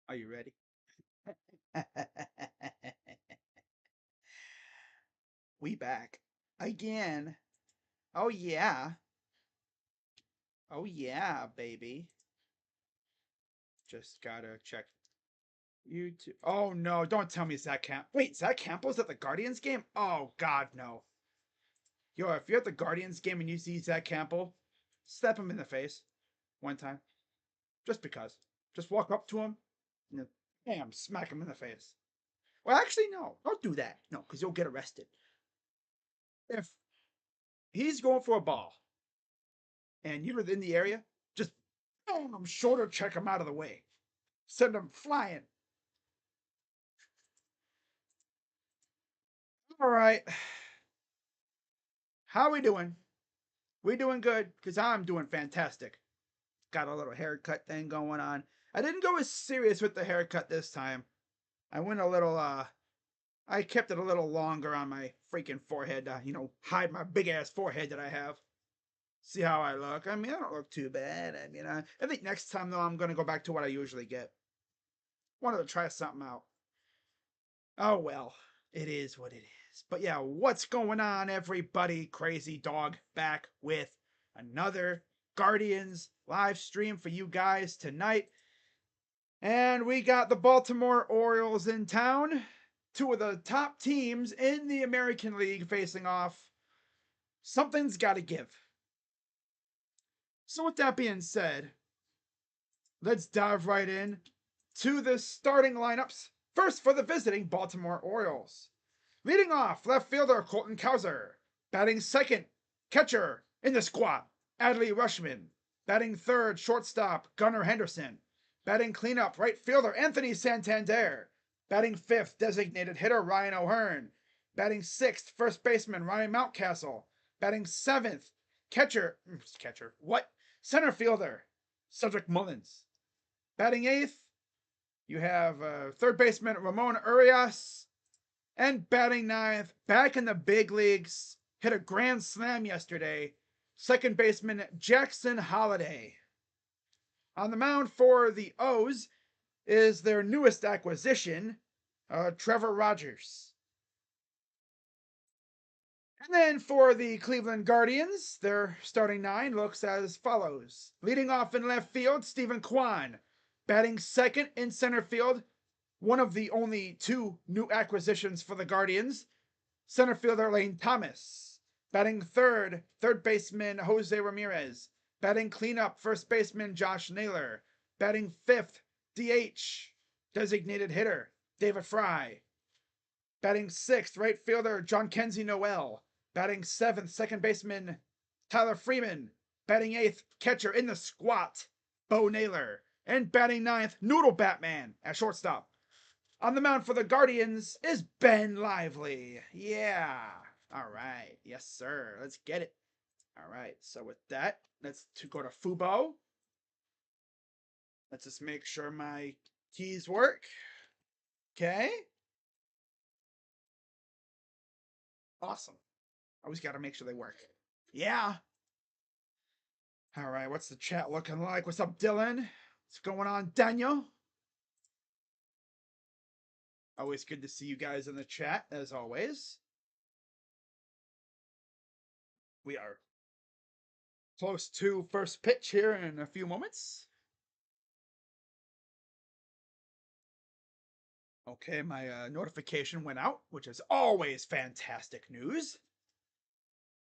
Are you ready? We back again. Oh yeah. Oh yeah, baby. Just gotta check YouTube. Oh no, don't tell me Zach Camp. Wait, Zach Campbell's at the Guardians game? Oh god, no. Yo, if you're at the Guardians game and you see Zach Campbell, slap him in the face one time. Just because. Just walk up to him and bam, smack him in the face. Well, actually, no. Don't do that. No, because you'll get arrested. If he's going for a ball and you're in the area, just boom, shoulder check him out of the way. Send him flying. All right. How we doing? We doing good? Because I'm doing fantastic. Got a little haircut thing going on. I didn't go as serious with the haircut this time. I went a little, I kept it a little longer on my freaking forehead to, hide my big ass forehead that I have. See how I look. I mean, I don't look too bad. I mean, I think next time, though, I'm going to go back to what I usually get. Wanted to try something out. Oh well, it is what it is. But yeah, what's going on, everybody? Crazy Dog back with another Guardians live stream for you guys tonight. And we got the Baltimore Orioles in town. Two of the top teams in the American League facing off. Something's got to give. So, with that being said, let's dive right in to the starting lineups. First, for the visiting Baltimore Orioles. Leading off, left fielder Colton Cowser. Batting second, catcher in the squad, Adley Rushman. Batting third, shortstop Gunnar Henderson. Batting cleanup, right fielder Anthony Santander. Batting fifth, designated hitter Ryan O'Hearn. Batting sixth, first baseman Ryan Mountcastle. Batting seventh, center fielder Cedric Mullins. Batting eighth, you have third baseman Ramon Urias. And batting ninth, back in the big leagues, hit a grand slam yesterday, second baseman Jackson Holliday. On the mound for the O's is their newest acquisition, Trevor Rogers. And then for the Cleveland Guardians, their starting nine looks as follows. Leading off in left field, Stephen Kwan. Batting second in center field, one of the only two new acquisitions for the Guardians, center fielder Lane Thomas. Batting third baseman Jose Ramirez. Batting cleanup, first baseman Josh Naylor. Batting fifth, DH, designated hitter David Fry. Batting sixth, right fielder John Kenzie Noel. Batting seventh, second baseman Tyler Freeman. Batting eighth, catcher in the squat, Bo Naylor. And batting ninth, Noodle Batman at shortstop. On the mound for the Guardians is Ben Lively. Yeah. All right. Yes, sir. Let's get it. All right. So with that, let's go to Fubo. Let's just make sure my keys work. Okay. Awesome. Always got to make sure they work. Yeah. All right. What's the chat looking like? What's up, Dylan? What's going on, Daniel? Always good to see you guys in the chat, as always. We are close to first pitch here in a few moments. Okay, my notification went out, which is always fantastic news.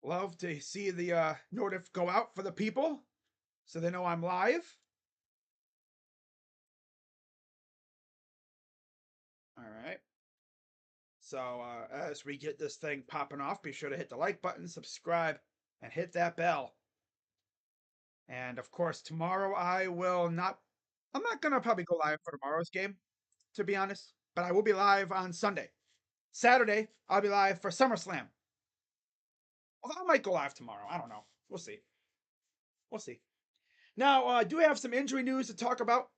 Love to see the notif go out for the people so they know I'm live. All right. So as we get this thing popping off, be sure to hit the like button, subscribe, and hit that bell. And of course, tomorrow I'm not going to probably go live for tomorrow's game, to be honest, but I will be live on Sunday. Saturday, I'll be live for SummerSlam. Although I might go live tomorrow. I don't know. We'll see. We'll see. Now, I do have some injury news to talk about,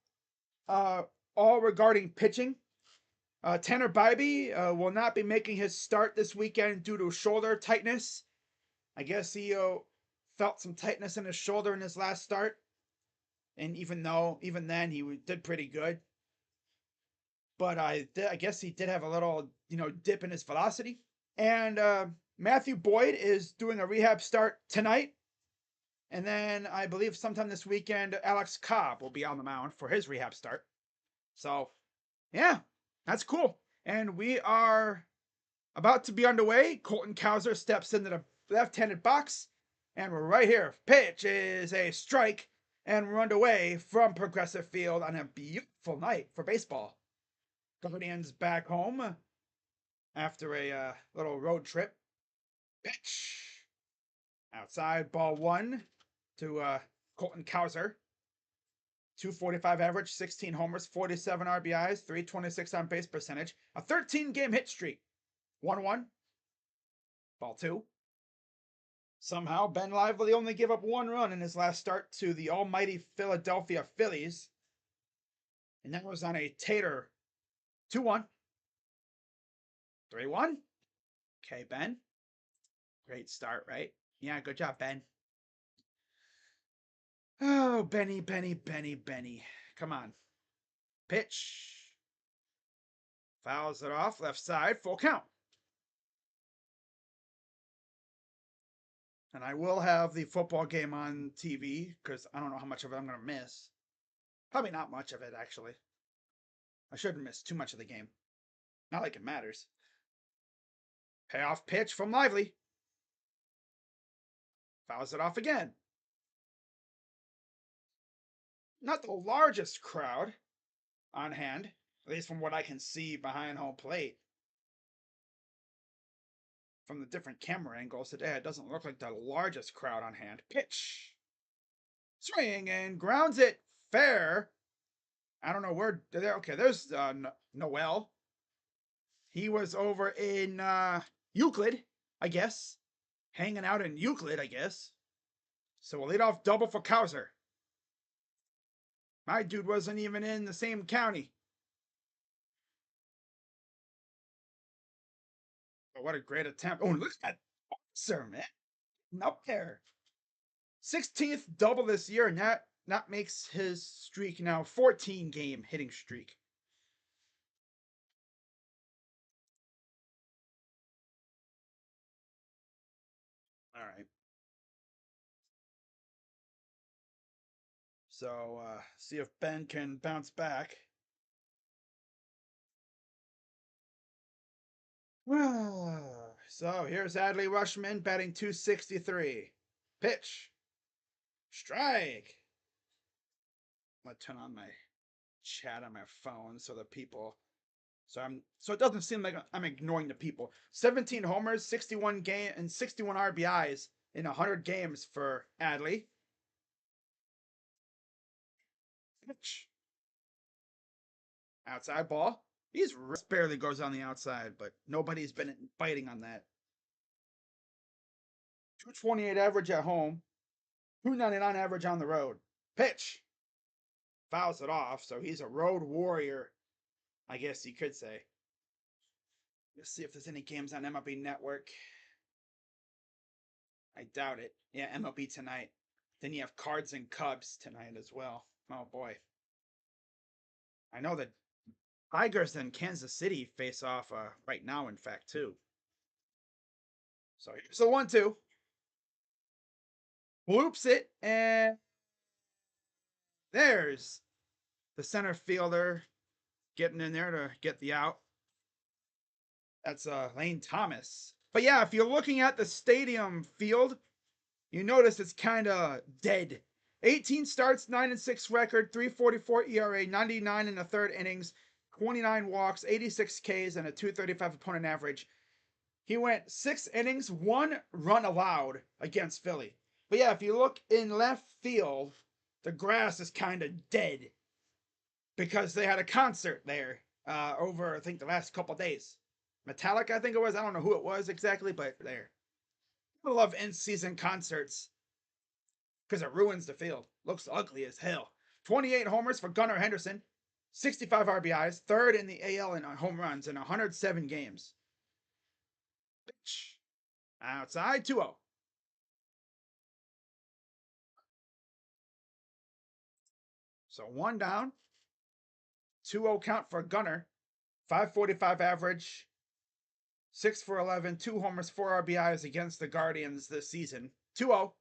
all regarding pitching. Tanner Bybee will not be making his start this weekend due to shoulder tightness. I guess he felt some tightness in his shoulder in his last start. And even then, he did pretty good. but I guess he did have a little, dip in his velocity. And Matthew Boyd is doing a rehab start tonight. And then I believe sometime this weekend, Alex Cobb will be on the mound for his rehab start. So, yeah, that's cool. And we are about to be underway. Colton Cowser steps into the left-handed box, and we're right here. Pitch is a strike, and we're underway from Progressive Field on a beautiful night for baseball. Guardians back home after a little road trip. Pitch outside, ball one to Colton Cowser. 245 average, 16 homers, 47 RBIs, 326 on base percentage, a 13-game hit streak. 1-1. Ball two. Somehow, Ben Lively only gave up one run in his last start to the almighty Philadelphia Phillies. And that was on a Tater 2-1. 3-1. Okay, Ben. Great start, right? Yeah, good job, Ben. Oh, Benny. Come on. Pitch. Fouls it off, left side, full count. And I will have the football game on TV because I don't know how much of it I'm going to miss. Probably not much of it, actually. I shouldn't miss too much of the game. Not like it matters. Payoff pitch from Lively. Fouls it off again. Not the largest crowd on hand, at least from what I can see behind home plate. From the different camera angles today, it doesn't look like the largest crowd on hand. Pitch. Swing and grounds it fair. I don't know where. Okay, there's Noel. He was over in Euclid, I guess. Hanging out in Euclid, I guess. So we'll lead off double for Cowser. My dude wasn't even in the same county. But what a great attempt. Oh, look at that Officer, man. Up there. 16th double this year, and that makes his streak now 14-game hitting streak. All right. So, see if Ben can bounce back. So, here's Adley Rushman batting .263. Pitch. Strike. I'm going to turn on my chat on my phone so the people... So it doesn't seem like I'm ignoring the people. 17 homers, 61 RBIs in 100 games for Adley. Pitch. Outside ball. He's barely goes on the outside, but nobody's been biting on that. 228 average at home. 299 average on the road. Pitch. Fouls it off, so he's a road warrior, I guess you could say. Let's see if there's any games on MLB Network. I doubt it. Yeah, MLB tonight. Then you have Cards and Cubs tonight as well. Oh boy. I know that Tigers and Kansas City face off right now, in fact, too. So here's the 1-2. Bloops it, and there's the center fielder getting in there to get the out. That's Lane Thomas. But yeah, if you're looking at the stadium field, you notice it's kind of dead. 18 starts, 9-6 record, 3.44 ERA, 99 in the third innings, 29 walks, 86 Ks, and a 235 opponent average. He went 6 innings, 1 run allowed against Philly. But yeah, if you look in left field, the grass is kind of dead because they had a concert there over, I think, the last couple days. Metallica, I think it was. I don't know who it was exactly, but there. I love in-season concerts because it ruins the field. Looks ugly as hell. 28 homers for Gunnar Henderson. 65 RBIs. Third in the AL in home runs in 107 games. Pitch. Outside, 2-0. So 1 down. 2-0 count for Gunnar. .545 average, 6 for 11, 2 homers, 4 RBIs against the Guardians this season. 2-0.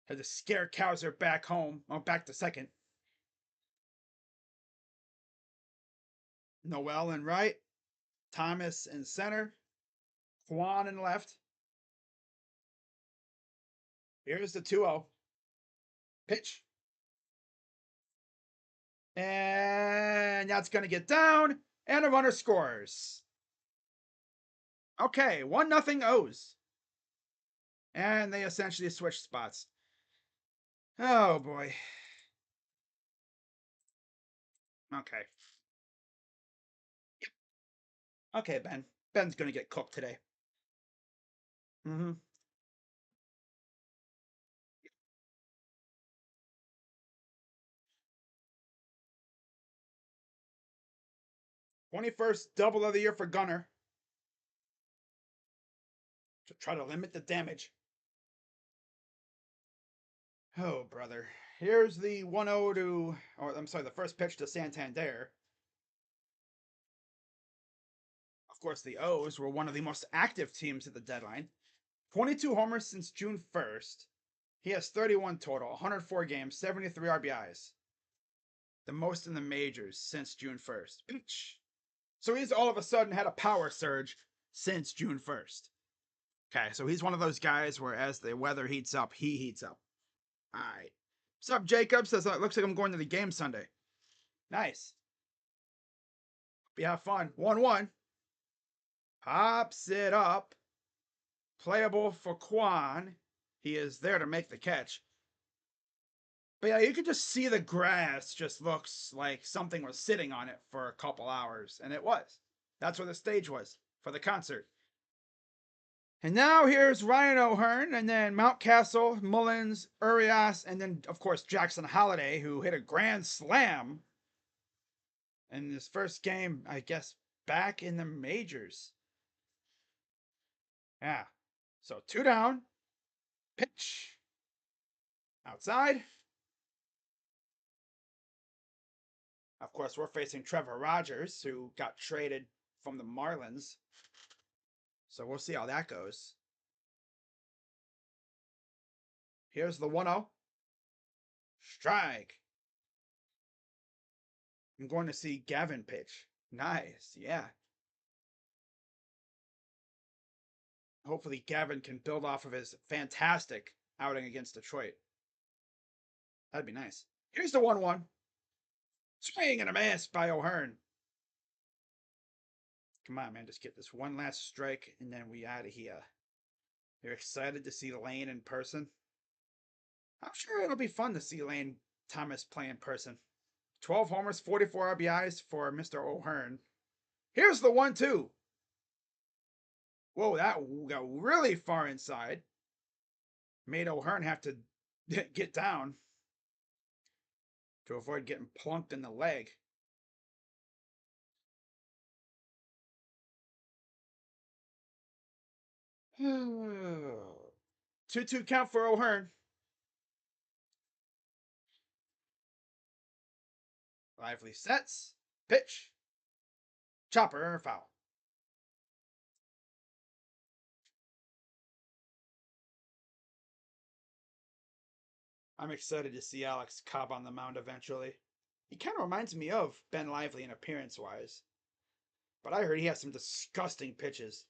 Had to scare Cowser back home. Oh, back to second. Noel in right. Thomas in center. Kwan in left. Here's the 2-0. Pitch. And that's going to get down. And a runner scores. Okay, 1-0 O's. And they essentially switched spots. Oh, boy. Okay. Okay, Ben. Ben's going to get cooked today. 21st double of the year for Gunner. To try to limit the damage. Oh, brother. Here's the 1-0 to, or I'm sorry, the first pitch to Santander. Of course, the O's were one of the most active teams at the deadline. 22 homers since June 1st. He has 31 total, 104 games, 73 RBIs. The most in the majors since June 1st. So he's all of a sudden had a power surge since June 1st. Okay, so he's one of those guys where as the weather heats up, he heats up. All right. What's up, Jacob? Says, it looks like I'm going to the game Sunday. Nice. Hope you have fun. 1-1. Pops it up. Playable for Kwan. He is there to make the catch. But yeah, you can just see the grass just looks like something was sitting on it for a couple hours. And it was. That's where the stage was for the concert. And now here's Ryan O'Hearn, and then Mountcastle, Mullins, Urias, and then, of course, Jackson Holliday, who hit a grand slam in his first game, I guess, back in the majors. Yeah. So 2 down. Pitch. Outside. Of course, we're facing Trevor Rogers, who got traded from the Marlins. So we'll see how that goes. Here's the 1-0. Strike. I'm going to see Gavin pitch. Nice, yeah. Hopefully Gavin can build off of his fantastic outing against Detroit. That'd be nice. Here's the 1-1. Swing and a miss by O'Hearn. Come on, man. Just get this one last strike, and then we out of here. You're excited to see Lane in person? I'm sure it'll be fun to see Lane Thomas play in person. 12 homers, 44 RBIs for Mr. O'Hearn. Here's the 1-2. Whoa, that got really far inside. Made O'Hearn have to get down to avoid getting plunked in the leg. Two count for O'Hearn. Lively sets. Pitch. Chopper foul. I'm excited to see Alex Cobb on the mound eventually. He kind of reminds me of Ben Lively in appearance-wise. But I heard he has some disgusting pitches.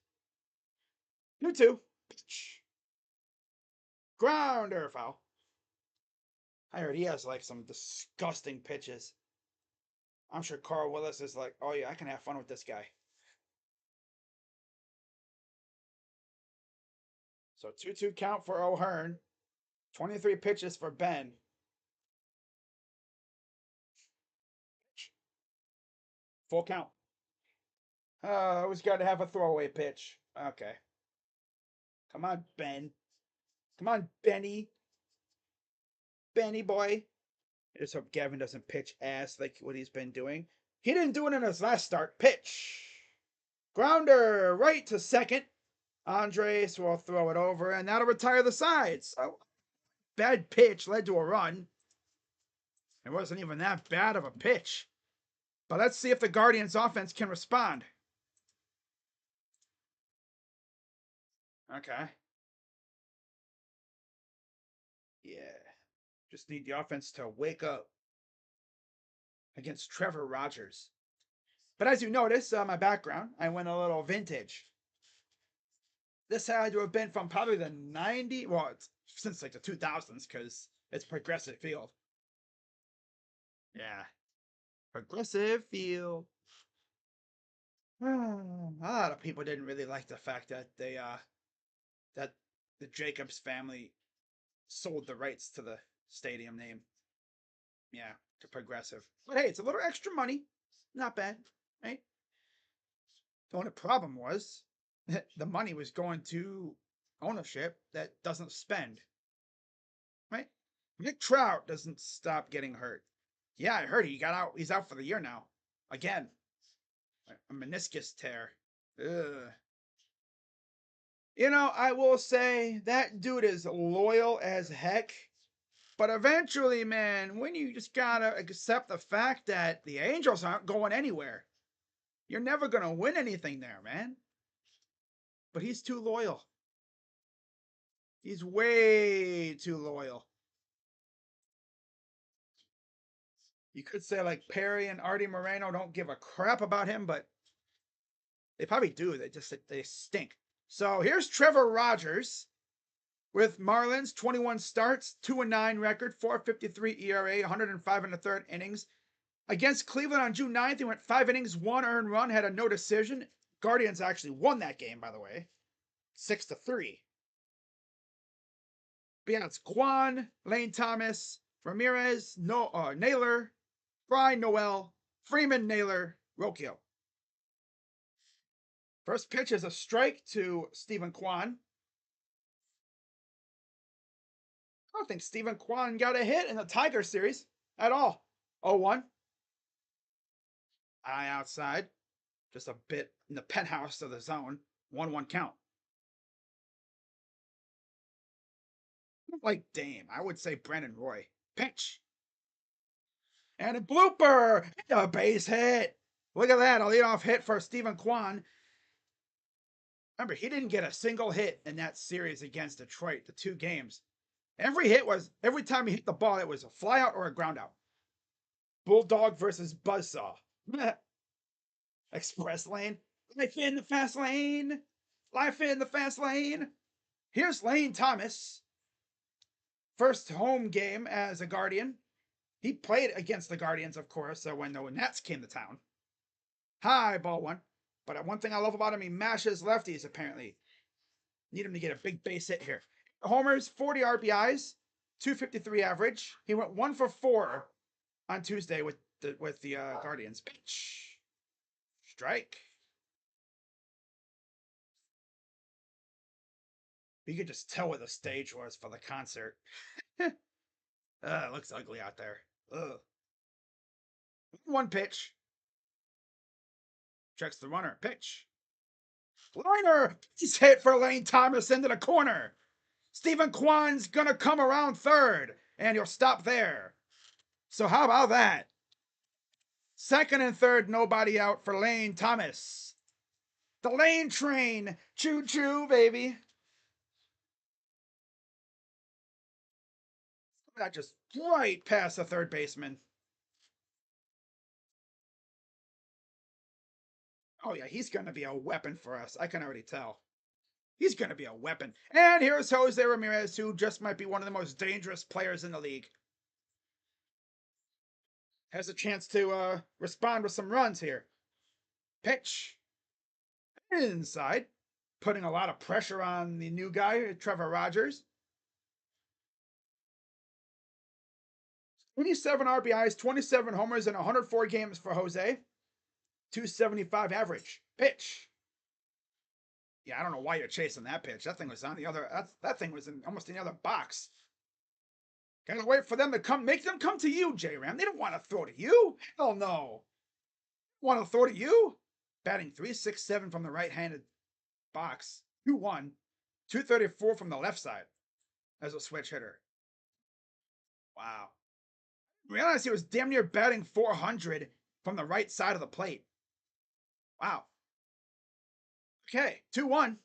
2-2. Pitch. Grounder foul. I heard he has like some disgusting pitches. I'm sure Carl Willis is like, oh yeah, I can have fun with this guy. So 2-2 count for O'Hearn. 23 pitches for Ben. Full count. Always got to have a throwaway pitch. Okay. Come on, Ben. Come on, Benny. Benny boy. I just hope Gavin doesn't pitch ass like what he's been doing. He didn't do it in his last start. Pitch. Grounder right to second. Andres will throw it over, and that'll retire the sides. So, bad pitch led to a run. It wasn't even that bad of a pitch. But let's see if the Guardians offense can respond. Okay. Yeah. Just need the offense to wake up against Trevor Rogers. But as you notice, my background, I went a little vintage. This had to have been from probably the 90s, well, it's since like the 2000s because it's progressive field. Yeah. Progressive field. A lot of people didn't really like the fact that that the Jacobs family sold the rights to the stadium name. Yeah, to Progressive. But hey, it's a little extra money. Not bad, right? The only problem was the money was going to ownership that doesn't spend, right? Nick Trout doesn't stop getting hurt. Yeah, I heard he got out. He's out for the year now. Again, a meniscus tear. Ugh. You know, I will say that dude is loyal as heck. But eventually, man, when you just gotta accept the fact that the Angels aren't going anywhere, you're never gonna win anything there, man. But he's too loyal. He's way too loyal. You could say like Perry and Artie Moreno don't give a crap about him, but they probably do. They stink. So here's Trevor Rogers with Marlins, 21 starts, 2-9 record, 4.53 ERA, 105 in the third innings. Against Cleveland on June 9th, he went 5 innings, 1 earned run, had a no decision. Guardians actually won that game, by the way, 6-3. But yeah, it's Kwan, Lane Thomas, Ramirez, Naylor, Fry, Noel, Freeman, Naylor, Rocchio. First pitch is a strike to Stephen Kwan. I don't think Stephen Kwan got a hit in the Tiger series at all. 0-1. Eye outside. Just a bit in the penthouse of the zone. 1-1 count. Like Dame, I would say Brennan Roy. Pitch. And a blooper. A base hit. Look at that. A leadoff hit for Stephen Kwan. Remember, he didn't get a single hit in that series against Detroit, the 2 games. Every time he hit the ball, it was a flyout or a groundout. Bulldog versus Buzzsaw. Express lane. Life in the fast lane. Life in the fast lane. Here's Lane Thomas. First home game as a Guardian. He played against the Guardians, of course, when the Nats came to town. High ball one. But one thing I love about him, he mashes lefties, apparently. Need him to get a big base hit here. Homers, 40 RBIs, 253 average. He went 1 for 4 on Tuesday with the Guardians. Pitch. Strike. You could just tell what the stage was for the concert. It looks ugly out there. Ugh. 1 pitch. Checks the runner. Pitch. Liner. He's hit for Lane Thomas into the corner. Stephen Kwan's gonna come around third, and he'll stop there. So how about that? Second and third, nobody out for Lane Thomas. The Lane train. Choo-choo, baby. That just right past the third baseman. Oh, yeah, he's going to be a weapon for us. I can already tell. He's going to be a weapon. And here's Jose Ramirez, who just might be one of the most dangerous players in the league. Has a chance to respond with some runs here. Pitch. Inside. Putting a lot of pressure on the new guy, Trevor Rogers. 27 RBIs, 27 homers, and 104 games for Jose. 275 average. Pitch. Yeah, I don't know why you're chasing that pitch. That thing was on the other. That thing was almost in the other box. Gotta wait for them to come. Make them come to you, J-Ram. They don't want to throw to you. Hell no. Want to throw to you? Batting 367 from the right-handed box. 2-1. 234 from the left side as a switch hitter. Wow. I realized he was damn near batting 400 from the right side of the plate. Wow. Okay, 2-1.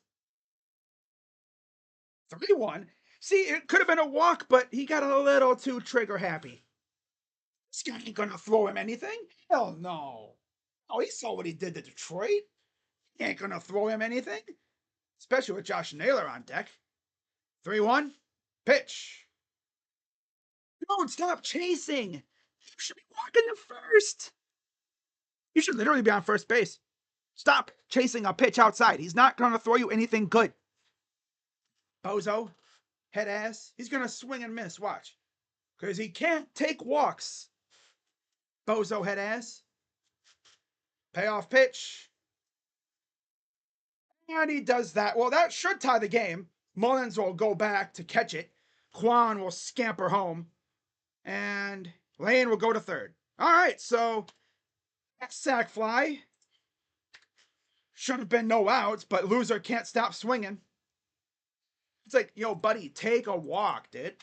3-1. See, it could have been a walk, but he got a little too trigger happy. This guy ain't gonna throw him anything. Hell no. Oh, he saw what he did to Detroit. He ain't gonna throw him anything. Especially with Josh Naylor on deck. 3-1. Pitch. Don't stop chasing. You should be walking to first. You should literally be on first base. Stop chasing a pitch outside. He's not gonna throw you anything good. Bozo. Head ass. He's gonna swing and miss. Watch. Because he can't take walks. Bozo head ass. Payoff pitch. And he does that. Well, that should tie the game. Mullins will go back to catch it. Kwan will scamper home. And Lane will go to third. All right, so that sac fly. Should have been no outs, but loser can't stop swinging. It's like, yo, buddy, take a walk, dude.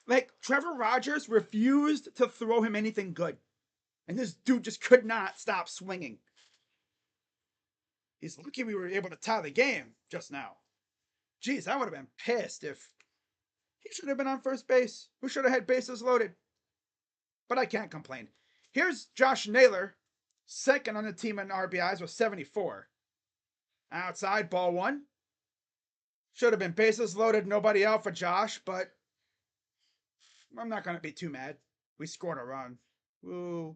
Like, Trevor Rogers refused to throw him anything good. And this dude just could not stop swinging. He's lucky we were able to tie the game just now. Jeez, I would have been pissed if he should have been on first base. We should have had bases loaded. But I can't complain. Here's Josh Naylor, second on the team in RBIs with 74. Outside, ball one. Should have been bases loaded, nobody out for Josh, but I'm not going to be too mad. We scored a run. Woo.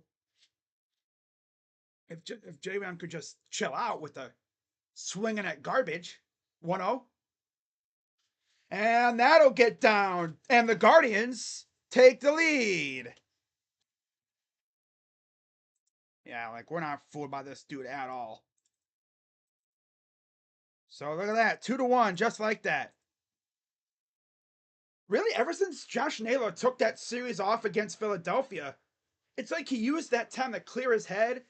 If J-Ram could just chill out with the swinging at garbage. 1-0. And that'll get down. And the Guardians take the lead. Yeah, like, we're not fooled by this dude at all. So look at that. 2-1, just like that. Really, ever since Josh Naylor took that series off against Philadelphia, it's like he used that time to clear his head,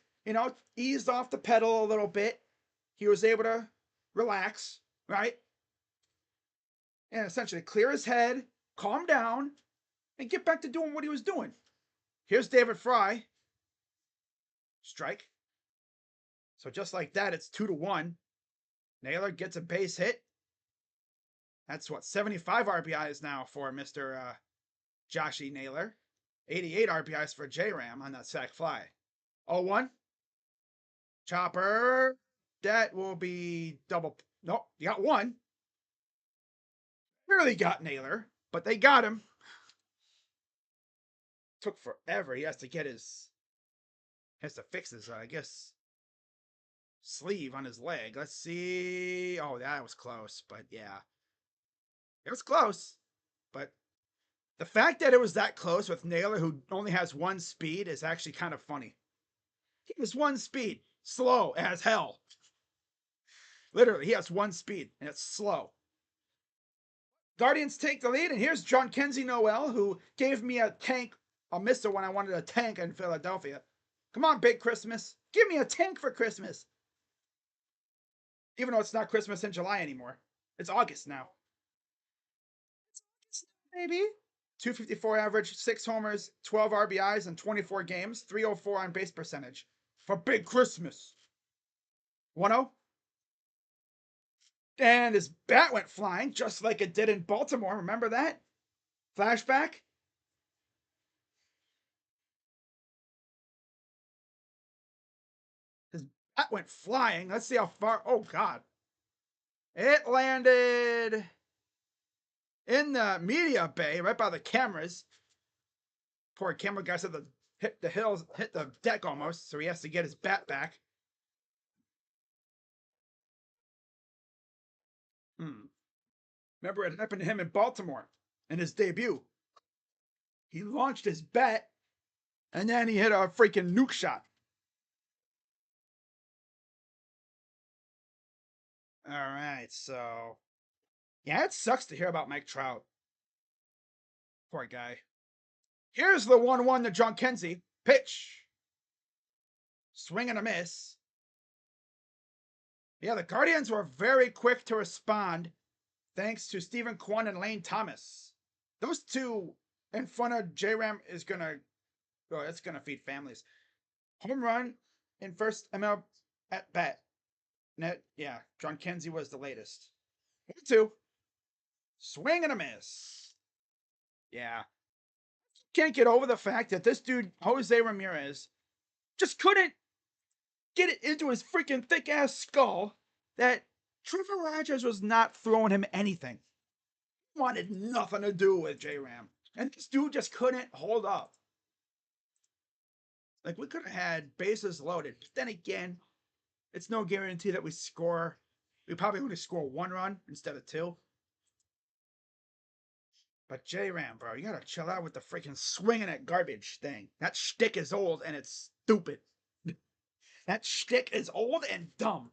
eased off the pedal a little bit. He was able to relax, right? And essentially clear his head, calm down, and get back to doing what he was doing. Here's David Fry. Strike. So just like that, it's 2-1. Naylor gets a base hit. That's 75 RBIs now for Mr. Joshy Naylor. 88 RBIs for J-Ram on that sac fly. 0-1. Chopper. That will be double. Nope, you got one. Really got Naylor, but they got him. Took forever. He has to fix his, I guess, sleeve on his leg. Let's see. Oh, that was close, but yeah. It was close, but the fact that it was that close with Naylor, who only has one speed, is actually kind of funny. He has one speed. Slow as hell. Literally, he has one speed, and it's slow. Guardians take the lead, and here's John Kenzie Noel, who gave me a mister when I wanted a tank in Philadelphia. Come on, Big Christmas. Give me a tank for Christmas. Even though it's not Christmas in July anymore. It's August now. It's August, baby. 254 average, 6 homers, 12 RBIs in 24 games, 304 on base percentage. For Big Christmas. 1-0. And his bat went flying, just like it did in Baltimore. Remember that? Flashback? His bat went flying. Let's see how far. Oh, God. It landed in the media bay, right by the cameras. Poor camera guy said hit the deck almost, so he has to get his bat back. Remember, it happened to him in Baltimore in his debut. He launched his bat, and then he hit a freaking nuke shot. All right, so yeah, it sucks to hear about Mike Trout. Poor guy. Here's the 1-1 to John Kenzie. Pitch. Swing and a miss. Yeah, the Guardians were very quick to respond, thanks to Stephen Kwan and Lane Thomas. Those two in front of J-Ram is going to Oh, that's gonna feed families. Home run in first ML at bat. Net, yeah. John Kenzie was the latest. 1-2. Swing and a miss. Yeah. Can't get over the fact that this dude, Jose Ramirez, just couldn't get it into his freaking thick ass skull that Trevor Rogers was not throwing him anything. Wanted nothing to do with J Ram. And this dude just couldn't hold up. Like, we could have had bases loaded. But then again, it's no guarantee that we score. We probably only score 1 run instead of 2. But J Ram, bro, you gotta chill out with the freaking swinging at garbage thing. That shtick is old and it's stupid. That shtick is old and dumb.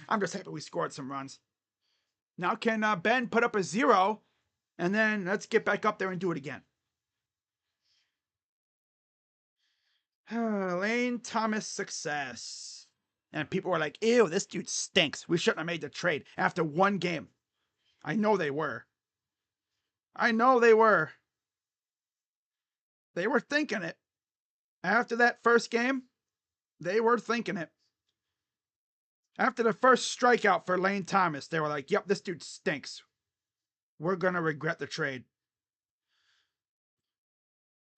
I'm just happy we scored some runs. Now can Ben put up a 0, and then let's get back up there and do it again. Lane Thomas success. And people were like, ew, this dude stinks. We shouldn't have made the trade after 1 game. I know they were. I know they were. They were thinking it. After that first game, they were thinking it. After the first strikeout for Lane Thomas, they were like, yep, this dude stinks. We're going to regret the trade.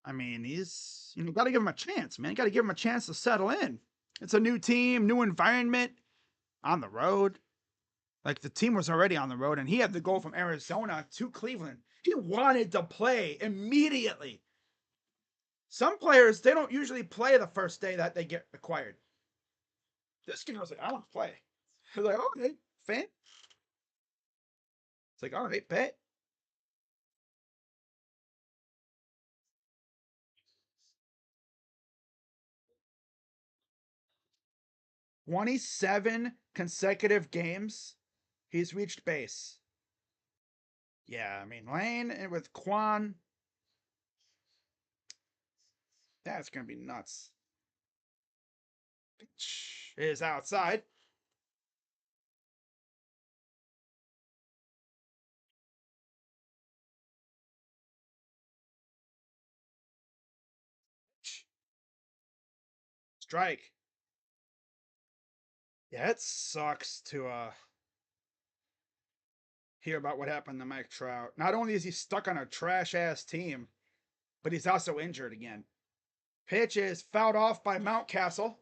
I mean, he's, got to give him a chance, man. You got to give him a chance to settle in. It's a new team, new environment, on the road. Like, the team was already on the road, and he had to go from Arizona to Cleveland. He wanted to play immediately. Some players, they don't usually play the first day that they get acquired. This guy was like, I want to play. I was like, okay, fan. It's like, all right, bet. "27 consecutive games, he's reached base." Yeah, I mean, Lane and with Quan, that's going to be nuts. Pitch is outside. Strike. Yeah, it sucks to hear about what happened to Mike Trout. Not only is he stuck on a trash ass team, but he's also injured again. Pitch is fouled off by Mountcastle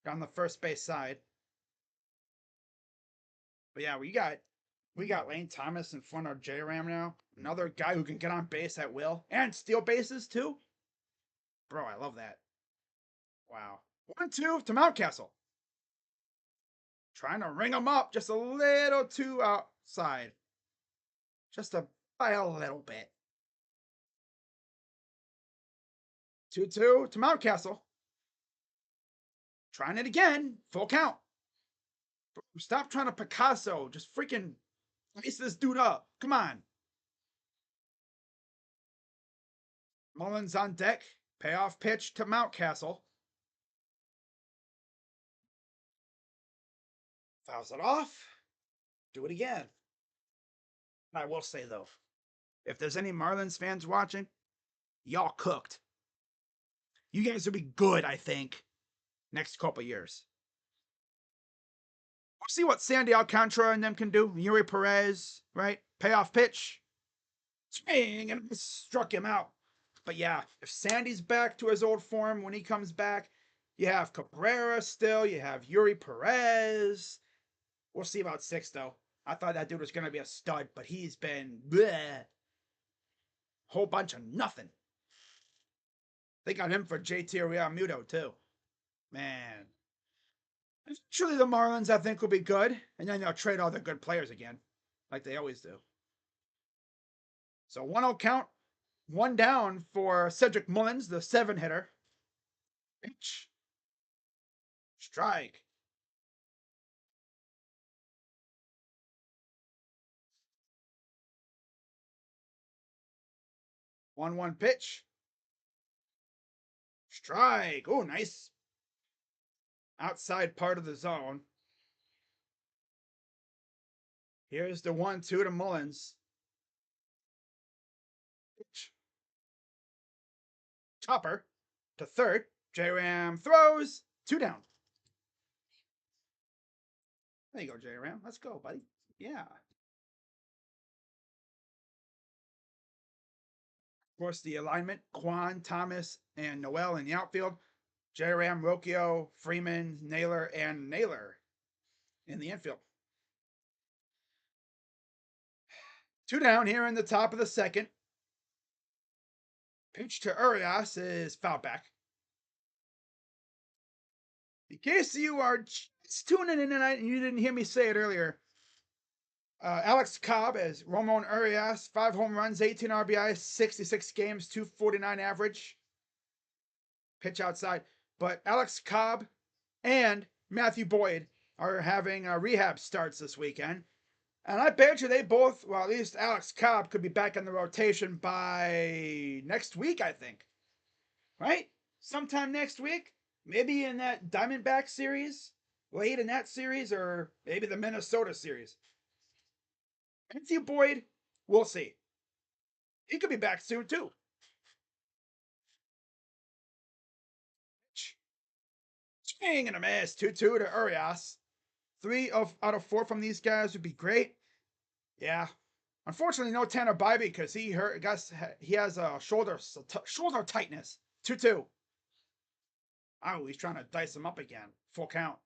on the first base side. But yeah, we got Lane Thomas in front of J Ram now. Another guy who can get on base at will and steal bases too. Bro, I love that. Wow. 1-2 to Mountcastle. Trying to ring him up just a little too outside. Just by a little bit. 2-2 to Mountcastle. Trying it again. Full count. Stop trying to Picasso. Just freaking lace this dude up. Come on. Mullins on deck. Payoff pitch to Mountcastle. Fouls it off. Do it again. I will say, though, if there's any Marlins fans watching, y'all cooked. You guys will be good, I think, next couple years. We'll see what Sandy Alcantara and them can do. Yuri Perez, right? Payoff pitch. Swing, and struck him out. But yeah, if Sandy's back to his old form when he comes back, you have Cabrera still, you have Yuri Perez. We'll see about 6, though. I thought that dude was going to be a stud, but he's been bleh. Whole bunch of nothing. They got him for JT Realmuto, too. Man. Truly, the Marlins, I think, will be good. And then they'll trade all their good players again, like they always do. So 1-0 count. 1 down for Cedric Mullins, the 7-hitter. Pitch. Strike. One pitch. Strike. Oh, nice. Outside part of the zone. Here's the 1-2 to Mullins. Pitch. Chopper to third. J-Ram throws. 2 down. There you go, J-Ram. Let's go, buddy. Yeah. Of course, the alignment, Kwan, Thomas, and Noel in the outfield. J-Ram, Rocchio, Freeman, Naylor, and Naylor in the infield. 2 down here in the top of the second. Pitch to Urias is foul back. In case you are just tuning in tonight and you didn't hear me say it earlier, Alex Cobb as Ramon Urias, 5 home runs, 18 RBIs, 66 games, 249 average. Pitch outside. But Alex Cobb and Matthew Boyd are having rehab starts this weekend. And I bet you they both, well, at least Alex Cobb could be back in the rotation by next week, I think. Right? Sometime next week. Maybe in that Diamondback series, late in that series, or maybe the Minnesota series. Matthew Boyd, we'll see. He could be back soon, too. Swing and a miss. 2-2 to Urias. 3 out of 4 from these guys would be great. Yeah. Unfortunately, no Tanner Bybee because he hurt. Guess he has a shoulder tightness. 2-2. Oh, he's trying to dice him up again. Full count.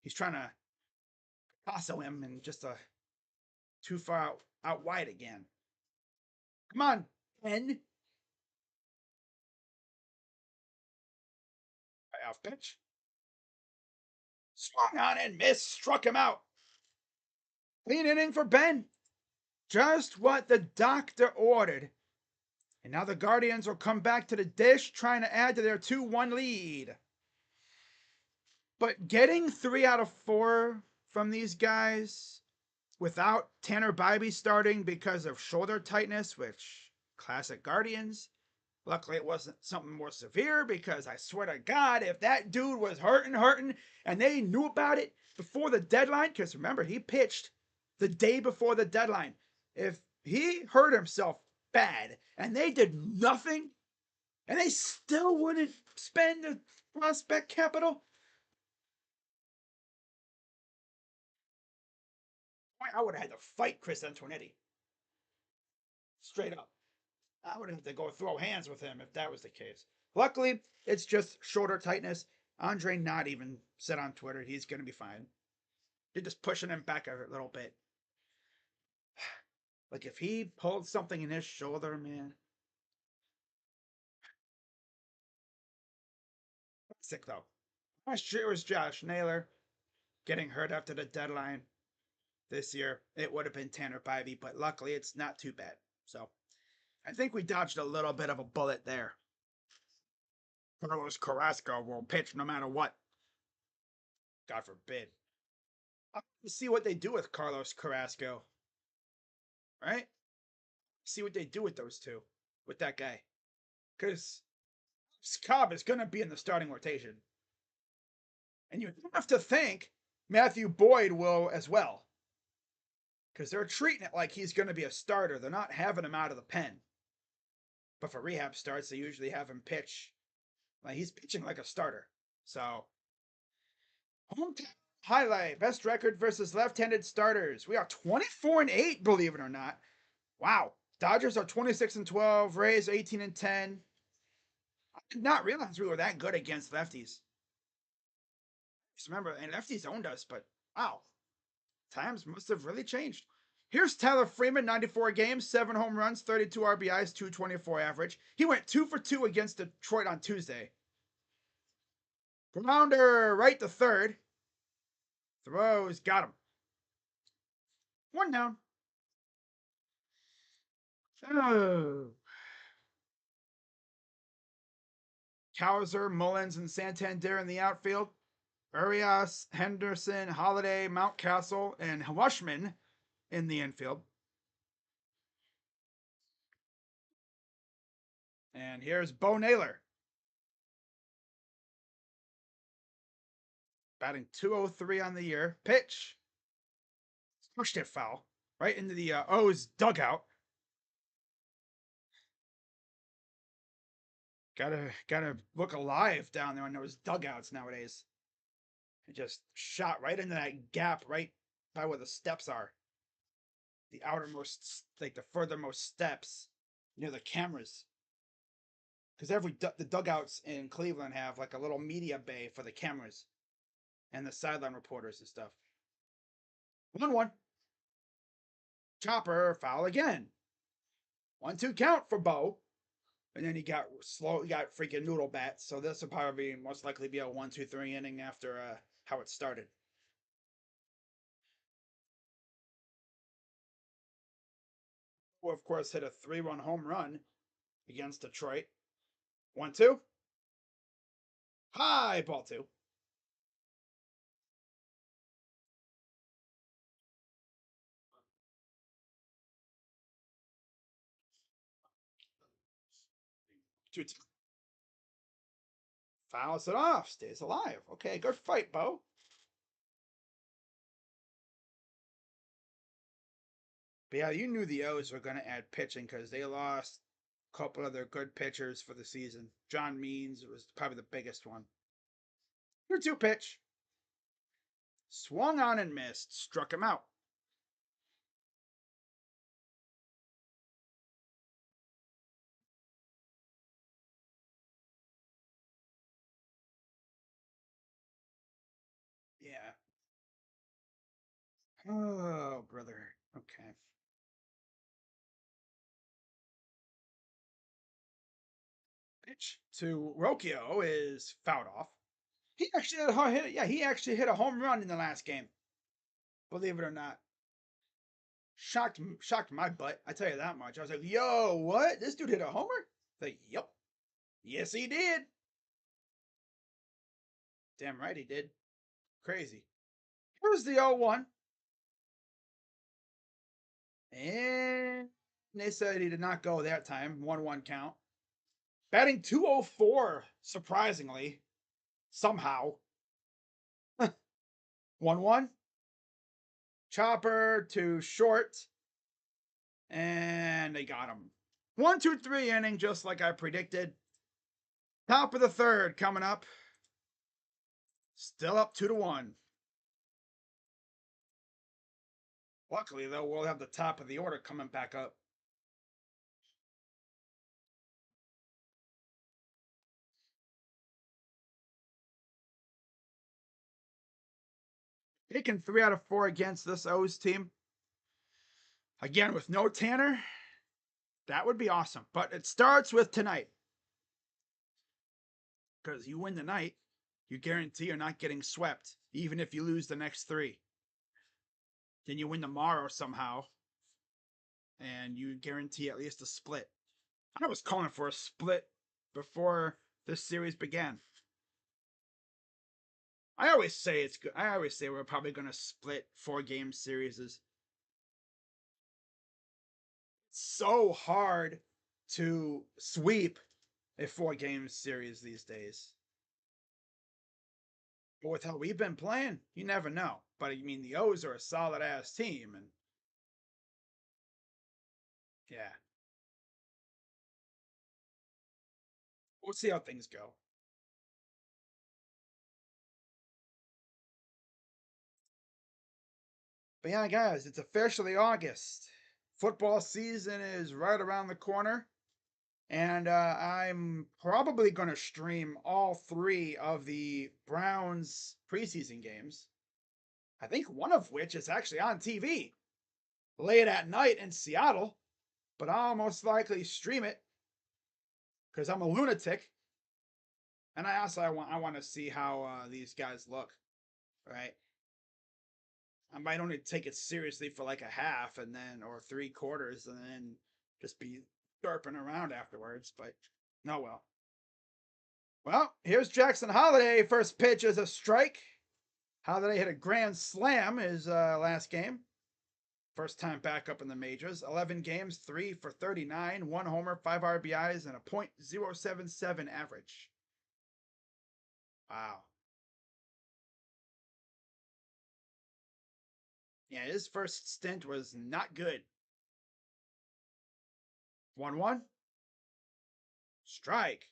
He's trying to Picasso him and just too far out wide again. Come on, Pen. Off pitch. Swung on and missed. Struck him out. Clean inning for Ben. Just what the doctor ordered. And now the Guardians will come back to the dish, trying to add to their 2-1 lead. But getting 3 out of 4 from these guys without Tanner Bybee starting because of shoulder tightness, which classic Guardians. Luckily, it wasn't something more severe because I swear to God, if that dude was hurting, and they knew about it before the deadline, because remember, he pitched the day before the deadline. If he hurt himself bad and they did nothing and they still wouldn't spend the prospect capital, I would have had to fight Chris Antonetti. Straight up. I would have to go throw hands with him if that was the case. Luckily, it's just shoulder tightness. Andre not even said on Twitter he's going to be fine. They're just pushing him back a little bit. Like if he pulled something in his shoulder, man. Sick though. Last year was Josh Naylor getting hurt after the deadline. This year it would have been Tanner Bybee, but luckily it's not too bad. So I think we dodged a little bit of a bullet there. Carlos Carrasco will pitch no matter what. God forbid. I want to see what they do with Carlos Carrasco. Right? See what they do with those two. With that guy. Because Cobb is going to be in the starting rotation. And you have to think Matthew Boyd will as well. Because they're treating it like he's going to be a starter. They're not having him out of the pen. But for rehab starts, they usually have him pitch. Like he's pitching like a starter. So, hometown highlight: best record versus left-handed starters. We are 24-8, believe it or not. Wow. Dodgers are 26-12. Rays 18-10. I did not realize we were that good against lefties. Just remember, and lefties owned us, but wow. Times must have really changed. Here's Tyler Freeman, 94 games, 7 home runs, 32 RBIs, 224 average. He went 2 for 2 against Detroit on Tuesday. Grounder right to third. Throws, got him. 1 down. Oh. Cowser, Mullins, and Santander in the outfield. Urias, Henderson, Holiday, Mountcastle, and Washman in the infield. And here's Bo Naylor. Batting 203 on the year. Pitch. Pushed it foul. Right into the O's dugout. Gotta look alive down there in those dugouts nowadays. It just shot right into that gap right by where the steps are. The outermost, like the furthermost steps near the cameras. Because the dugouts in Cleveland have like a little media bay for the cameras and the sideline reporters and stuff. 1-1. Chopper foul again. 1-2 count for Bo. And then he got freaking noodle bats. So this will probably most likely be a 1-2-3 inning after how it started. Who, of course, hit a 3-run home run against Detroit. 1-2. High ball 2. Two. Fouls it off. Stays alive. Okay, good fight, Bo. But yeah, you knew the O's were going to add pitching because they lost a couple of their good pitchers for the season. John Means was probably the biggest one. 2-2 pitch. Swung on and missed. Struck him out. Yeah. Oh, brother. Okay. Pitch to Rocchio is fouled off. He actually he actually hit a home run in the last game. Believe it or not. Shocked my butt. I tell you that much. I was like, "Yo, what? This dude hit a homer?" Like, "Yep. Yes, he did." Damn right he did. Crazy. Here's the 0-1. And they said he did not go that time. 1-1 count. Batting 204, surprisingly. Somehow. 1-1. Chopper to short. And they got him. 1-2-3 inning, just like I predicted. Top of the third coming up. Still up 2-1. Luckily, though, we'll have the top of the order coming back up. Taking 3 out of 4 against this O's team. Again, with no Tanner, that would be awesome. But it starts with tonight. Because you win tonight, you guarantee you're not getting swept, even if you lose the next 3. Then you win tomorrow somehow, and you guarantee at least a split. I was calling for a split before this series began. I always say it's good. I always say we're probably going to split 4-game series. It's so hard to sweep a 4-game series these days. But with how we've been playing, you never know. But I mean, the O's are a solid ass team, and yeah, we'll see how things go. But yeah, guys, it's officially August. Football season is right around the corner. And I'm probably going to stream all 3 of the Browns preseason games. I think one of which is actually on TV late at night in Seattle. But I'll most likely stream it because I'm a lunatic. And I want to see how these guys look, right? I might only take it seriously for like a half and then or 3/4 and then just be derping around afterwards. But no, well, here's Jackson Holiday. First pitch is a strike. Holiday hit a grand slam his last game. First time back up in the majors. 11 games, 3 for 39, 1 homer, 5 RBIs, and a .077 average. Wow. Yeah, his first stint was not good. 1-1. Strike.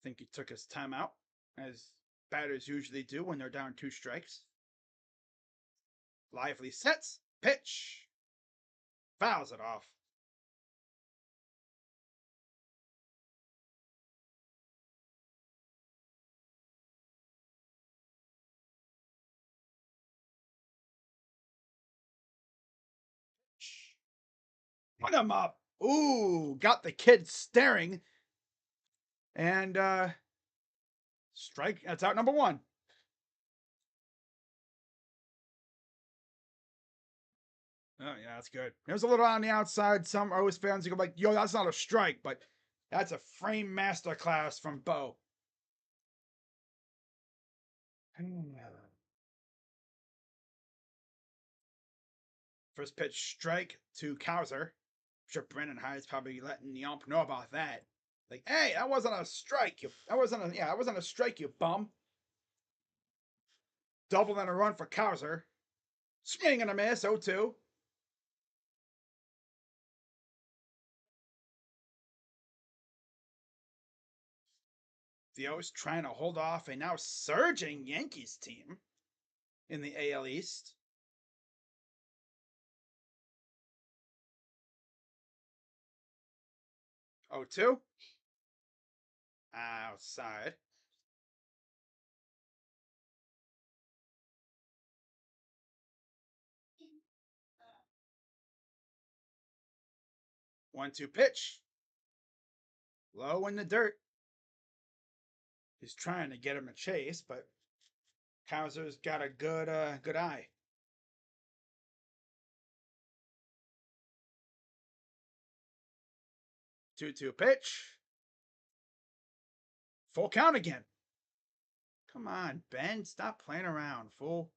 think he took his time out, as batters usually do when they're down 2 strikes. Lively sets, pitch, fouls it off. Put him up. Ooh, got the kid staring. And strike. That's out number 1. Oh, yeah, that's good. There's a little on the outside. Some O's fans go like, yo, that's not a strike, but that's a frame masterclass from Bo. First pitch strike to Cowser. I'm sure Brendan Hyde's probably letting the ump know about that. Like, hey, that wasn't a strike. That wasn't a strike, you bum. Double and a run for Cowser. Swing and a miss, 0-2. The O's trying to hold off a now surging Yankees team in the AL East. 0-2. Outside. One-two pitch. Low in the dirt. He's trying to get him a chase, but Kaiser's got a good eye. 2-2 pitch. Full count again. Come on, Ben. Stop playing around, fool.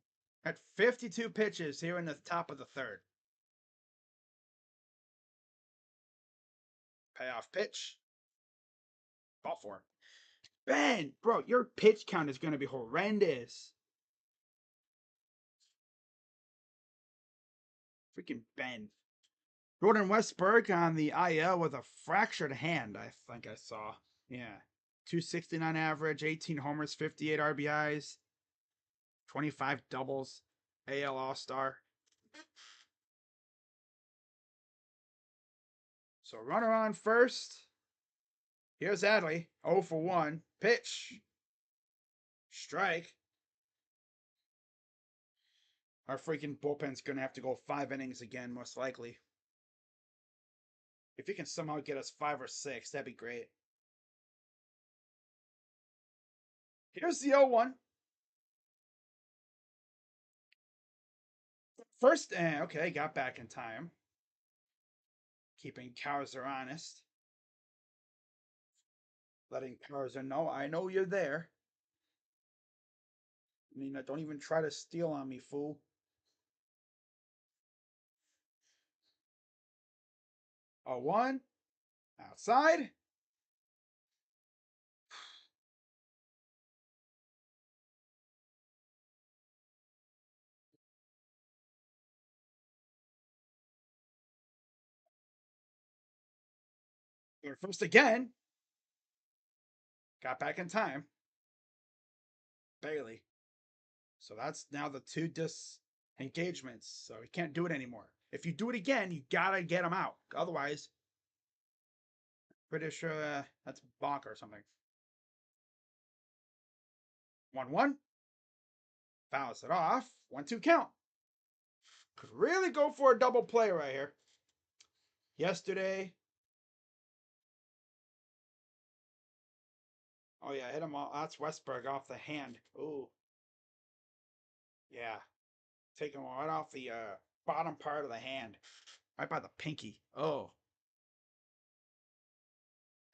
At 52 pitches here in the top of the third. Payoff pitch. Ball 4. Ben, bro, your pitch count is going to be horrendous. Freaking Ben. Jordan Westburg on the IL with a fractured hand, I think I saw. Yeah. 269 average, 18 homers, 58 RBIs, 25 doubles, AL All-Star. So runner on first. Here's Adley. 0 for 1. Pitch. Strike. Our freaking bullpen's going to have to go 5 innings again, most likely. If you can somehow get us 5 or 6, that'd be great. Here's the 0-1. First, okay, got back in time. Keeping Cowser honest. Letting Cowser know, I know you're there. I mean, don't even try to steal on me, fool. 0-1. Outside. First again. Got back in time. Bailey. So that's now the 2 disengagements. So he can't do it anymore. If you do it again, you gotta get him out. Otherwise, pretty sure that's bonk or something. 1-1. Fouls it off. 1-2 count. Could really go for a double play right here. Yesterday. Oh yeah, hit him all. That's Westberg off the hand. Ooh. Yeah. Taking him right off the bottom part of the hand. Right by the pinky. Oh.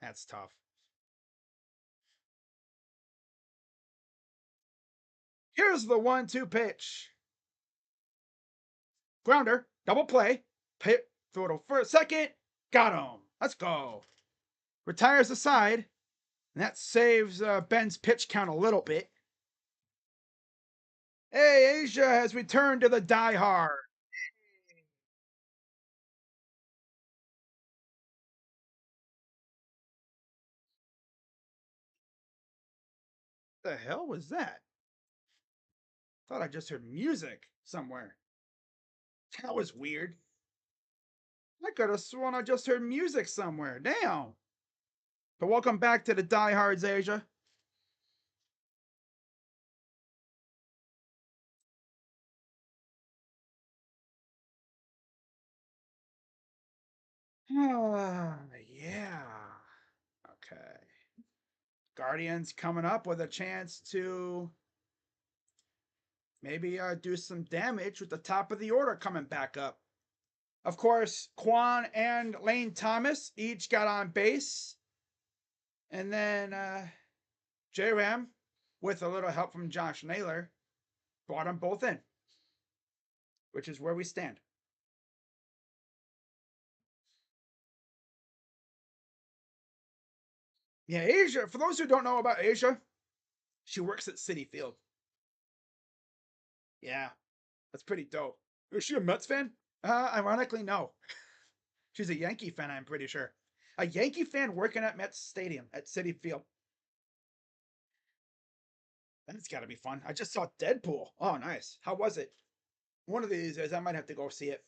That's tough. Here's the 1-2 pitch. Grounder. Double play. Pit. Throw it for a second. Got him. Let's go. Retires the side. And that saves Ben's pitch count a little bit. Hey, Asia has returned to the diehard. The hell was that? Thought I just heard music somewhere. That was weird. I could have sworn I just heard music somewhere. Damn. But welcome back to the Diehards, Asia. Yeah. Okay. Guardians coming up with a chance to maybe do some damage with the top of the order coming back up. Of course, Kwan and Lane Thomas each got on base. And then J-Ram, with a little help from Josh Naylor, brought them both in, which is where we stand. Yeah, Asia, for those who don't know about Asia, she works at Citi Field. Yeah, that's pretty dope. Is she a Mets fan? Ironically, no. She's a Yankee fan, I'm pretty sure. A Yankee fan working at Mets Stadium at Citi Field. That's got to be fun. I just saw Deadpool. Oh, nice. How was it? One of these days, I might have to go see it.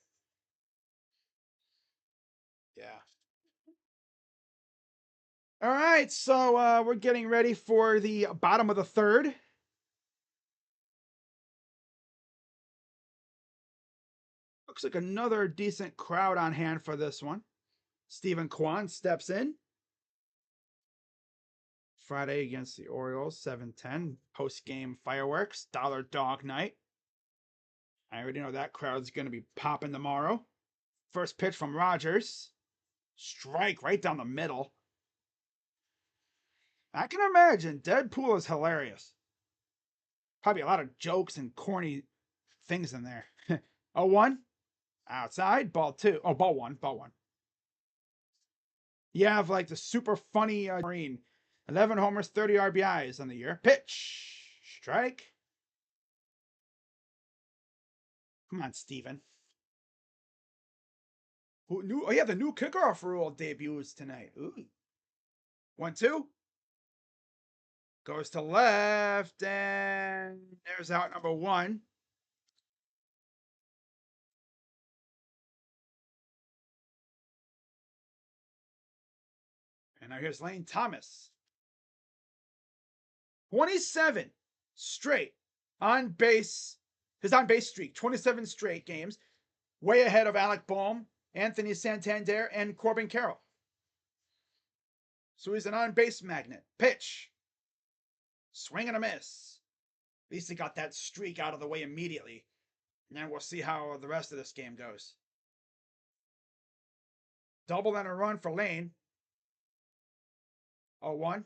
Yeah. All right, so we're getting ready for the bottom of the third. Looks like another decent crowd on hand for this one. Stephen Kwan steps in. Friday against the Orioles, 7:10. Post-game fireworks, Dollar Dog Night. I already know that crowd's going to be popping tomorrow. First pitch from Rogers. Strike right down the middle. I can imagine Deadpool is hilarious. Probably a lot of jokes and corny things in there. 0-1. Outside. Ball 2. Oh, ball 1. Ball 1. You have like the super funny Marine. 11 homers, 30 RBIs on the year. Pitch. Strike. Come on, Steven. Who knew? Oh, yeah, the new kickoff rule debuts tonight. Ooh. 1-2. Goes to left, and there's out number 1. And now here's Lane Thomas. 27 straight on base. His on base streak, 27 straight games, way ahead of Alec Bohm, Anthony Santander, and Corbin Carroll. So he's an on base magnet. Pitch. Swing and a miss. At least he got that streak out of the way immediately. And then we'll see how the rest of this game goes. Double and a run for Lane. 0-1. I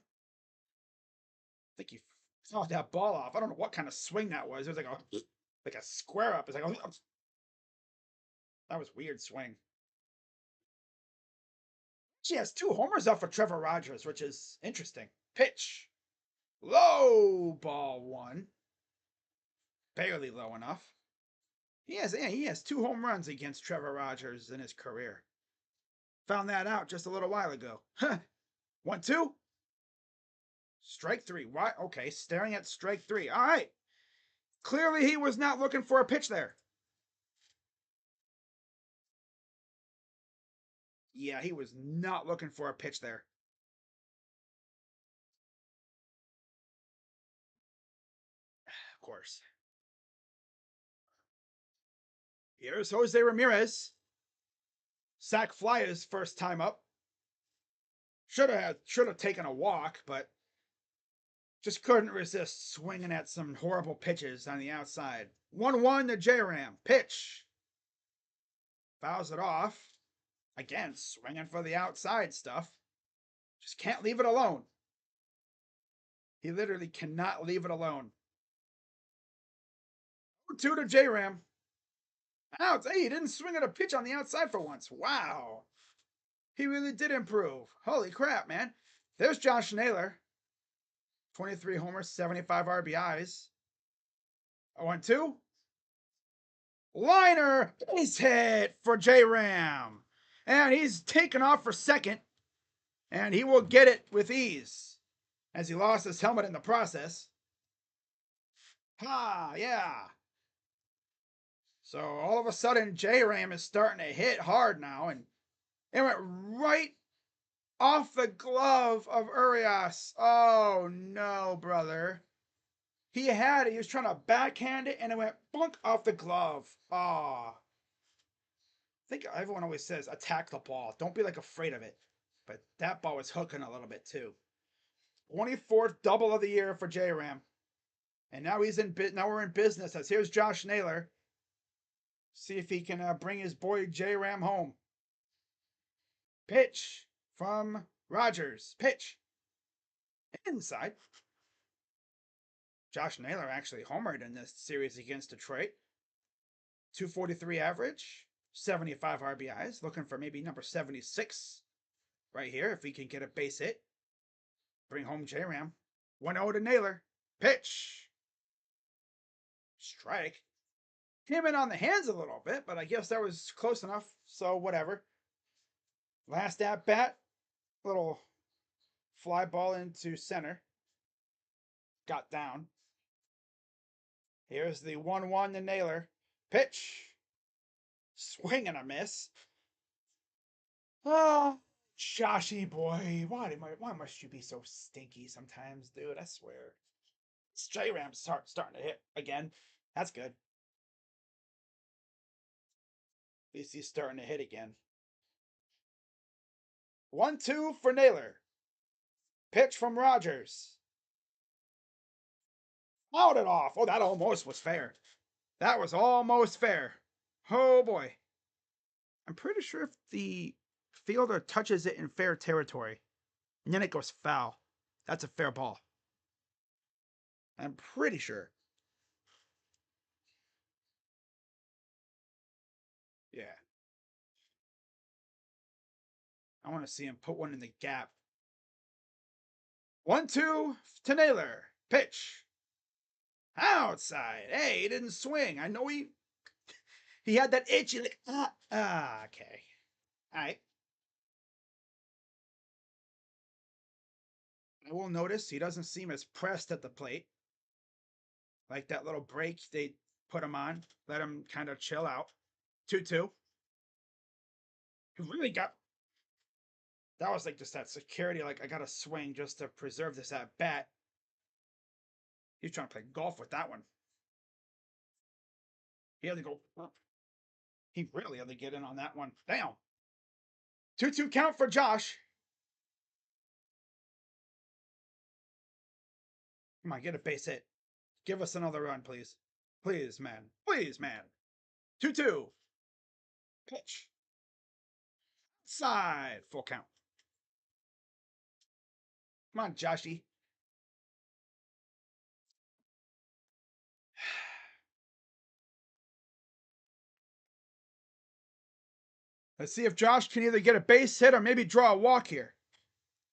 think he saw that ball off. I don't know what kind of swing that was. It was like a square up. It's like, oh, that was weird swing. She has 2 homers up for Trevor Rogers, which is interesting. Pitch. Low, ball 1. Barely low enough. He has 2 home runs against Trevor Rogers in his career. Found that out just a little while ago. 1-2. Strike 3. Why? Okay, staring at strike 3. All right. Clearly he was not looking for a pitch there. Yeah, he was not looking for a pitch there. Of course. Here's Jose Ramirez. Sack fly his first time up. Should have taken a walk, but just couldn't resist swinging at some horrible pitches on the outside. 1-1 to J-Ram. Pitch. Fouls it off. Again, swinging for the outside stuff. Just can't leave it alone. He literally cannot leave it alone. 2 to J-Ram. Out. Hey, he didn't swing at a pitch on the outside for once. Wow. He really did improve. Holy crap, man. There's Josh Naylor. 23 homers, 75 RBIs. 0-2. Liner base hit for J-Ram. And he's taken off for second. And he will get it with ease, as he lost his helmet in the process. Ha, yeah. So all of a sudden, J-Ram is starting to hit hard now, and it went right off the glove of Urias. Oh no, brother. He had it. He was trying to backhand it, and it went bunk off the glove. Oh. I think everyone always says attack the ball. Don't be like afraid of it. But that ball was hooking a little bit too. 24th double of the year for J-Ram. And now now we're in business. As here's Josh Naylor. See if he can bring his boy J-Ram home. Pitch from Rogers. Pitch. Inside. Josh Naylor actually homered in this series against Detroit. 243 average, 75 RBIs. Looking for maybe number 76 right here if we can get a base hit. Bring home J-Ram. 1-0 to Naylor. Pitch. Strike. Came in on the hands a little bit, but I guess that was close enough, so whatever. Last at bat, little fly ball into center. Got down. Here's the 1-1 to Naylor. Pitch. Swing and a miss. Oh, Joshy boy. Why must you be so stinky sometimes, dude? I swear. J-Ram's starting to hit again. That's good. At least he's starting to hit again. 1-2 for Naylor. Pitch from Rogers. Fouled it off. Oh, that almost was fair. That was almost fair. Oh, boy. I'm pretty sure if the fielder touches it in fair territory, and then it goes foul, that's a fair ball. I'm pretty sure. Yeah. I want to see him put one in the gap. 1-2 to Naylor. Pitch. Outside. Hey, he didn't swing. I know he had that itch. Like, okay. All right. I will notice he doesn't seem as pressed at the plate. Like that little break they put him on. Let him kind of chill out. 2-2. He really got... That was like just that security. Like, I got to swing just to preserve this at bat. He's trying to play golf with that one. He had to go... He really had to get in on that one. Damn. 2-2 count for Josh. Come on, get a base hit. Give us another run, please. Please, man. Please, man. 2-2. Pitch. Side. Full count. Come on, Joshy. Let's see if Josh can either get a base hit or maybe draw a walk here.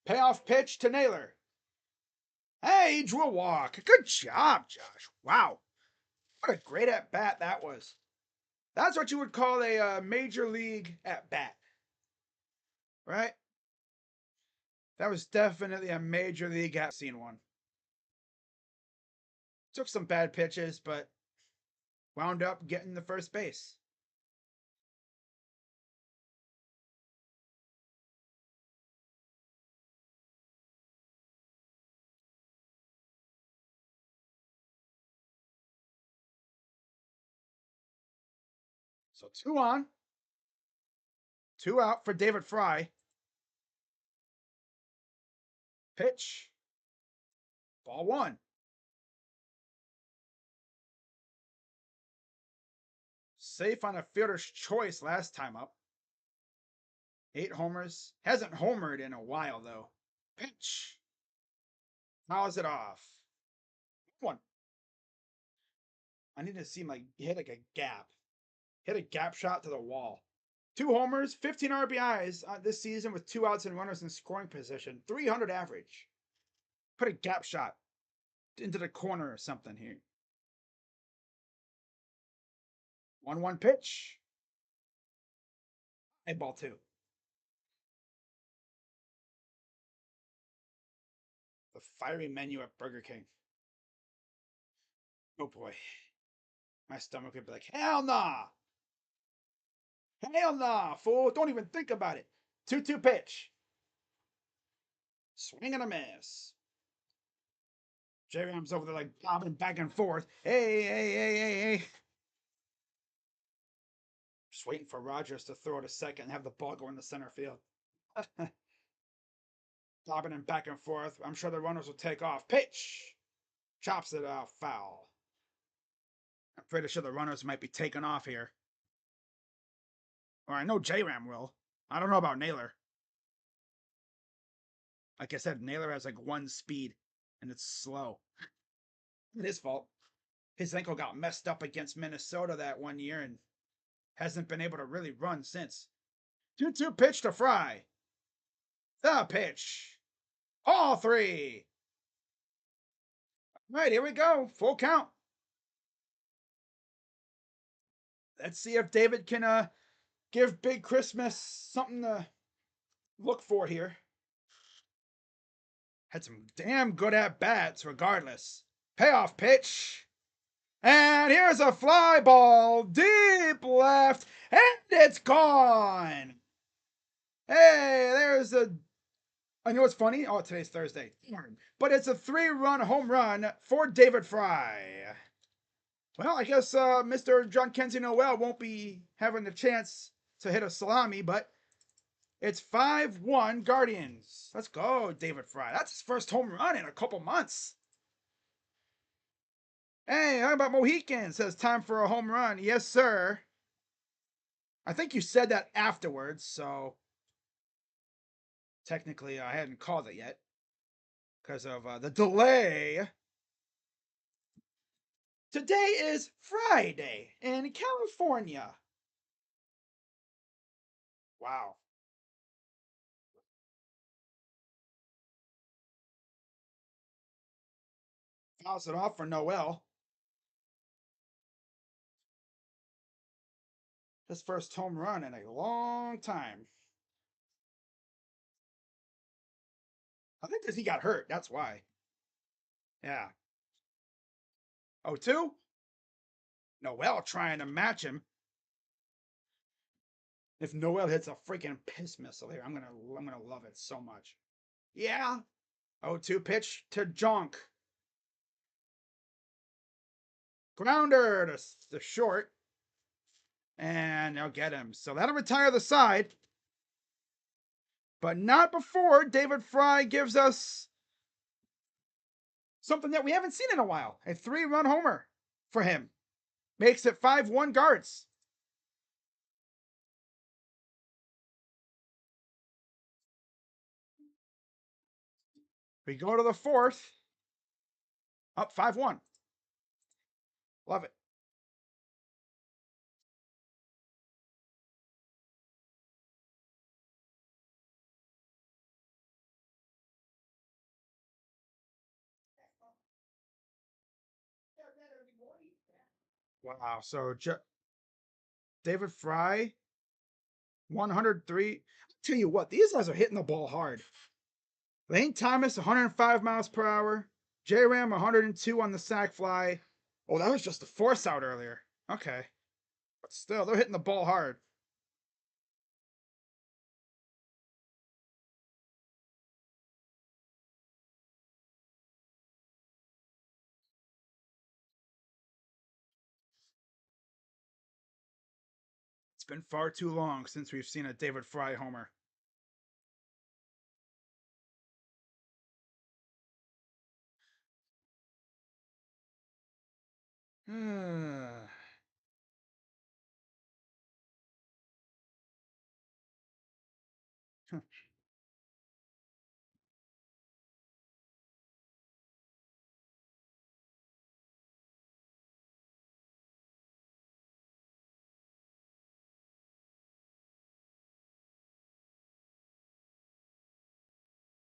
Payoff pitch to Naylor. Hey, he drew a walk. Good job, Josh. Wow. What a great at bat that was. That's what you would call a major league at bat. Right? That was definitely a major league at scene one. Took some bad pitches, but wound up getting the first base. So 2 on, 2 out for David Fry. Pitch. Ball 1. Safe on a fielder's choice last time up. 8 homers. Hasn't homered in a while, though. Pitch. Fouls it off. 1. I need to see him like hit like a gap. Hit a gap shot to the wall. 2 homers, 15 RBIs this season with 2 outs and runners in scoring position. 300 average. Put a gap shot into the corner or something here. 1-1 pitch. A ball 2. The fiery menu at Burger King. Oh boy. My stomach would be like, hell nah! Hell nah, fool! Don't even think about it. 2-2 pitch. Swing and a miss. J Ram's over there like bobbing back and forth. Hey, hey, hey, hey, hey. Just waiting for Rogers to throw to second and have the ball go in the center field. Bobbing and back and forth. I'm sure the runners will take off. Pitch! Chops it out, foul. I'm pretty sure the runners might be taking off here. Or I know J Ram will. I don't know about Naylor. Like I said, Naylor has like one speed, and it's slow. It's his fault. His ankle got messed up against Minnesota that one year and hasn't been able to really run since. 2-2 pitch to Fry. The pitch. All three. All right, here we go. Full count. Let's see if David can give Big Christmas something to look for here. Had some damn good at bats regardless. Payoff pitch. And here's a fly ball deep left, and it's gone. Hey, there's a. I know it's funny. Oh, today's Thursday. But it's a 3-run home run for David Fry. Well, I guess Mr. John Kenzie Noel won't be having the chance to hit a salami, but it's 5-1 Guardians. Let's go, David Fry. That's his first home run in a couple months. Hey, how about Mohican? Says time for a home run. Yes, sir. I think you said that afterwards, so technically I hadn't called it yet because of the delay. Today is Friday in California. Wow. Fouls it off for Noel. His first home run in a long time. I think because he got hurt. That's why. Yeah. 0-2. Noel trying to match him. If Noel hits a freaking piss missile here, I'm gonna love it so much. Yeah. 0-2 pitch to Jonk. Grounder to the short. And they'll get him. So that'll retire the side. But not before David Fry gives us something that we haven't seen in a while. A 3-run homer for him. Makes it 5-1 Guards. We go to the fourth. Up 5-1. Love it. Wow. So David Fry, 103. I'll tell you what, these guys are hitting the ball hard. Lane Thomas, 105 miles per hour. J Ram, 102 on the sac fly. Oh, that was just a force out earlier. Okay. But still, they're hitting the ball hard. It's been far too long since we've seen a David Fry homer.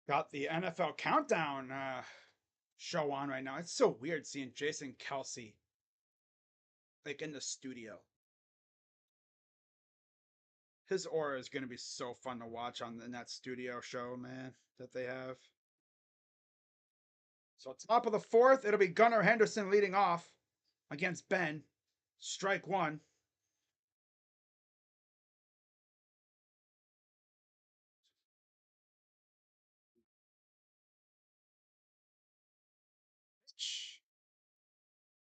Got the NFL countdown show on right now. It's so weird seeing Jason Kelsey like in the studio. His aura is going to be so fun to watch in that studio show, man, that they have. So top of the fourth, it'll be Gunnar Henderson leading off. against Ben. Strike one.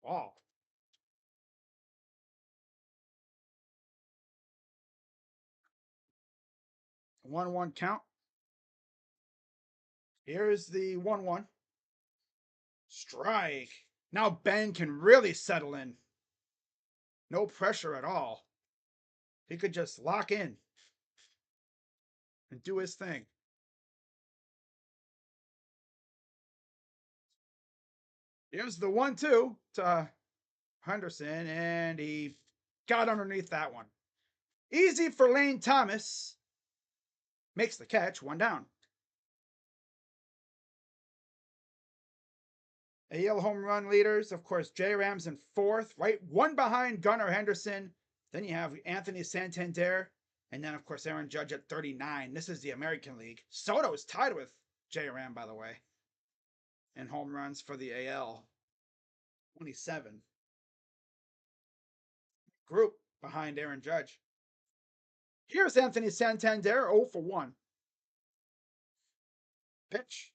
Ball. 1-1 count. Here's the 1-1. Strike. Now Ben can really settle in. No pressure at all. He could just lock in and do his thing. Here's the 1-2 to Henderson, and he got underneath that one. Easy for Lane Thomas. Makes the catch, 1 down. AL home run leaders, of course, J Rams in 4th, right? 1 behind Gunnar Henderson. Then you have Anthony Santander, and then, of course, Aaron Judge at 39. This is the American League. Soto is tied with J Ram, by the way, in home runs for the AL. 27. Group behind Aaron Judge. Here's Anthony Santander, 0 for 1. Pitch.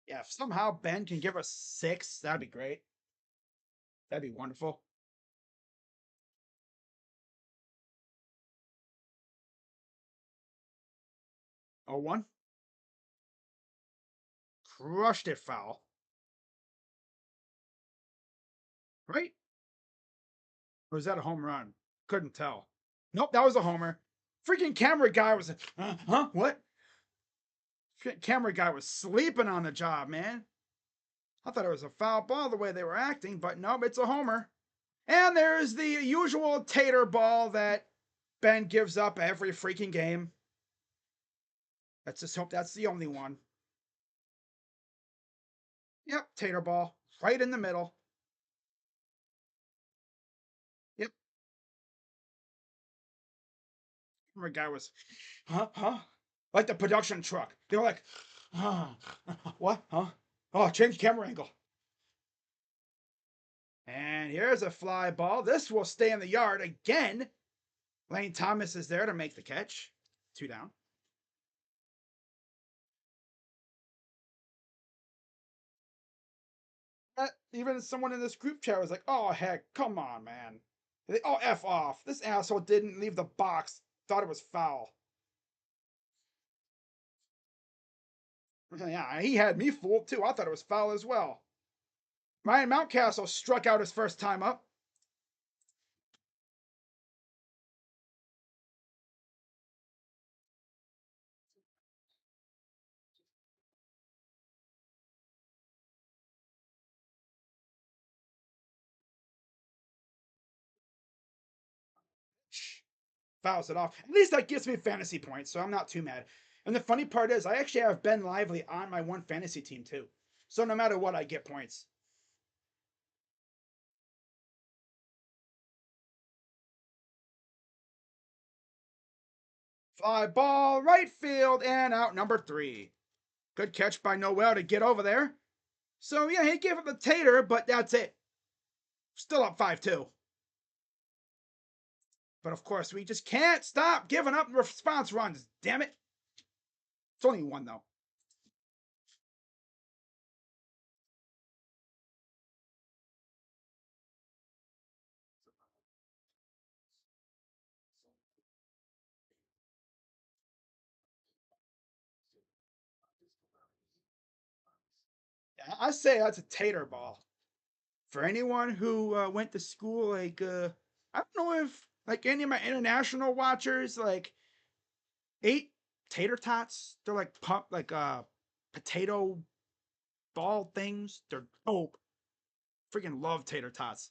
Yeah, if somehow Ben can give us 6, that'd be great. That'd be wonderful. 0-1. Crushed it foul. Right? Or was that a home run? Couldn't tell. Nope, that was a homer. Freaking camera guy was, what? Camera guy was sleeping on the job, man. I thought it was a foul ball the way they were acting, but nope, it's a homer. And there's the usual tater ball that Ben gives up every freaking game. Let's just hope that's the only one. Yep, tater ball. Right in the middle. Yep. Camera guy was, huh? Like the production truck. They were like, what? Huh? Oh, change camera angle. And here's a fly ball. This will stay in the yard again. Lane Thomas is there to make the catch. 2 down. Even someone in this group chat was like, oh, heck, come on, man. Oh, F off. This asshole didn't leave the box. Thought it was foul. Yeah, he had me fooled too. I thought it was foul as well. Ryan Mountcastle struck out his first time up. Fouls it off. At least that gives me fantasy points, so I'm not too mad. And the funny part is, I actually have Ben Lively on my one fantasy team too. So no matter what, I get points. Fly ball, right field, and out number 3. Good catch by Noel to get over there. So yeah, he gave up the tater, but that's it. Still up 5-2. But of course, we just can't stop giving up response runs. Damn it. It's only 1 though. I say that's a tater ball. For anyone who went to school, like I don't know if like any of my international watchers like ate tater tots. They're like pump like potato ball things. They're dope. Freaking love tater tots.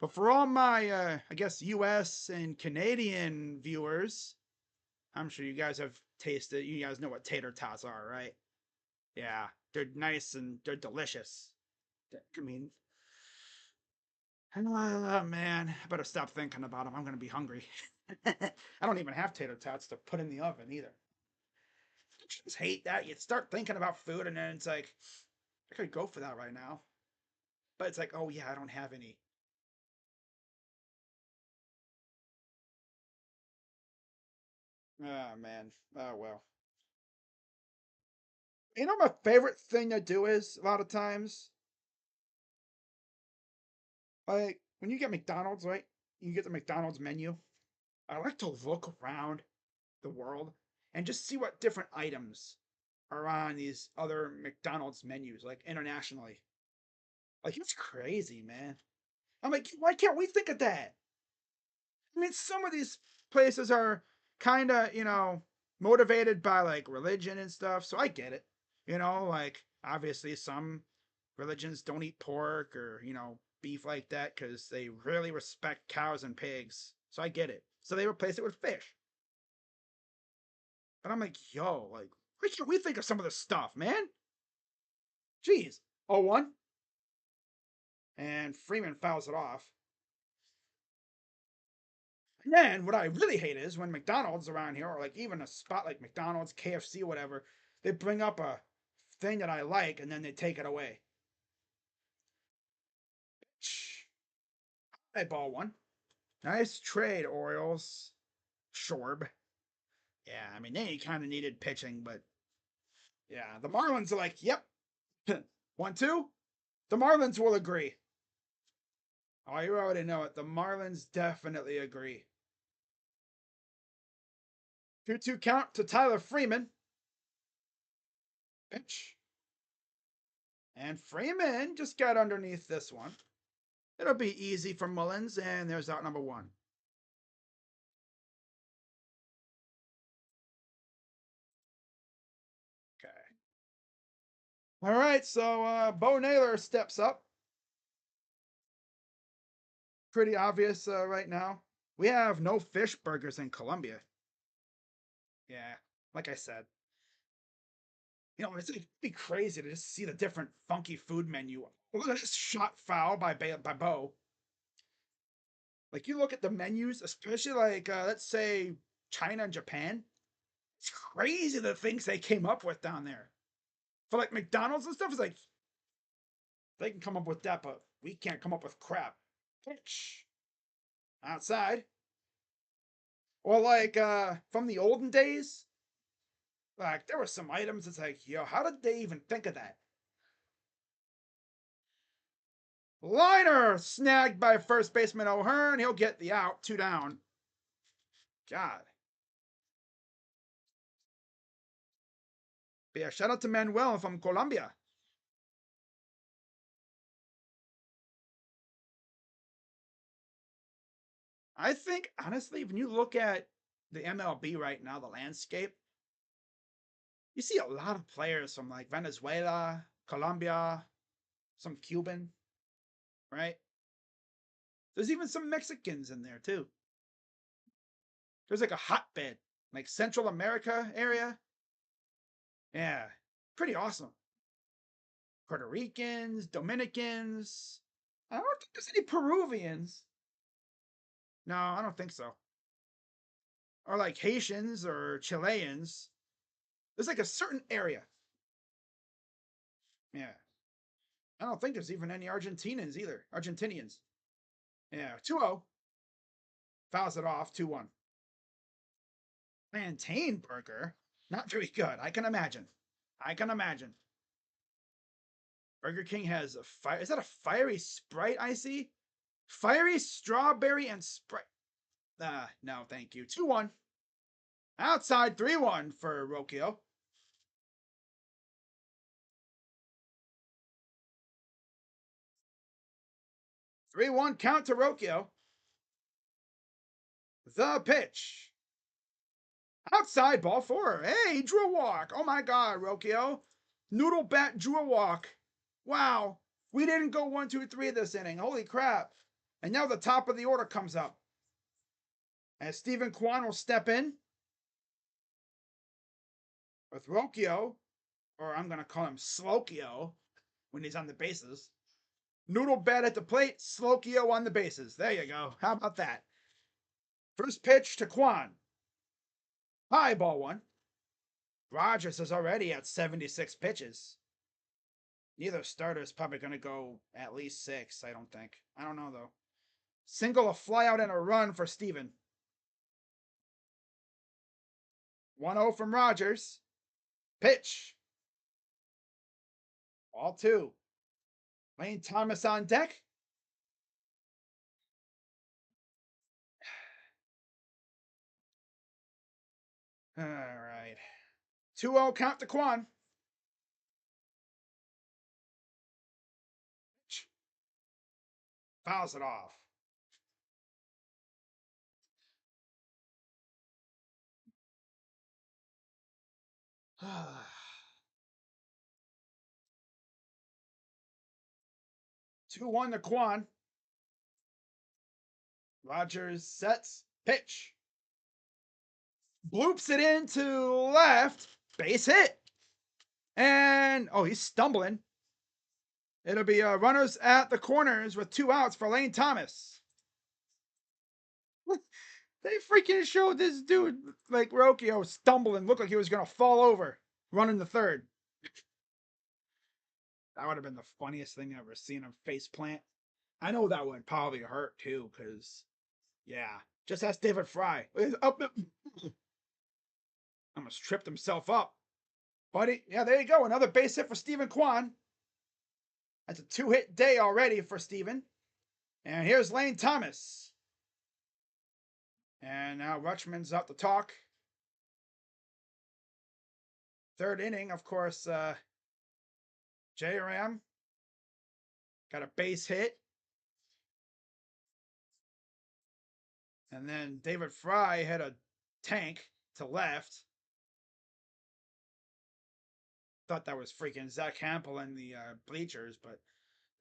But for all my I guess US and Canadian viewers, I'm sure you guys have tasted. You guys know what tater tots are, right? Yeah, they're nice and they're delicious. I mean, man, I better stop thinking about them. I'm gonna be hungry. I don't even have tater tots to put in the oven either. I just hate that. You start thinking about food and then it's like, I could go for that right now. But it's like, oh yeah, I don't have any. Oh man. Oh well. You know, my favorite thing to do is a lot of times, like when you get McDonald's, right? You get the McDonald's menu. I like to look around the world and just see what different items are on these other McDonald's menus, like internationally. Like it's crazy, man. I'm like, why can't we think of that? I mean, some of these places are kind of, motivated by like religion and stuff, so I get it. Like obviously some religions don't eat pork or, beef like that because they really respect cows and pigs. So I get it. So they replace it with fish. But I'm like, yo, like, why can't we think of some of this stuff, man? Jeez. 0-1. And Freeman fouls it off. And then what I really hate is when McDonald's around here, or like even a spot like McDonald's, KFC, whatever, they bring up a thing that I like and then they take it away. I ball one. Nice trade, Orioles. Shorb. Yeah, I mean, they kind of needed pitching, but yeah, the Marlins are like, yep. 1-2? The Marlins will agree. Oh, you already know it. The Marlins definitely agree. 2-2 count to Tyler Freeman. Pitch. And Freeman just got underneath this one. It'll be easy for Mullins, and there's out number one. Okay. All right, so Bo Naylor steps up. Pretty obvious right now. We have no fish burgers in Colombia. Yeah, like I said, it'd be crazy to just see the different funky food menu. Look at this shot foul by Bo. Like you look at the menus, especially like let's say China and Japan. It's crazy the things they came up with down there. For like McDonald's and stuff, it's like they can come up with that, but we can't come up with crap. Pitch outside. Or like from the olden days, like there were some items. It's like, yo, how did they even think of that? Liner snagged by first baseman O'Hearn. He'll get the out. 2 down. God. But yeah, shout out to Manuel from Colombia. I think honestly, when you look at the MLB right now, the landscape, you see a lot of players from like Venezuela, Colombia, some Cuban, right? There's even some Mexicans in there too. There's like a hotbed, like Central America area. Yeah, pretty awesome. Puerto Ricans, Dominicans. I don't think there's any Peruvians. No, I don't think so. Or like Haitians or Chileans. There's like a certain area. Yeah. I don't think there's even any Argentinians either. Argentinians. Yeah. 2-0. Fouls it off. 2-1. Plantain burger. Not very good. I can imagine. I can imagine. Burger King has a fire. Is that a fiery Sprite I see? Fiery strawberry and Sprite. No, thank you. 2-1. Outside 3-1 for Rocchio. 3-1 count to Rocchio. The pitch. Outside ball 4. Hey, he drew a walk. Oh my God, Rocchio. Noodle bat drew a walk. Wow. We didn't go 1-2-3 this inning. Holy crap. And now the top of the order comes up. As Stephen Kwan will step in with Rocchio, or I'm going to call him Slokio when he's on the bases. Noodle bat at the plate, Slokio on the bases. There you go. How about that? First pitch to Kwan. High ball 1. Rogers is already at 76 pitches. Neither starter is probably going to go at least 6, I don't think. I don't know, though. Single, a flyout, and a run for Steven. 1-0 from Rogers. Pitch. All 2. Lane Thomas on deck. All right. 2-0 count to Quan. Fouls it off. Two one to Quan. Rogers sets. Pitch. Bloops it into left. Base hit. And, oh, he's stumbling. It'll be runners at the corners with 2 outs for Lane Thomas. They freaking showed this dude, like Rocchio, stumbling. Looked like he was going to fall over, running the third. That would have been the funniest thing I've ever seen him face plant. I know that would probably hurt too, because, yeah. Just ask David Fry. Up. Almost tripped himself up. Buddy, yeah, there you go. Another base hit for Steven Kwan. That's a 2-hit day already for Steven. And here's Lane Thomas. And now Rutschman's up to talk. Third inning, of course, J-Ram got a base hit. And then David Fry had a tank to left. Thought that was freaking Zach Campbell in the bleachers, but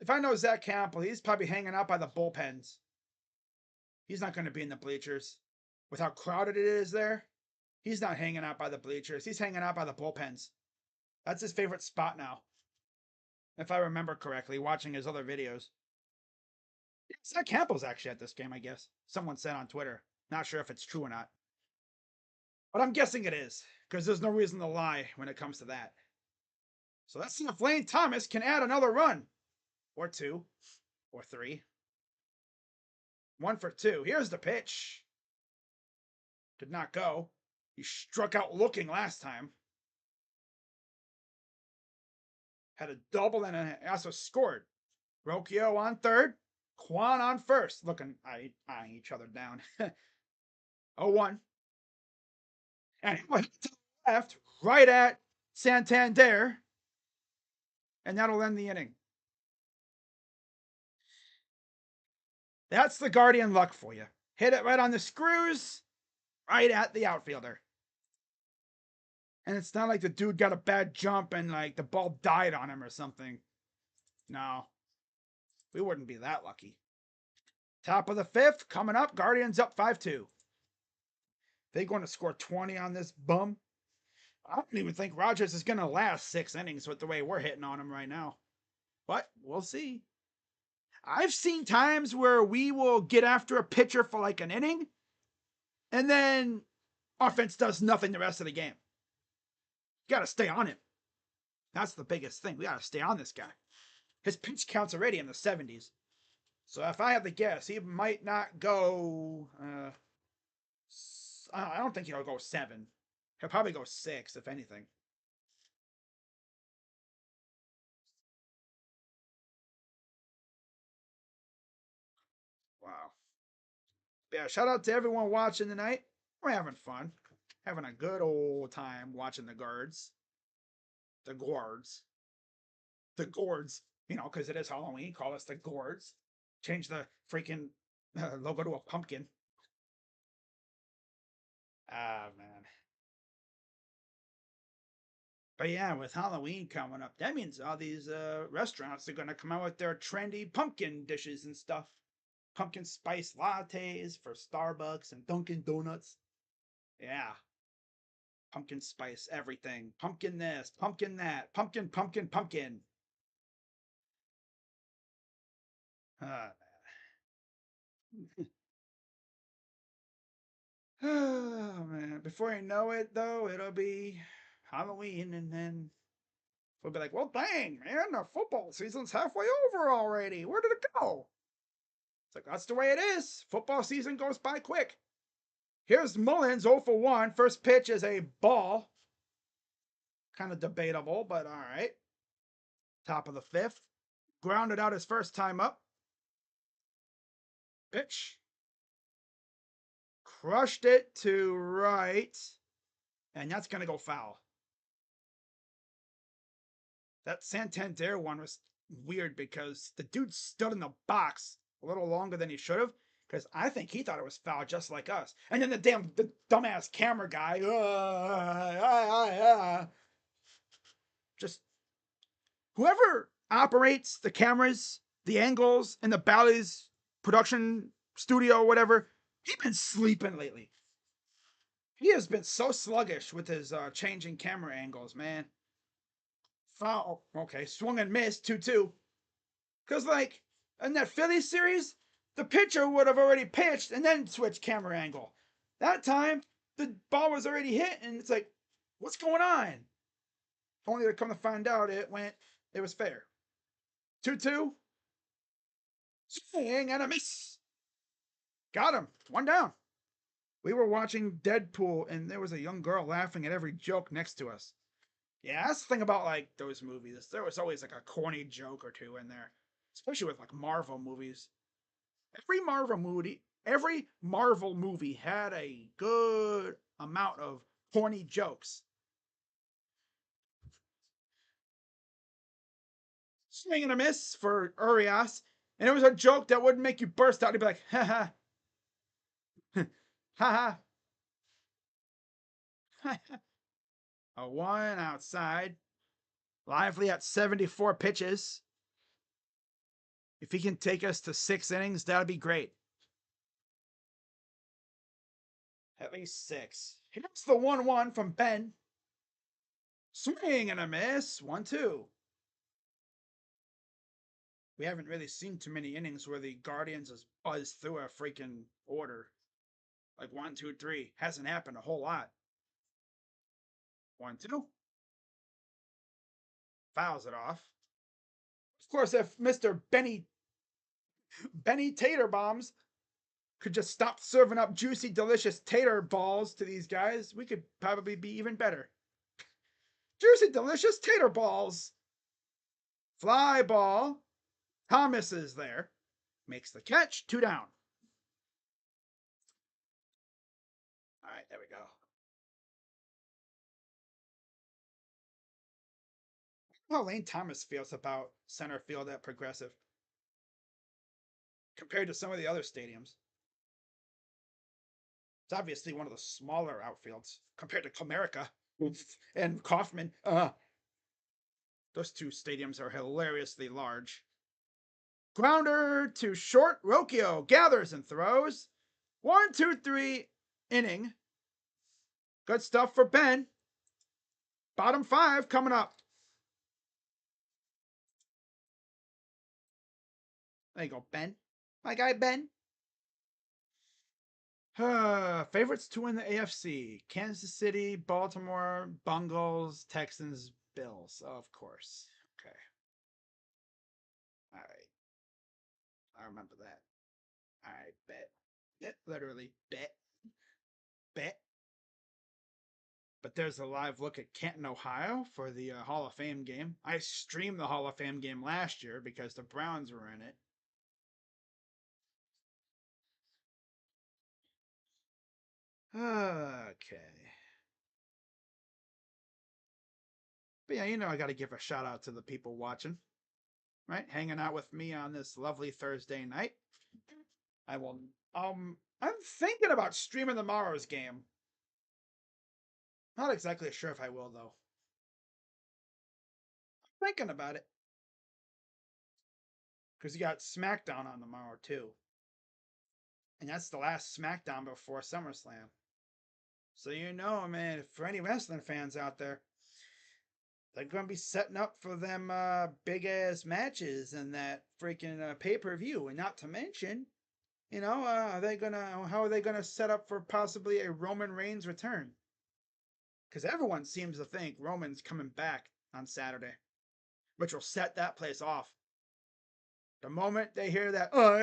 if I know Zach Campbell, he's probably hanging out by the bullpens. He's not going to be in the bleachers. With how crowded it is there, he's not hanging out by the bleachers. He's hanging out by the bullpens. That's his favorite spot now. If I remember correctly, watching his other videos. Zach Campbell's actually at this game, I guess. Someone said on Twitter. Not sure if it's true or not. But I'm guessing it is, because there's no reason to lie when it comes to that. So let's see if Lane Thomas can add another run. Or 2. Or 3. 1 for 2. Here's the pitch. Did not go. He struck out looking last time. Had a double and also scored. Rocchio on third. Quan on first. Looking, eyeing each other down. 0-1. And he went to the left, right at Santander. And that'll end the inning. That's the Guardian luck for you. Hit it right on the screws, right at the outfielder. And it's not like the dude got a bad jump and like the ball died on him or something. No, we wouldn't be that lucky. Top of the 5th, coming up, Guardians up 5-2. They going to score 20 on this bum? I don't even think Rogers is going to last 6 innings with the way we're hitting on him right now. But we'll see. I've seen times where we will get after a pitcher for like an inning, and then offense does nothing the rest of the game. You got to stay on him. That's the biggest thing. We got to stay on this guy. His pitch count's already in the 70s. So if I have to guess, he might not go. I don't think he'll go 7. He'll probably go 6, if anything. Wow. Yeah, shout out to everyone watching tonight. We're having fun. Having a good old time watching the guards. The guards. The gourds. You know, because it is Halloween. Call us the gourds. Change the freaking logo to a pumpkin. Ah, man. But yeah, with Halloween coming up, that means all these restaurants are going to come out with their trendy pumpkin dishes and stuff. Pumpkin spice lattes for Starbucks and Dunkin' Donuts. Yeah. Pumpkin spice everything. Pumpkin this, pumpkin that, pumpkin, pumpkin, pumpkin. Uh, oh man. Before you know it though, it'll be Halloween and then We'll be like, well, dang, man, the football season's halfway over already. Where did it go? It's like, that's the way it is. Football season goes by quick. Here's Mullins, 0 for 1. First pitch is a ball. Kind of debatable, but all right. Top of the fifth. Grounded out his first time up. Pitch. Crushed it to right. And that's going to go foul. That Santander one was weird because the dude stood in the box a little longer than he should have. Because I think he thought it was foul just like us. And then the dumbass camera guy, just whoever operates the cameras, the angles, and the Bally's production studio, or whatever, he's been sleeping lately. He has been so sluggish with his changing camera angles, man. Foul. Okay, swung and missed, 2-2. Because, like, in that Phillies series, the pitcher would have already pitched and then switched camera angle. That time, the ball was already hit, and it's like, what's going on? Only to come to find out it was fair. 2-2. Swing and a miss. Got him. One down. We were watching Deadpool, and there was a young girl laughing at every joke next to us. Yeah, that's the thing about, like, those movies. There was always, like, a corny joke or two in there. Especially with, like, Marvel movies. Every Marvel movie had a good amount of corny jokes. Swing and a miss for Urias. And it was a joke that wouldn't make you burst out. You'd be like, ha ha. Ha ha. A 1 outside. Lively at 74 pitches. If he can take us to 6 innings, that'd be great. At least 6. Here's the 1-1 from Ben. Swing and a miss. 1-2. We haven't really seen too many innings where the Guardians has buzzed through a freaking order. Like 1, 2, 3. Hasn't happened a whole lot. 1-2. Fouls it off. Of course, if Mr. Benny Tater Bombs could just stop serving up juicy, delicious tater balls to these guys, we could probably be even better. Juicy, delicious tater balls. Fly ball. Thomas is there. Makes the catch. 2 down. All right, there we go. How Lane Thomas feels about center field at Progressive compared to some of the other stadiums. It's obviously one of the smaller outfields compared to Comerica and Kauffman. Those two stadiums are hilariously large. Grounder to short. Rocchio gathers and throws. 1, 2, 3 inning. Good stuff for Ben. Bottom 5 coming up. There you go, Ben. My guy, Ben. Favorites to win the AFC. Kansas City, Baltimore, Bungles, Texans, Bills. Of course. Okay. All right. I remember that. All right, bet. Literally, bet. But there's a live look at Canton, Ohio for the Hall of Fame game. I streamed the Hall of Fame game last year because the Browns were in it. Okay. But yeah, I got to give a shout out to the people watching, right? Hanging out with me on this lovely Thursday night. I will, I'm thinking about streaming tomorrow's game. Not exactly sure if I will, though. I'm thinking about it. Because you got SmackDown on tomorrow, too. And that's the last SmackDown before SummerSlam. So man, for any wrestling fans out there, they're going to be setting up for them big ass matches and that freaking pay-per-view. And not to mention, how are they gonna set up for possibly a Roman Reigns return? Because everyone seems to think Roman's coming back on Saturday. which will set that place off. The moment they hear that, oh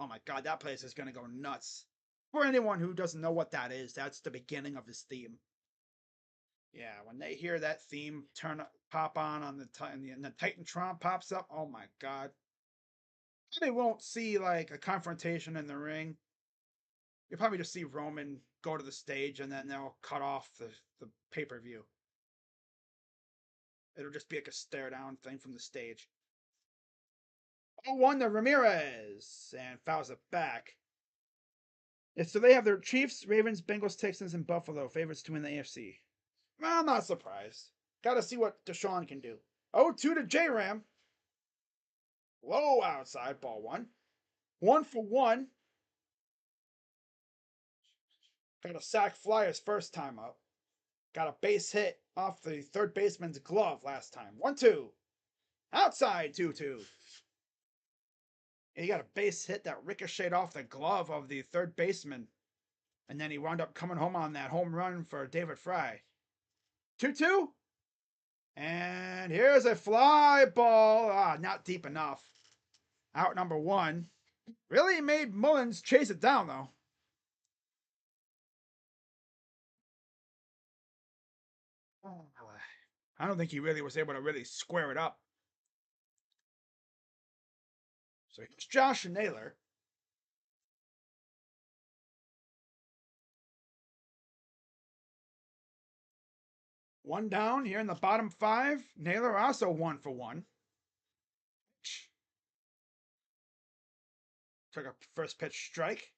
my God, that place is going to go nuts. For anyone who doesn't know what that is, that's the beginning of his theme. Yeah, when they hear that theme pop on the and the Titantron pops up, oh my God. They won't see like a confrontation in the ring. You'll probably just see Roman go to the stage and then they'll cut off the pay-per-view. It'll just be like a stare down thing from the stage. 0-1 to Ramirez and fouls it back. So they have their Chiefs, Ravens, Bengals, Texans, and Buffalo favorites to win the AFC. Well, I'm not surprised. Got to see what Deshaun can do. 0-2 to J-Ram. Low outside, ball one. 1-for-1. Got a sack fly his first time up. Got a base hit off the third baseman's glove last time. 1-2. Outside, 2-2. He got a base hit that ricocheted off the glove of the third baseman. And then he wound up coming home on that home run for David Fry. 2-2. And here's a fly ball. Not deep enough. Out number 1. Really made Mullins chase it down, though. I don't think he really was able to really square it up. So here's Josh Naylor. One down here in the bottom 5. Naylor also 1-for-1. Took a first pitch strike.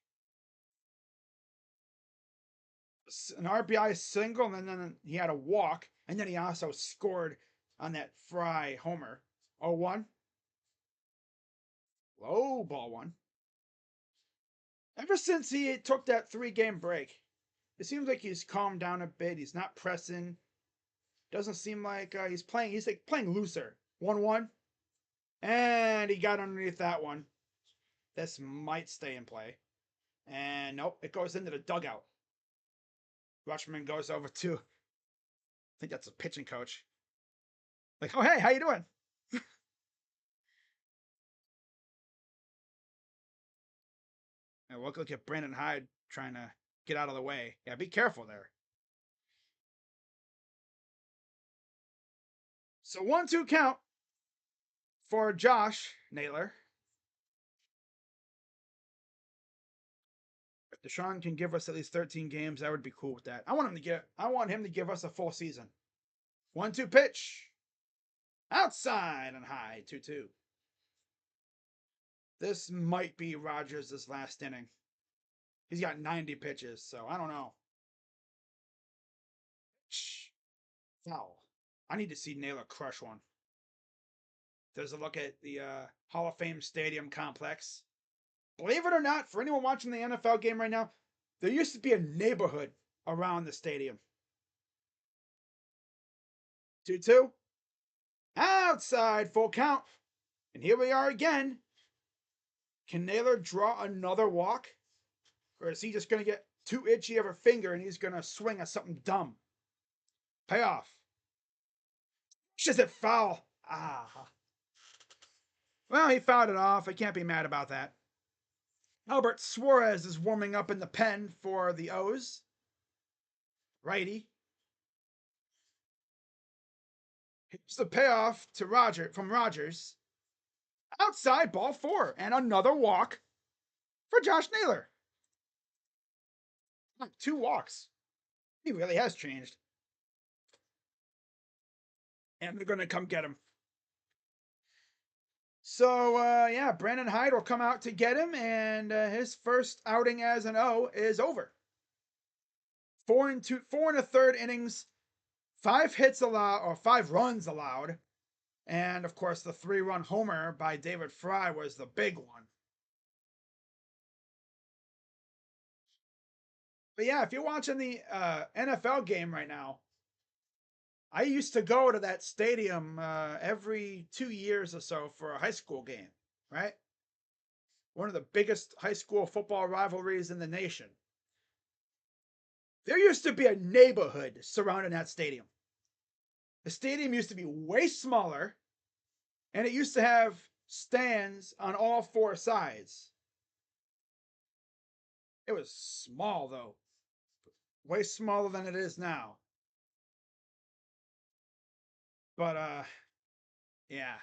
An RBI single, and then he had a walk, and then he also scored on that Fry homer. 0-1. Low ball 1. Ever since he took that 3-game break, it seems like he's calmed down a bit. He's not pressing. Doesn't seem like he's playing. He's like playing looser. 1-1. And he got underneath that one. This might stay in play. And nope, it goes into the dugout. Rutschman goes over to, I think that's a pitching coach. Like, oh, hey, how you doing? And we'll look at Brandon Hyde trying to get out of the way. Yeah, be careful there. So 1-2 count for Josh Naylor. If Deshaun can give us at least 13 games, I would be cool with that. I want him to give us a full season. 1-2 pitch. Outside and high. 2-2. This might be Rodgers' last inning. He's got 90 pitches, so I don't know. Foul. I need to see Naylor crush one. There's a look at the Hall of Fame Stadium complex. Believe it or not, for anyone watching the NFL game right now, there used to be a neighborhood around the stadium. 2-2. Outside, full count. And here we are again. Can Naylor draw another walk? Or is he just going to get too itchy of a finger and he's going to swing at something dumb? Payoff. Just a foul. Well, he fouled it off. I can't be mad about that. Albert Suarez is warming up in the pen for the O's. Righty. Here's the payoff to from Rodgers. Outside, ball 4. And another walk for Josh Naylor. 2 walks. He really has changed. And they're going to come get him. So, yeah, Brandon Hyde will come out to get him, and his first outing as an O is over. 4 and 1/3 innings, 5 hits allowed, or 5 runs allowed, and of course the 3-run homer by David Fry was the big one. But yeah, if you're watching the NFL game right now, I used to go to that stadium every 2 years or so for a high school game, right? One of the biggest high school football rivalries in the nation. There used to be a neighborhood surrounding that stadium. The stadium used to be way smaller, and it used to have stands on all four sides. It was small, though, way smaller than it is now. But, yeah.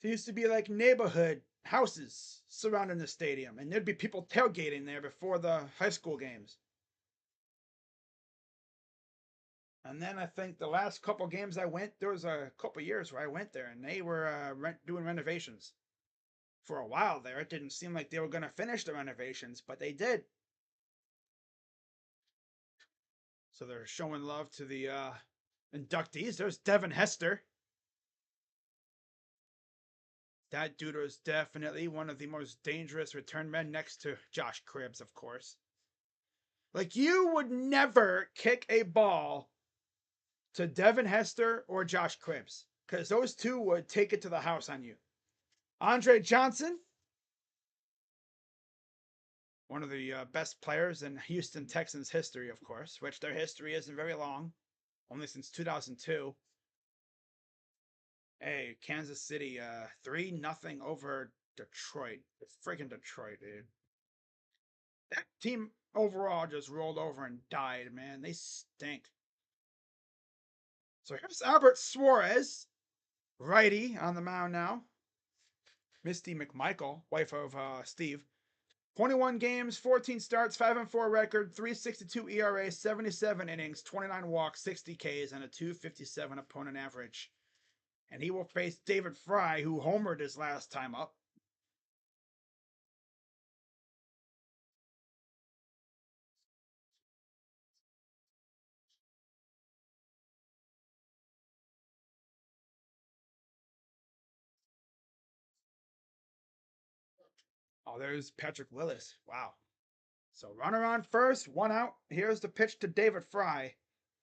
There used to be like neighborhood houses surrounding the stadium, and there'd be people tailgating there before the high school games. And then I think the last couple games I went, there was a couple years where I went there, and they were doing renovations. For a while there, it didn't seem like they were going to finish the renovations, but they did. So they're showing love to the inductees. There's Devin Hester. That dude was definitely one of the most dangerous return men next to Josh Cribbs, of course. Like, you would never kick a ball to Devin Hester or Josh Cribbs, because those two would take it to the house on you. Andre Johnson, one of the best players in Houston Texans history, of course, which their history isn't very long, only since 2002. Hey, Kansas City, 3-0 over Detroit. Freaking Detroit, dude. That team overall just rolled over and died, man. They stink. So here's Albert Suarez, righty on the mound now. Misty McMichael, wife of Steve. 21 games, 14 starts, 5-4 record, 3.62 ERA, 77 innings, 29 walks, 60 Ks, and a 2.57 opponent average. And he will face David Fry, who homered his last time up. Oh, there's Patrick Willis. Wow. So runner on first, one out. Here's the pitch to David Fry.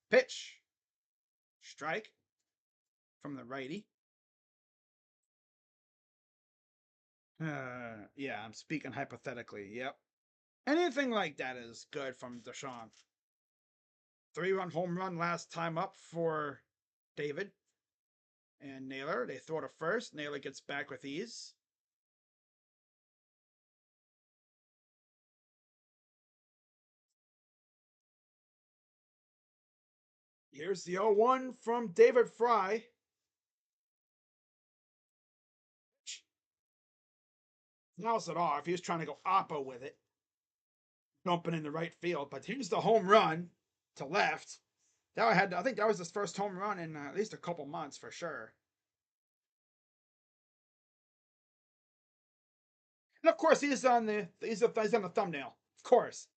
Pitch. Strike from the righty. Yeah, I'm speaking hypothetically. Yep. Anything like that is good from Deshaun. 3-run home run last time up for David and Naylor. They throw to first. Naylor gets back with ease. Here's the 0-1 from David Fry. Fouls it off. He was trying to go oppo with it, jumping in the right field. But here's the home run to left. I think that was his first home run in at least a couple months for sure. And of course, he's on the thumbnail. Of course,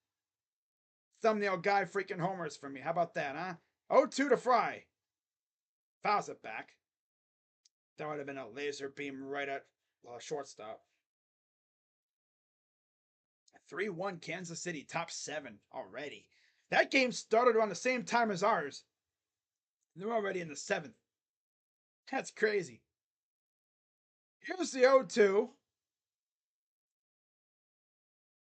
thumbnail guy freaking homers for me. How about that, huh? 0-2 to Fry. Fouls it back. That would have been a laser beam right at shortstop. 3-1 Kansas City, top 7 already. That game started around the same time as ours. They're already in the 7th. That's crazy. Here's the 0-2.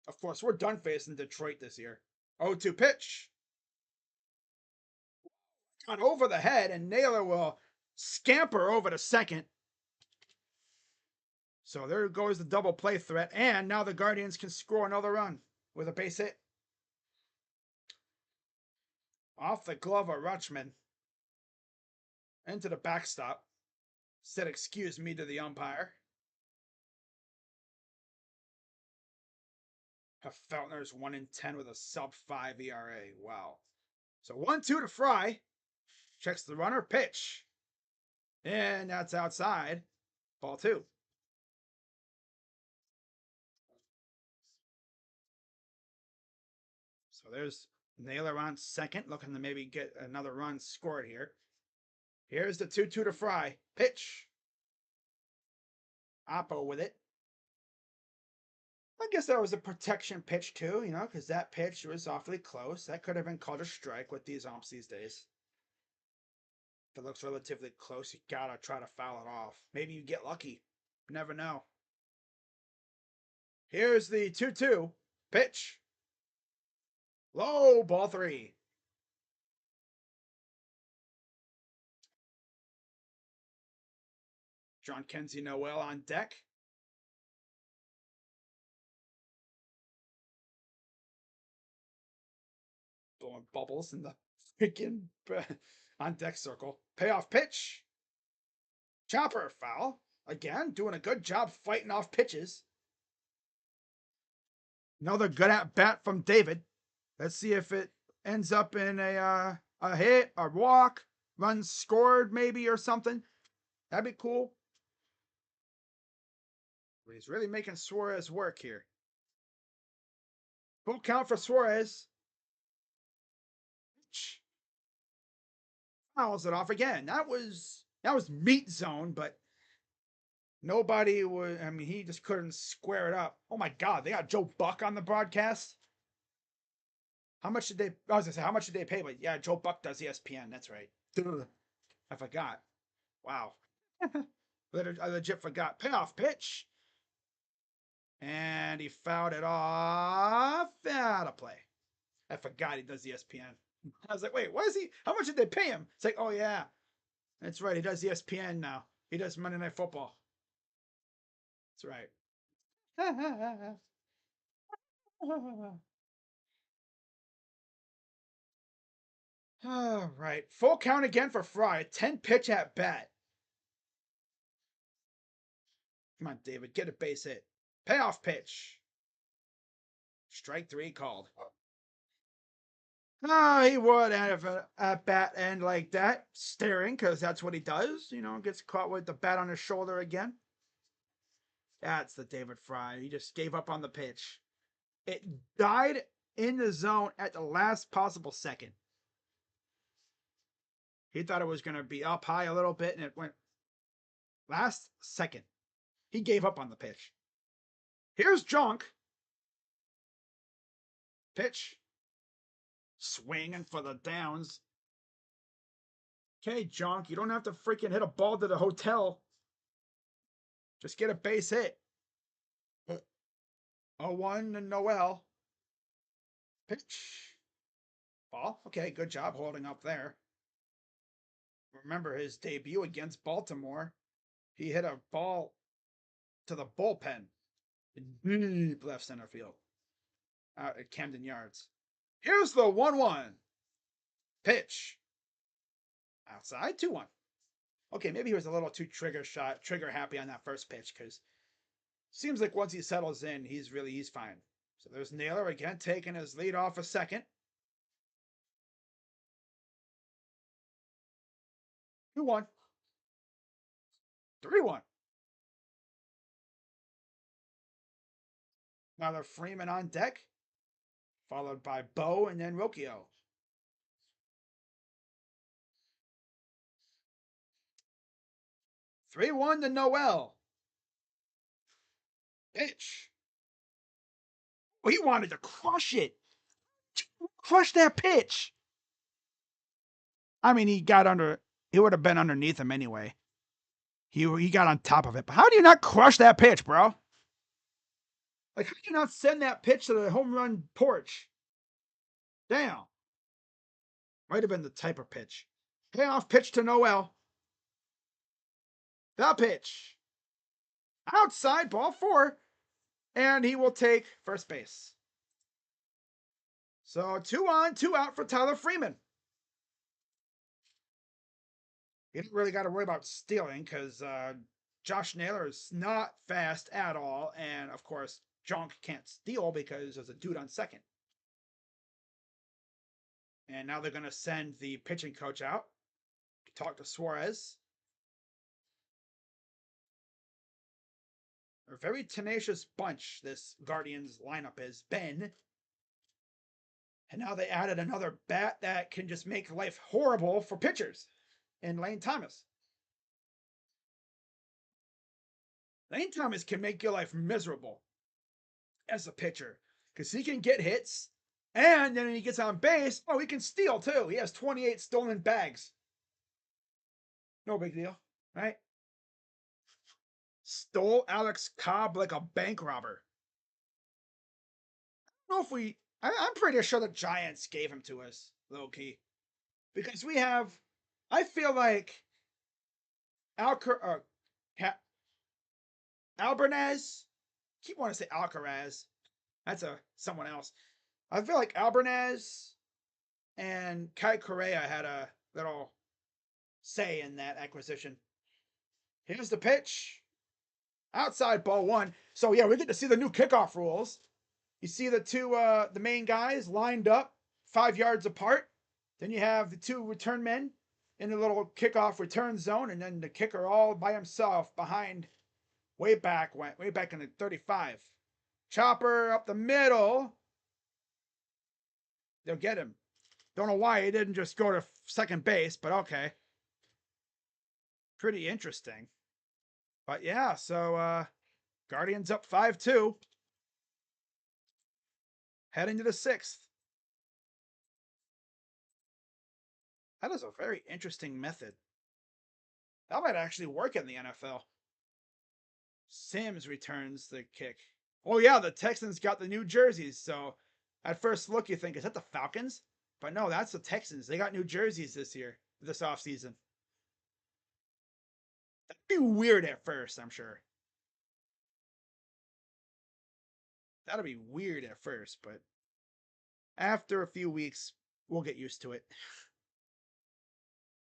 Of course, we're done facing Detroit this year. 0-2 pitch. Got over the head, and Naylor will scamper over to second. So there goes the double play threat, and now the Guardians can score another run with a base hit. Off the glove of Rutschman. Into the backstop. Said excuse me to the umpire. Feltner's 1-10 with a sub-5 ERA. Wow. So 1-2 to Fry. Checks the runner. Pitch. And that's outside. Ball 2. So there's Naylor on second, looking to maybe get another run scored here. Here's the 2-2 to Fry. Pitch. Oppo with it. I guess that was a protection pitch too, because that pitch was awfully close. That could have been called a strike with these umps these days. If it looks relatively close, you gotta try to foul it off. Maybe you get lucky. You never know. Here's the 2-2. Pitch. Low, ball 3. John Kenzie Noel on deck. Blowing bubbles in the freaking on deck circle. Payoff pitch. Chopper foul. Again, doing a good job fighting off pitches. Another good at bat from David. Let's see if it ends up in a hit, a walk, runs scored maybe or something. That'd be cool. But he's really making Suarez work here. Full count for Suarez. Fouls it off again. That was meat zone, but nobody would. I mean, he just couldn't square it up. Oh my God, they got Joe Buck on the broadcast. How much did they? I was gonna say, how much did they pay? But yeah, Joe Buck does ESPN. That's right. I forgot. Wow. I legit forgot. Payoff pitch. And he fouled it off. Out of play. I forgot he does ESPN. I was like, wait, what is he? How much did they pay him? It's like, oh yeah, that's right. He does ESPN now. He does Monday Night Football. That's right. All right. Full count again for Fry. 10 pitch at bat. Come on, David. Get a base hit. Payoff pitch. Strike 3 called. He would have a bat end like that, staring, because that's what he does. You know, gets caught with the bat on his shoulder again. That's the David Fry. He just gave up on the pitch. It died in the zone at the last possible second. He thought it was going to be up high a little bit, and it went last second. He gave up on the pitch. Here's Junk. Pitch. Swinging for the downs. Okay, Junk, you don't have to freaking hit a ball to the hotel. Just get a base hit. 0-1 to Noel. Pitch. Ball. Okay, good job holding up there. Remember his debut against Baltimore. He hit a ball to the bullpen in deep left center field out at Camden Yards. Here's the 1-1. Pitch. Outside, 2-1. Okay, maybe he was a little too trigger happy on that first pitch, because seems like once he settles in, he's fine. So there's Naylor again taking his lead off a second. 2-1. 3-1. Now Freeman on deck, followed by Bo and then Rocchio. 3-1 to Noel. Pitch. Oh, he wanted to crush it. Crush that pitch. I mean, he would have been underneath him anyway. He got on top of it. But how do you not crush that pitch, bro? Like, how do you not send that pitch to the home run porch? Damn. Might have been the type of pitch. Payoff pitch to Noel. The pitch. Outside, ball 4. And he will take first base. So 2 on, 2 out for Tyler Freeman. You didn't really got to worry about stealing, because Josh Naylor is not fast at all. And, of course, Junk can't steal because there's a dude on second. And now they're going to send the pitching coach out to talk to Suarez. A very tenacious bunch this Guardians lineup has been. And now they added another bat that can just make life horrible for pitchers in Lane Thomas. Lane Thomas can make your life miserable as a pitcher, because he can get hits, and then when he gets on base, he can steal too. He has 28 stolen bags. No big deal, right? Stole Alex Cobb like a bank robber. I don't know if I'm pretty sure the Giants gave him to us, low key, because I feel like Albernaz. Keep wanting to say Alcaraz. That's someone else. I feel like Albernaz and Kai Correa had a little say in that acquisition. Here's the pitch. Outside ball one. So yeah, we get to see the new kickoff rules. You see the main guys lined up 5 yards apart. Then you have the two return men in the little kickoff return zone, and then the kicker all by himself behind way back in the 35. Chopper up the middle. They'll get him. Don't know why he didn't just go to second base, but okay. Pretty interesting. But yeah, so Guardians up 5-2. Heading to the sixth. That is a very interesting method. That might actually work in the NFL. Sims returns the kick. Oh yeah, the Texans got the new jerseys. So at first look, you think, is that the Falcons? But no, that's the Texans. They got new jerseys this offseason. That'd be weird at first, I'm sure. That'll be weird at first, but after a few weeks, we'll get used to it.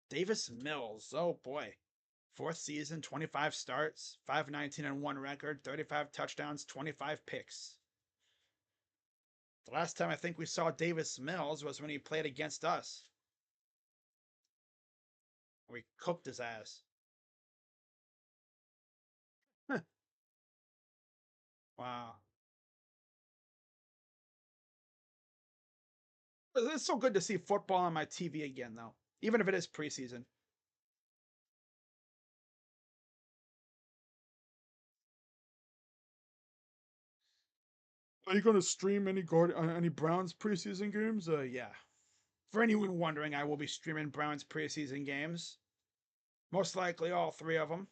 Davis Mills, oh boy. Fourth season, 25 starts, 5-19-1 record, 35 touchdowns, 25 picks. The last time I think we saw Davis Mills was when he played against us. We cooked his ass. Wow. It's so good to see football on my TV again, though, even if it is preseason. Are you going to stream any Browns preseason games? Yeah. For anyone wondering, I will be streaming Browns preseason games. Most likely all three of them.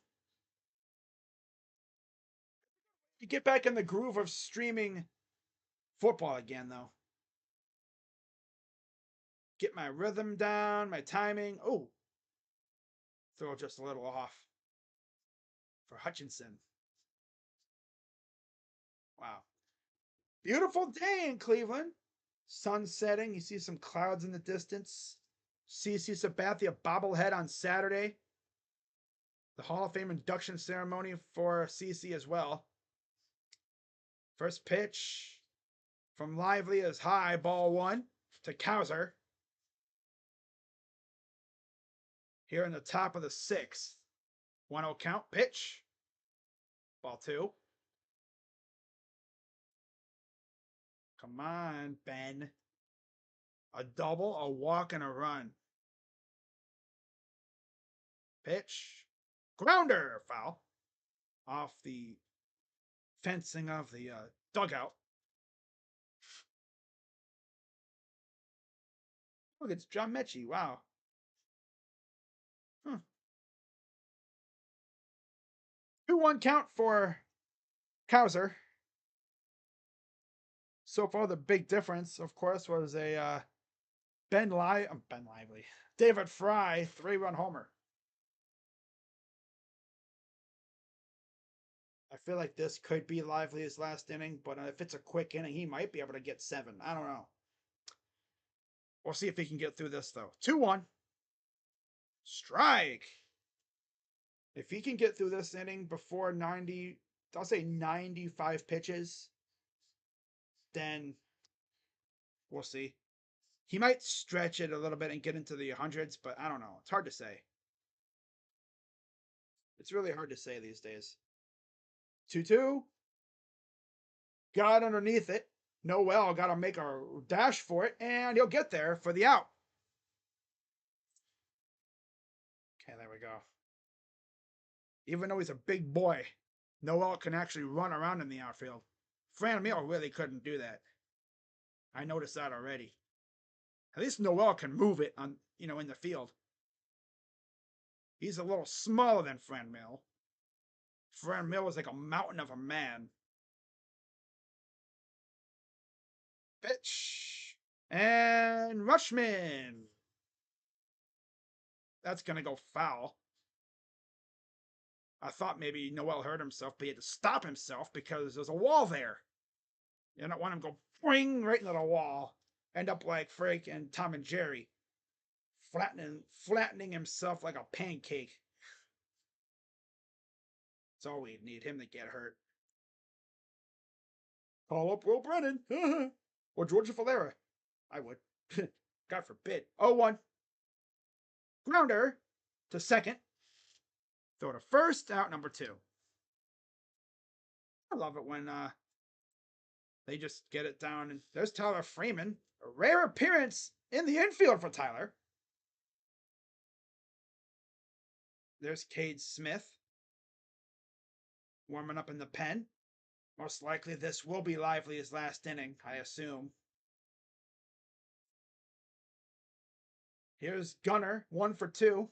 You get back in the groove of streaming football again, though. Get my rhythm down, my timing. Oh, throw just a little off for Hutchinson. Wow. Beautiful day in Cleveland. Sun setting. You see some clouds in the distance. CC Sabathia bobblehead on Saturday. The Hall of Fame induction ceremony for CC as well. First pitch from Lively is high, ball one to Cowser. Here in the top of the sixth. 1-0 count, pitch. Ball two. Come on, Ben. A double, a walk, and a run. Pitch. Grounder, foul. Off the fencing of the dugout. Look, it's John Mechie. Wow. 2-1 count for Cowser. So far, the big difference, of course, was a Ben Lively. David Fry, 3-run homer. I feel like this could be Lively's last inning, but if it's a quick inning, he might be able to get 7. I don't know. We'll see if he can get through this, though. 2-1. Strike. If he can get through this inning before 90, I'll say 95 pitches, then we'll see. He might stretch it a little bit and get into the hundreds, but I don't know. It's hard to say. It's really hard to say these days. 2-2. Got underneath it. Noel got to make a dash for it, and he'll get there for the out. Okay, there we go. Even though he's a big boy, Noel can actually run around in the outfield. Fran Mill really couldn't do that. I noticed that already. At least Noel can move it in the field. He's a little smaller than Fran Mill. Fran Mill is like a mountain of a man. Pitch. And Rushman. That's going to go foul. I thought maybe Noel hurt himself, but he had to stop himself because there's a wall there. You don't want him to go boing right into the wall. End up like Frank and Tom and Jerry, flattening himself like a pancake. That's all we need, him to get hurt. Call up Will Brennan. Or Georgia Valera. I would. God forbid. 0-1. Grounder to second. Throw to first, out number 2. I love it when they just get it down. And there's Tyler Freeman. A rare appearance in the infield for Tyler. There's Cade Smith warming up in the pen. Most likely this will be Lively's last inning, I assume. Here's Gunnar, 1 for 2.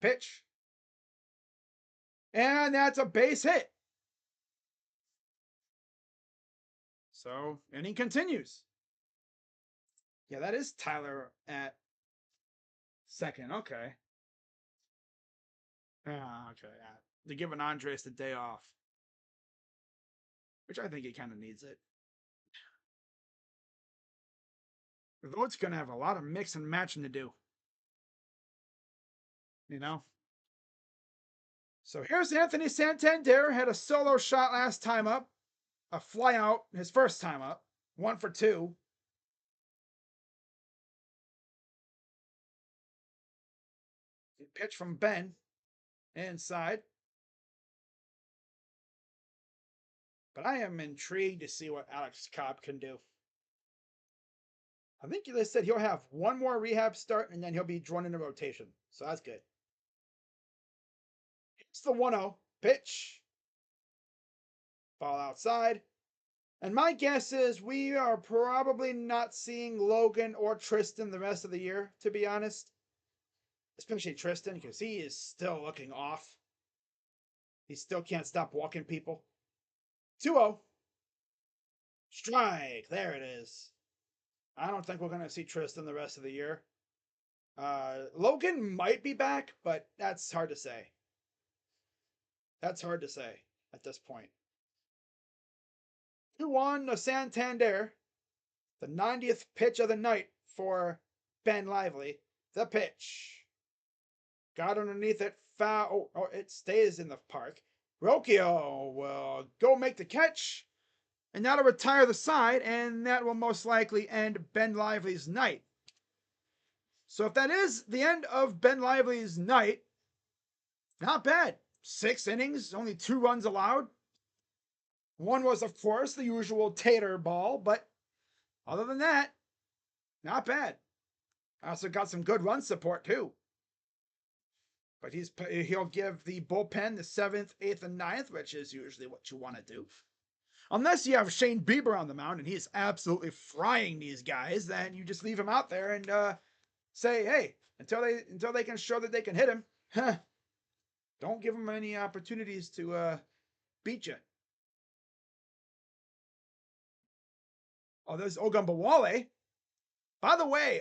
Pitch. And that's a base hit. So, inning continues. Yeah, that is Tyler at second. Okay. Okay. Yeah. They're giving Andres the day off, which I think he kind of needs it. Though it's going to have a lot of mix and matching to do. You know? So here's Anthony Santander. Had a solo shot last time up. A fly out his first time up. 1 for 2. Pitch from Ben. Inside. But I am intrigued to see what Alex Cobb can do. I think they said he'll have one more rehab start and then he'll be drawn into rotation. So that's good. It's the 1-0 pitch. Ball outside. And my guess is we are probably not seeing Logan or Tristan the rest of the year, to be honest. Especially Tristan, because he is still looking off. He still can't stop walking people. 2-0. Strike. There it is. I don't think we're going to see Tristan the rest of the year. Logan might be back, but that's hard to say. That's hard to say at this point. 2-1 to Santander. The 90th pitch of the night for Ben Lively. The pitch. Got underneath it. Foul. Oh, it stays in the park. Rocchio will go make the catch. And that'll retire the side, and that will most likely end Ben Lively's night. So if that is the end of Ben Lively's night, not bad. 6 innings, only 2 runs allowed. One was, of course, the usual tater ball, but other than that, not bad. Also got some good run support, too. But he'll give the bullpen the 7th, 8th, and 9th, which is usually what you want to do. Unless you have Shane Bieber on the mound and he's absolutely frying these guys, then you just leave him out there and say, hey, until they can show that they can hit him, don't give them any opportunities to beat you. Oh, there's Ogumbawale. By the way,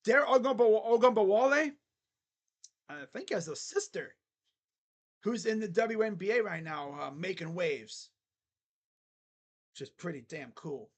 Dare Ogumbawale, I think has a sister who's in the WNBA right now, making waves, which is pretty damn cool.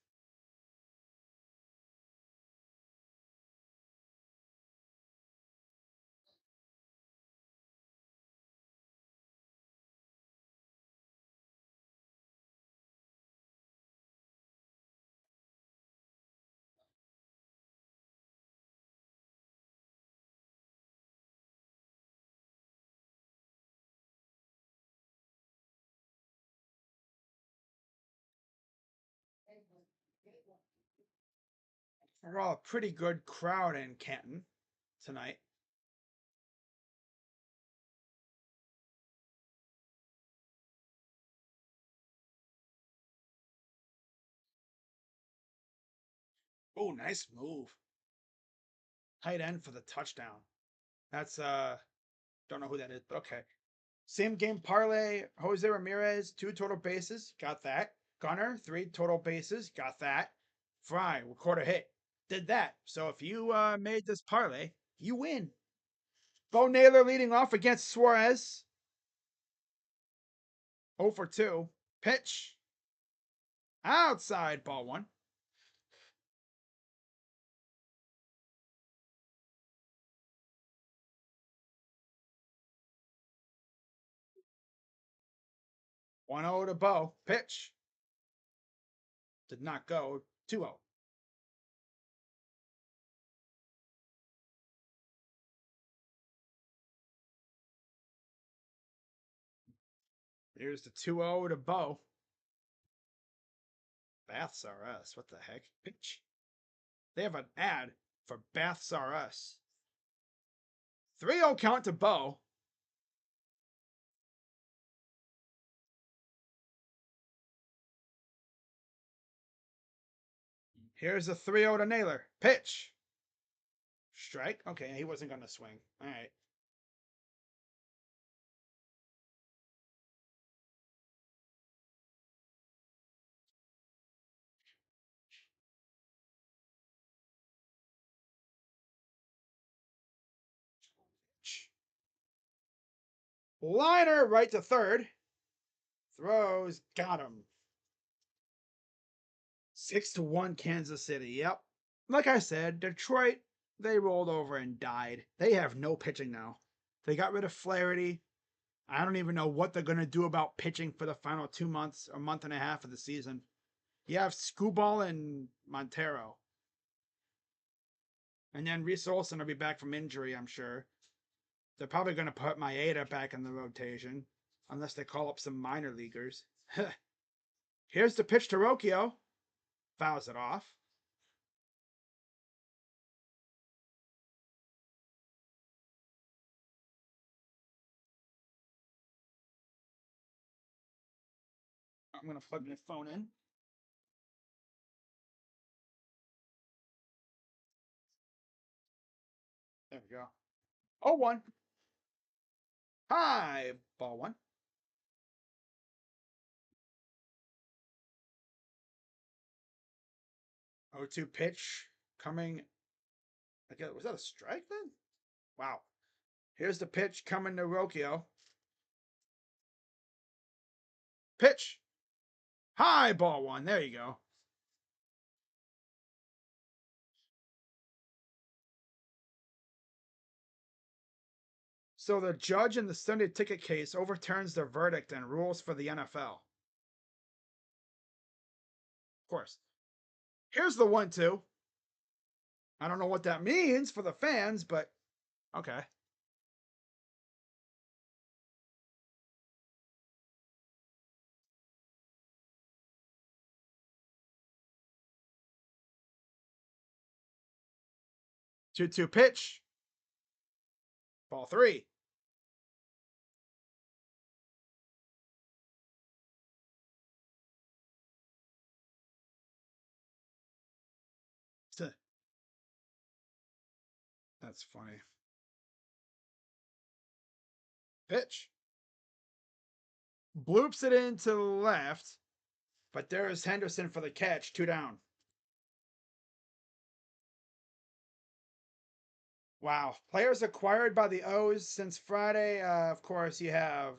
We're all a pretty good crowd in Canton tonight. Oh, nice move. Tight end for the touchdown. That's don't know who that is, but okay. Same game parlay. Jose Ramirez, 2 total bases, got that. Gunner, 3 total bases, got that. Fry, record a hit, did that. So if you made this parlay, you win. Bo Naylor leading off against Suarez. 0 for 2. Pitch. Outside, ball one. One 0 to Bo. Pitch. Did not go. 2-0. Here's the 2-0 to Bo. Baths R Us. What the heck? Pitch. They have an ad for Baths R Us. 3-0 count to Bo. Here's a 3-0 to Naylor. Pitch. Strike. Okay, he wasn't going to swing. All right. Liner right to third. Throws. Got him. 6-1 Kansas City. Yep. Like I said, Detroit, they rolled over and died. They have no pitching now. They got rid of Flaherty. I don't even know what they're going to do about pitching for the final 2 months or month and a half of the season. You have Scuball and Montero. And then Reese Olson will be back from injury, I'm sure. They're probably going to put Maeda back in the rotation, unless they call up some minor leaguers. Here's the pitch to Rocchio. Fouls it off. I'm going to plug my phone in. There we go. 0-1. Hi, ball one. 0-2 pitch coming. Was that a strike then? Wow. Here's the pitch coming to Rocchio. Pitch. High, ball one. There you go. So the judge in the Sunday ticket case overturns the verdict and rules for the NFL. Of course. Here's the 1-2. I don't know what that means for the fans, but okay. Two pitch. Ball three. That's funny. Pitch. Bloops it into the left, but there's Henderson for the catch. 2 down. Wow. Players acquired by the O's since Friday. Of course, you have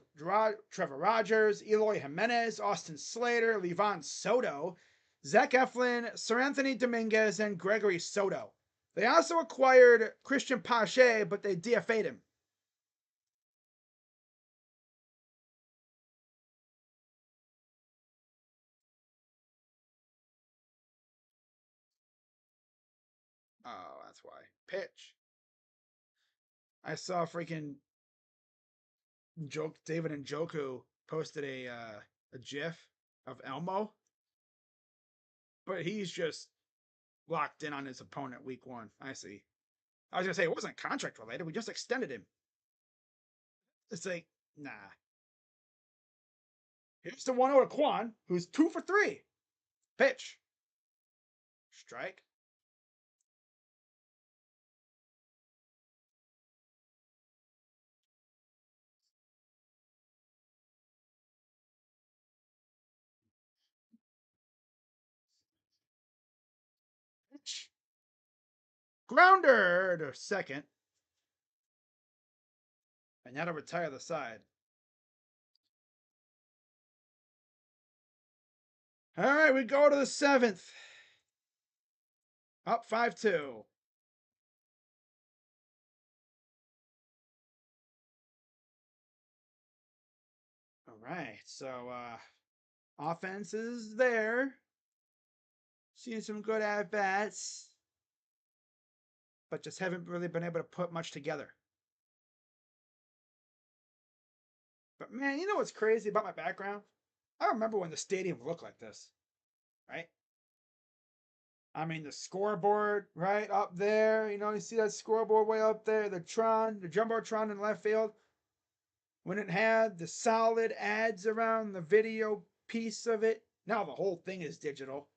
Trevor Rogers, Eloy Jimenez, Austin Slater, Levon Soto, Zach Eflin, Sir Anthony Dominguez, and Gregory Soto. They also acquired Christian Pache, but they DFA'd him. Oh, that's why. Pitch. I saw freaking David Njoku posted a GIF of Elmo, but he's just locked in on his opponent week one. I see. I was gonna say it wasn't contract related. We just extended him. It's like, nah. Here's the 1-0 to Quan, who's 2 for 3. Pitch. Strike. Pitch. Grounder to second. And that'll retire the side. All right, we go to the 7th. Up 5-2. All right, so offense is there. Seeing some good at bats, but just haven't really been able to put much together. But man, you know what's crazy about my background? I remember when the stadium looked like this, right? I mean, the scoreboard right up there. You know, you see that scoreboard way up there, the Jumbotron in left field. When it had the solid ads around the video piece of it. Now the whole thing is digital.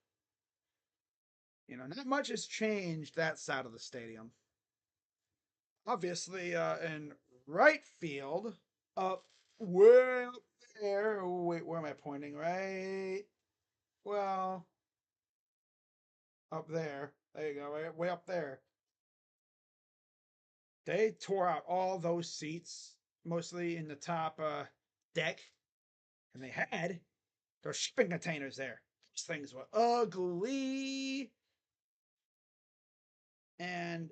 You know, not much has changed that side of the stadium. Obviously, in right field, up way up there. Oh, wait, where am I pointing? Right. Well, up there. There you go. Right, way up there. They tore out all those seats, mostly in the top deck, and they had those shipping containers there. Those things were ugly, and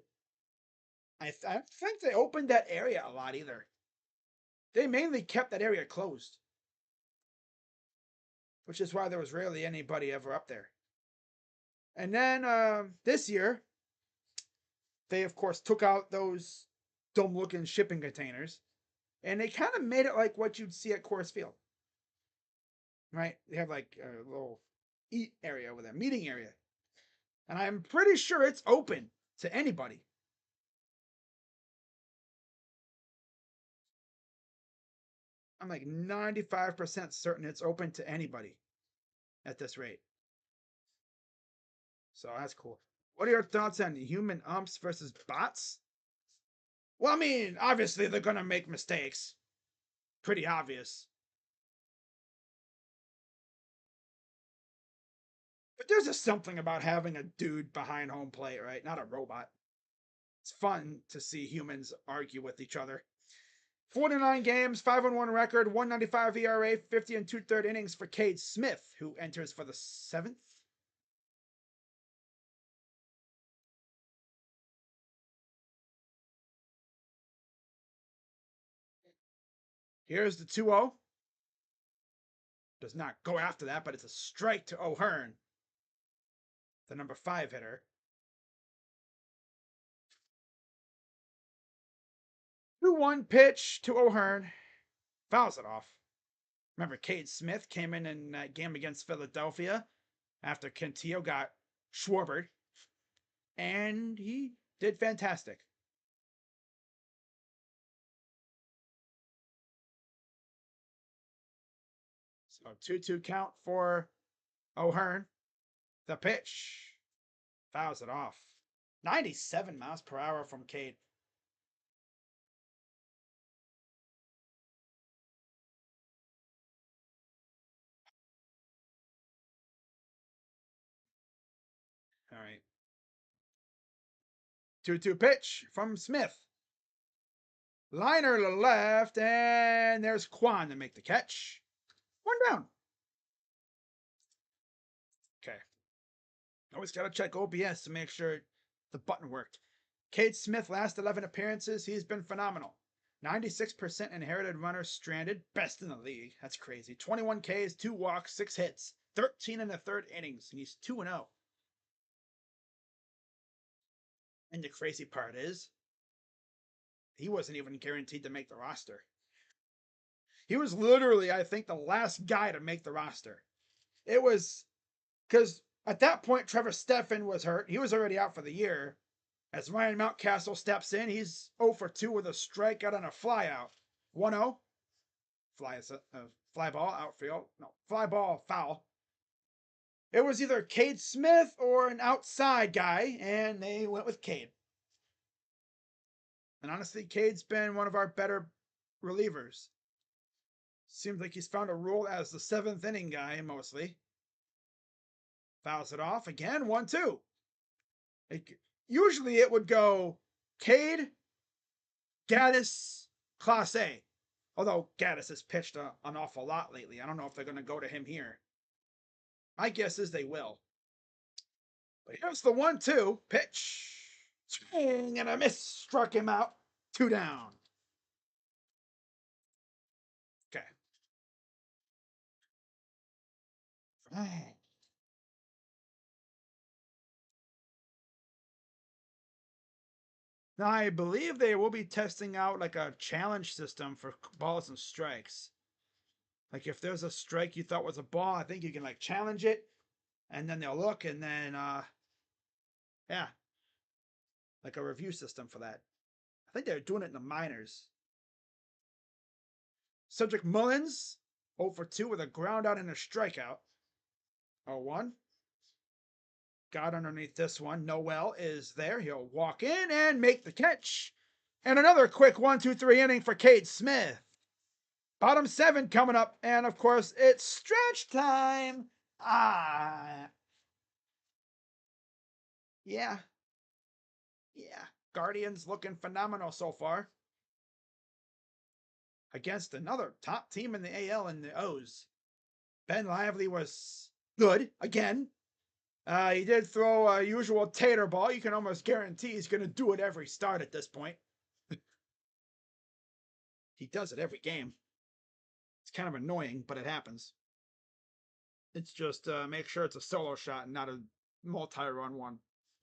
I think they opened that area a lot either. They mainly kept that area closed, which is why there was rarely anybody ever up there. And then this year, they of course took out those dumb-looking shipping containers, and they kind of made it like what you'd see at Coors Field, right? They have like a little eat area with a meeting area, and I'm pretty sure it's open to anybody. I'm like 95% certain it's open to anybody at this rate. So that's cool. What are your thoughts on human umps versus bots? Well, I mean, obviously they're gonna make mistakes. Pretty obvious. But there's just something about having a dude behind home plate, right? Not a robot. It's fun to see humans argue with each other. 49 games, 5-1 record, 195 ERA, 50 and 2/3 innings for Cade Smith, who enters for the 7th. Here's the 2-0. Does not go after that, but it's a strike to O'Hearn, the number 5 hitter. 2-1 pitch to O'Hearn. Fouls it off. Remember, Cade Smith came in that game against Philadelphia after Cantillo got Schwarbered, and he did fantastic. So 2-2 count for O'Hearn. The pitch fouls it off. 97 miles per hour from Cade. All right. 2-2 pitch from Smith. Liner to left, and there's Kwan to make the catch. 1 down. Okay. Always got to check OBS to make sure the button worked. Cade Smith, last 11 appearances, he's been phenomenal. 96% inherited runners stranded, best in the league. That's crazy. 21 Ks, 2 walks, 6 hits, 13 in the third innings, and he's 2-0. And the crazy part is, he wasn't even guaranteed to make the roster. He was literally, I think, the last guy to make the roster. It was because at that point, Trevor Stephan was hurt. He was already out for the year. As Ryan Mountcastle steps in, he's 0 for 2 with a strikeout and a flyout. 1-0. Fly ball, outfield. No, fly ball, foul. It was either Cade Smith or an outside guy, and they went with Cade. And honestly, Cade's been one of our better relievers. Seems like he's found a role as the 7th inning guy mostly. Fouls it off again, 1-2. Usually it would go Cade, Gaddis, Clase. Although Gaddis has pitched an awful lot lately. I don't know if they're going to go to him here. My guess is they will. But here's the 1-2 pitch. Swing and a miss. Struck him out. 2 down. Okay. Now, I believe they will be testing out like a challenge system for balls and strikes. Like if there's a strike you thought was a ball, I think you can like challenge it, and then they'll look, and then yeah, like a review system for that. I think they're doing it in the minors. Cedric Mullins, 0 for 2 with a ground out and a strikeout. 0-1. Got underneath this one. Noel is there. He'll walk in and make the catch. And another quick 1-2-3 inning for Cade Smith. Bottom 7 coming up. And of course, it's stretch time. Yeah. Guardians looking phenomenal so far. Against another top team in the AL and the O's. Ben Lively was good again. He did throw a usual tater ball. You can almost guarantee he's going to do it every start at this point. He does it every game. It's kind of annoying, but it happens. It's just make sure it's a solo shot and not a multi-run one.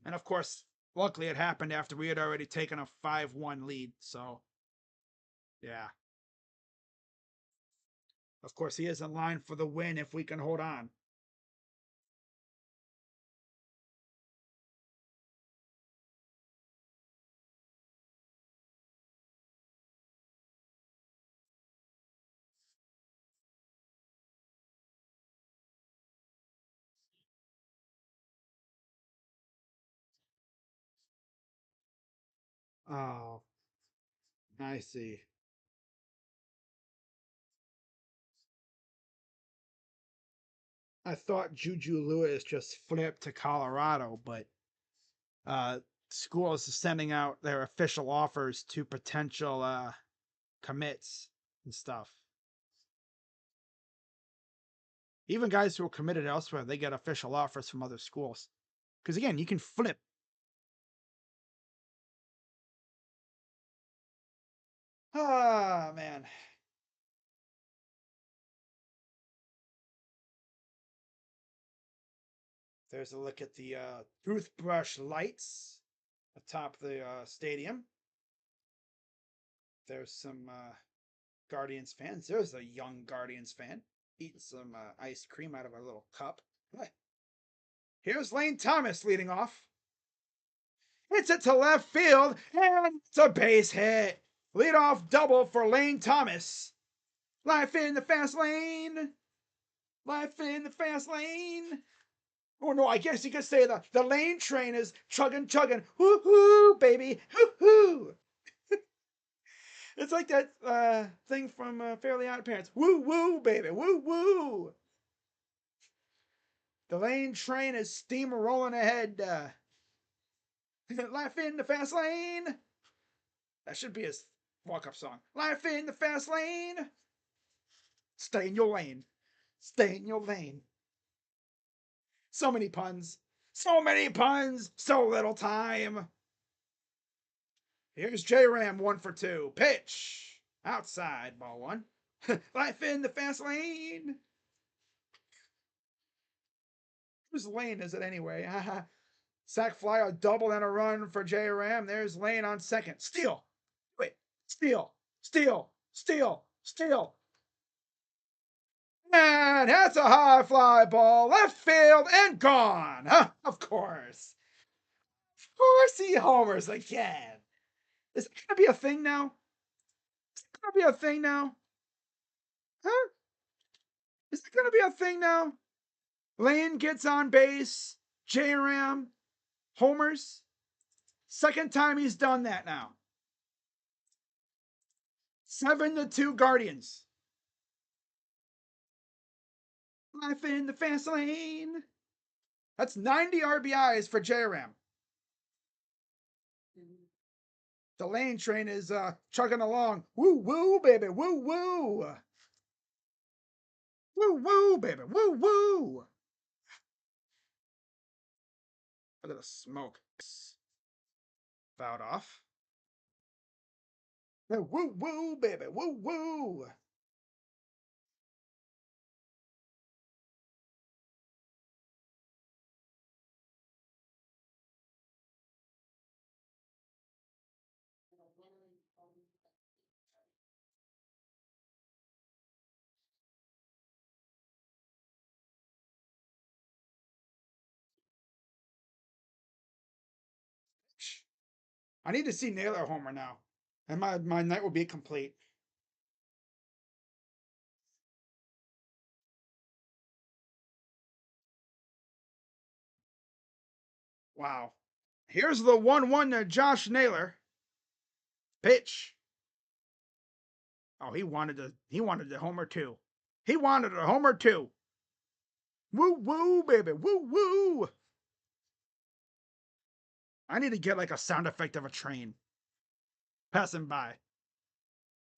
And of course, luckily it happened after we had already taken a 5-1 lead. So, yeah. Of course, he is in line for the win if we can hold on. Oh, I see. I thought Juju Lewis just flipped to Colorado, but schools are sending out their official offers to potential commits and stuff. Even guys who are committed elsewhere, they get official offers from other schools. Because again, you can flip. Ah, man. There's a look at the toothbrush lights atop the stadium. There's some Guardians fans. There's a young Guardians fan eating some ice cream out of a little cup. Here's Lane Thomas leading off. It's it to left field, and it's a base hit. Leadoff double for Lane Thomas. Life in the fast lane. Life in the fast lane. Oh no, I guess you could say the lane train is chugging. Woo-hoo, baby. Woo-hoo. It's like that thing from Fairly Odd Parents. Woo-woo, baby. Woo-woo. The lane train is steamrolling ahead. Life in the fast lane. That should be his walk-up song. Life in the fast lane. Stay in your lane. Stay in your lane. So many puns. So many puns. So little time. Here's J-Ram 1 for 2. Pitch. Outside. Ball 1. Life in the fast lane. Whose lane is it anyway? Sack fly, a double and a run for J-Ram. There's Lane on second. Steal. Wait. Steal. And that's a high fly ball. Left field and gone. Of course. Of course he homers again. Is it going to be a thing now? Is it going to be a thing now? Huh? Is it going to be a thing now? Lane gets on base. J-Ram homers. Second time he's done that now. 7-2 Guardians. Life in the fast lane. That's 90 RBIs for J-Ram. The lane train is chugging along. Woo woo, baby. Woo woo. Woo woo, baby. Woo woo. Look at the smoke. Fouled off. Woo woo, baby. Woo woo. I need to see Naylor homer now. And my night will be complete. Wow. Here's the 1-1 to Josh Naylor. Pitch. Oh, he wanted the homer too. He wanted a homer too. Woo woo, baby. Woo woo. I need to get like a sound effect of a train passing by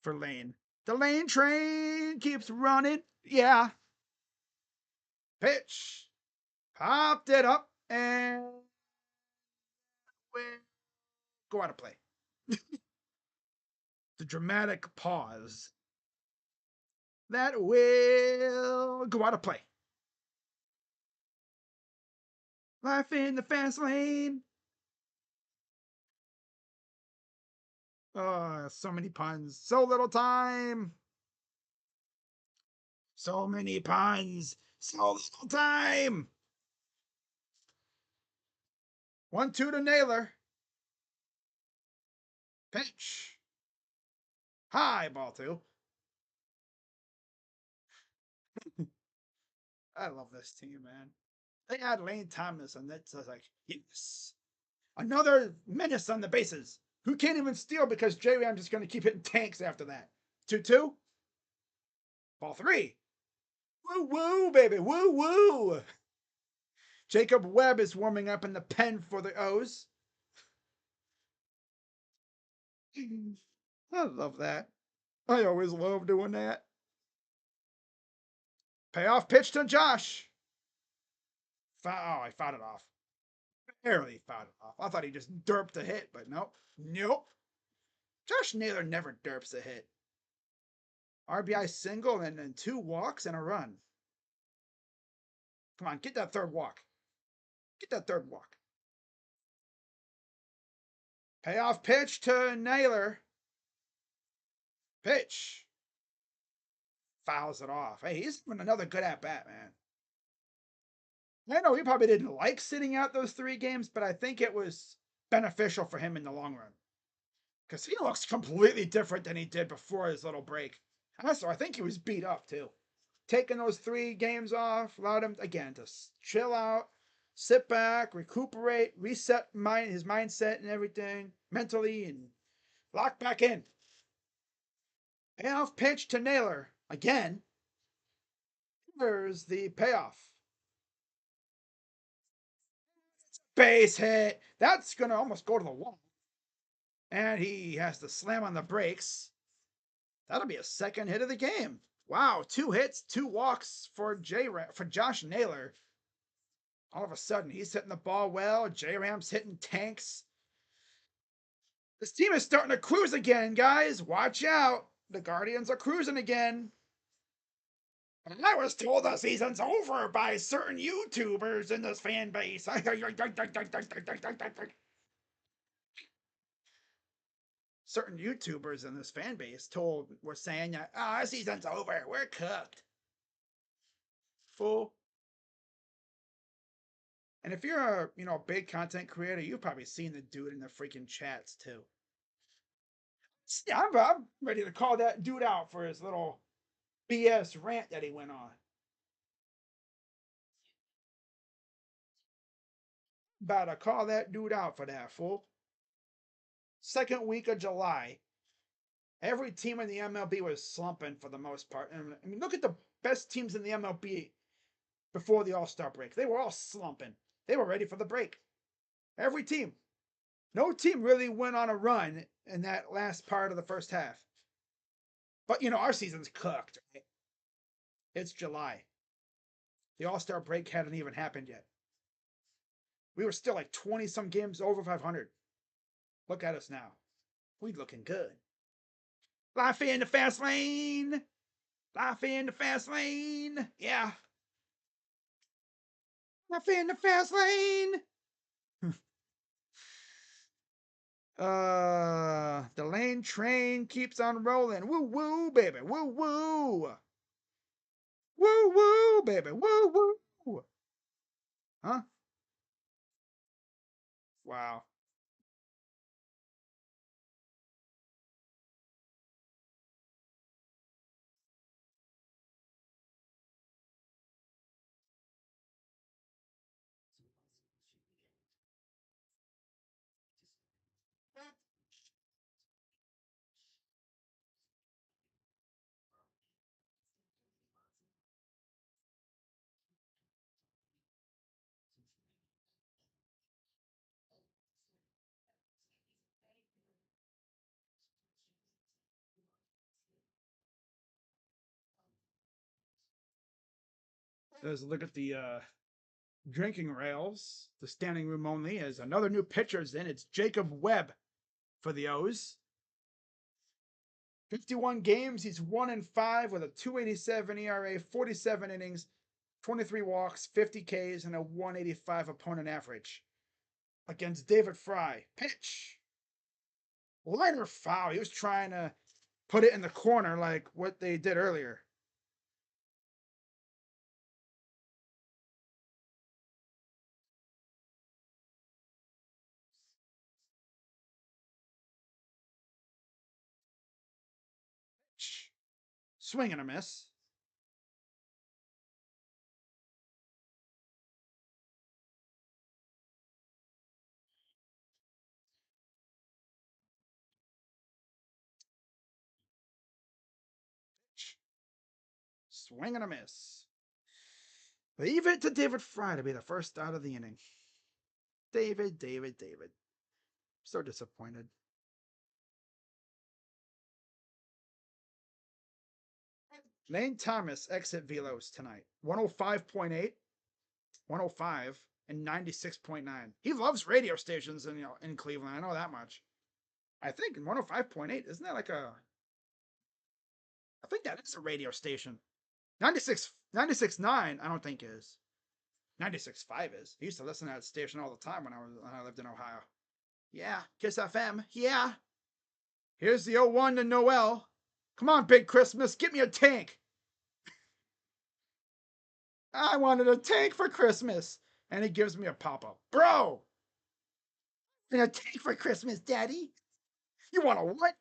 for Lane. The Lane train keeps running. Yeah. Pitch. Popped it up and go out of play. The dramatic pause. That will go out of play. Life in the fast lane. Oh, so many puns. So little time. So many puns. So little time. 1-2 to Naylor. Pitch. High ball two. I love this team, man. They had Lane Thomas, and that's like, yes. Another menace on the bases. Who can't even steal because J Ram's just going to keep hitting tanks after that. 2-2. Ball three. Woo woo, baby. Woo woo. Jacob Webb is warming up in the pen for the O's. I love that. I always love doing that. Payoff pitch to Josh. Oh, I fouled it off. Barely fouled it off. I thought he just derped a hit, but nope. Nope. Josh Naylor never derps a hit. RBI single and then 2 walks and a run. Come on, get that third walk. Get that third walk. Payoff pitch to Naylor. Pitch. Fouls it off. Hey, he's been another good at bat, man. I know he probably didn't like sitting out those 3 games, but I think it was beneficial for him in the long run. Because he looks completely different than he did before his little break. Also, I think he was beat up too. Taking those 3 games off allowed him, again, to chill out, sit back, recuperate, reset his mindset and everything mentally, and lock back in. Payoff pitch to Naylor. Again. There's the payoff. Base hit. That's going to almost go to the wall. And he has to slam on the brakes. That'll be a second hit of the game. Wow, 2 hits, 2 walks for Josh Naylor. All of a sudden, he's hitting the ball well. J-Ram's hitting tanks. This team is starting to cruise again, guys. Watch out. The Guardians are cruising again. And I was told the season's over by certain YouTubers in this fan base. Certain YouTubers in this fan base were saying, "Ah, season's over. We're cooked." Fool. And if you're a big content creator, you've probably seen the dude in the freaking chats too. Yeah, I'm ready to call that dude out for his little BS rant that he went on. About to call that dude out for that, fool. Second week of July, every team in the MLB was slumping for the most part. And I mean, look at the best teams in the MLB before the All-Star break. They were all slumping. They were ready for the break. Every team. No team really went on a run in that last part of the first half. But our season's cooked. Right? It's July. The All-Star break hadn't even happened yet. We were still like 20-some games over 500. Look at us now. We looking good. Life in the fast lane. Life in the fast lane. Yeah. Life in the fast lane. The lane train keeps on rolling. Woo woo, baby. Woo woo. Woo woo, baby. Woo woo. Huh? Wow. Let's look at the drinking rails. The standing room only as another new pitcher's in. It's Jacob Webb for the O's. 51 games. He's 1-5 with a 2.87 ERA, 47 innings, 23 walks, 50 Ks, and a 185 opponent average. Against David Fry. Pitch. Liner foul. He was trying to put it in the corner like what they did earlier. Pitch. Swing and a miss. Pitch. Swing and a miss. Leave it to David Fry to be the first out of the inning. David. So disappointed. Lane Thomas exit velos tonight. 105.8, 105, and 96.9. He loves radio stations in Cleveland. I know that much. I think 105.8, isn't that like a I think that is a radio station. 96.9, I don't think is. 96.5 is. I used to listen to that station all the time when I lived in Ohio. Yeah, Kiss FM. Yeah. Here's the 0-1 to Noel. Come on, Big Christmas, get me a tank. I wanted a tank for Christmas. And he gives me a pop-up. Bro! And a tank for Christmas, Daddy? You want a what? I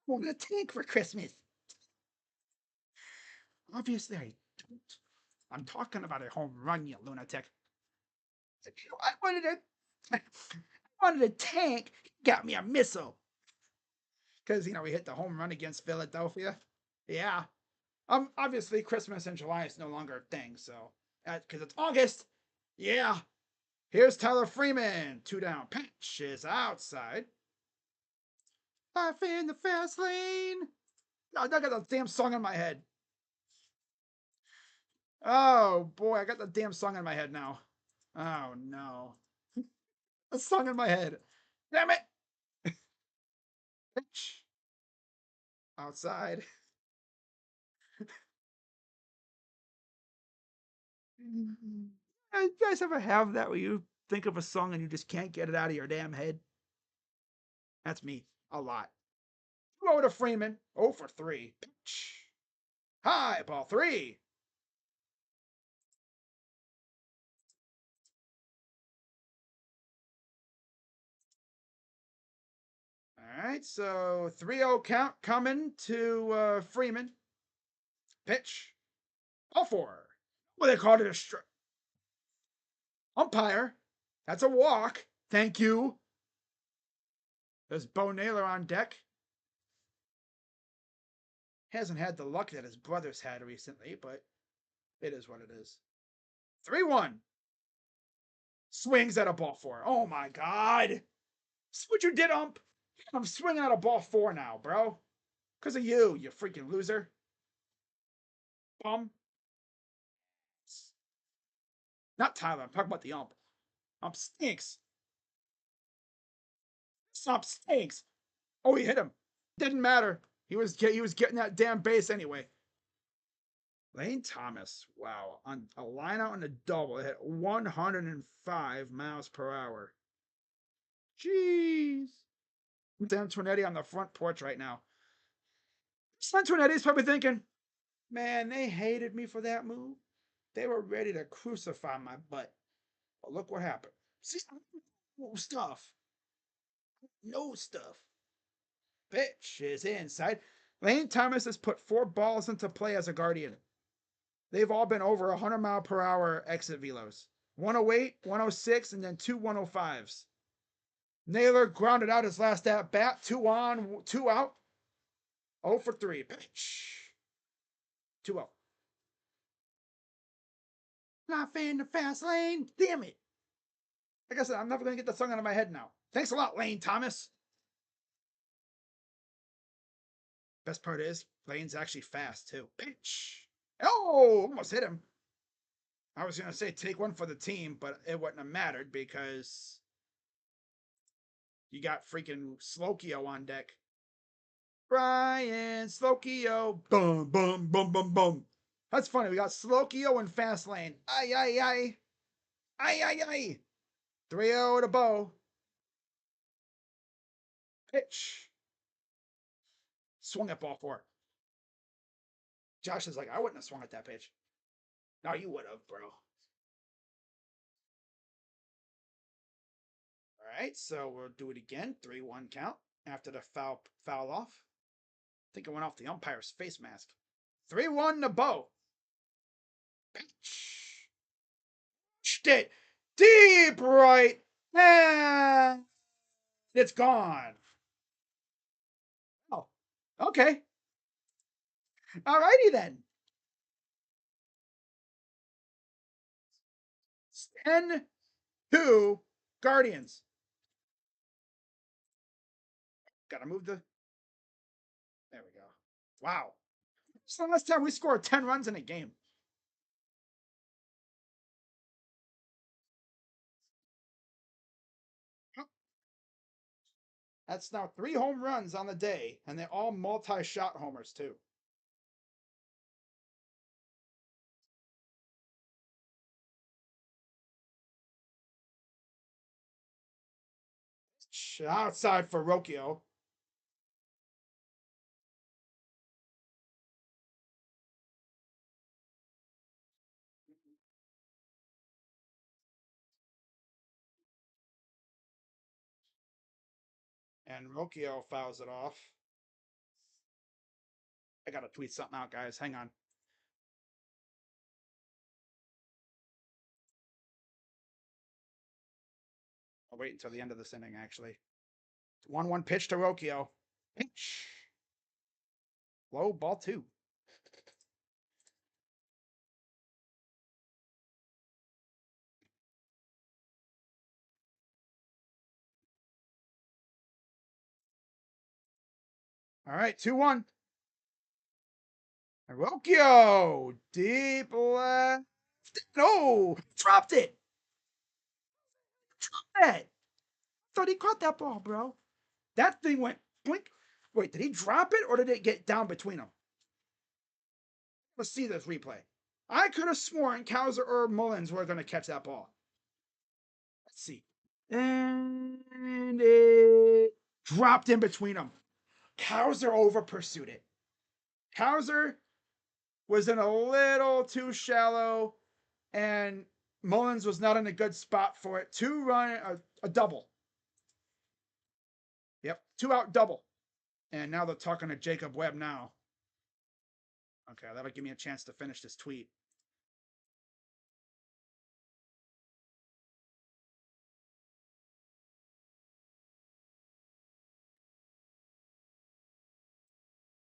want a tank for Christmas. Obviously, I don't. I'm talking about a home run, you lunatic. I wanted a tank. He got me a missile. Because, we hit the home run against Philadelphia. Yeah. Obviously, Christmas in July is no longer a thing, so. Because it's August. Yeah. Here's Tyler Freeman. 2 down. Pitch is outside. Life in the fast lane. I got the damn song in my head. Oh boy, I got the damn song in my head now. Oh no. A song in my head. Damn it. Pitch. Outside. You guys ever have that where you think of a song and you just can't get it out of your damn head? That's me. A lot. 2-0 to Freeman. 0 for 3. Pitch. High ball 3. All right, so 3-0 count coming to Freeman. Pitch. All 4. Well, they called it a strike. Umpire. That's a walk. Thank you. There's Bo Naylor on deck. Hasn't had the luck that his brother's had recently, but it is what it is. 3-1. Swings at a ball 4. Oh my God. That's what you did, ump. I'm swinging at a ball 4 now, bro. Because of you freaking loser. Bum. Not Tyler. I'm talking about the ump. Stinks. Stinks. Oh, he hit him. Didn't matter. He was getting that damn base anyway. Lane Thomas, wow, on a line out and a double, it hit 105 miles per hour. Jeez. Dan Tornetti on the front porch right now. San Tornetti's probably thinking, man, they hated me for that move. They were ready to crucify my butt. But look what happened. See, no stuff. No stuff. Pitch is inside. Lane Thomas has put 4 balls into play as a Guardian. They've all been over 100 mile per hour exit velos. 108, 106, and then 2 105s. Naylor grounded out his last at bat. 2 on, 2 out. 0 for 3. Pitch. 2-0. Not in the fast lane. Damn it. Like I said, I'm never going to get that song out of my head now. Thanks a lot, Lane Thomas. Best part is, Lane's actually fast, too. Pitch. Oh, almost hit him. I was going to say take one for the team, but it wouldn't have mattered because you got freaking Slokio on deck. Brian Slokio. Boom, boom, boom, boom, boom. That's funny. We got Slokio in fast lane. Ay, ay, ay. Ay, ay, ay. 3-0 to Bo. Pitch. Swung at ball 4. Josh is like, I wouldn't have swung at that pitch. No, you would have, bro. All right, so we'll do it again. 3-1 count after the foul off. I think it went off the umpire's face mask. 3-1 to Bo. Pitch. It deep right. And it's gone. Oh, okay. All righty then. 10-2 Guardians. Gotta move the. There we go. Wow. It's the last time we scored 10 runs in a game. That's now 3 home runs on the day, and they're all multi-shot homers, too. Outside for Rocchio. And Rocchio fouls it off. I gotta tweet something out, guys. Hang on. I'll wait until the end of this inning, actually. 1-1 pitch to Rocchio. Pitch. Low, ball 2. All right, 2-1. Rocchio. Deep left. No! Dropped it! Dropped it! Thought he caught that ball, bro. That thing went blink. Wait, did he drop it or did it get down between them? Let's see this replay. I could have sworn Cowser or Mullins were going to catch that ball. Let's see. And it dropped in between them. Cowser over pursued it. Cowser was in a little too shallow, and Mullins was not in a good spot for it. 2-run, a double. Yep, 2-out double. And now they're talking to Jacob Webb now. Okay, that'll give me a chance to finish this tweet.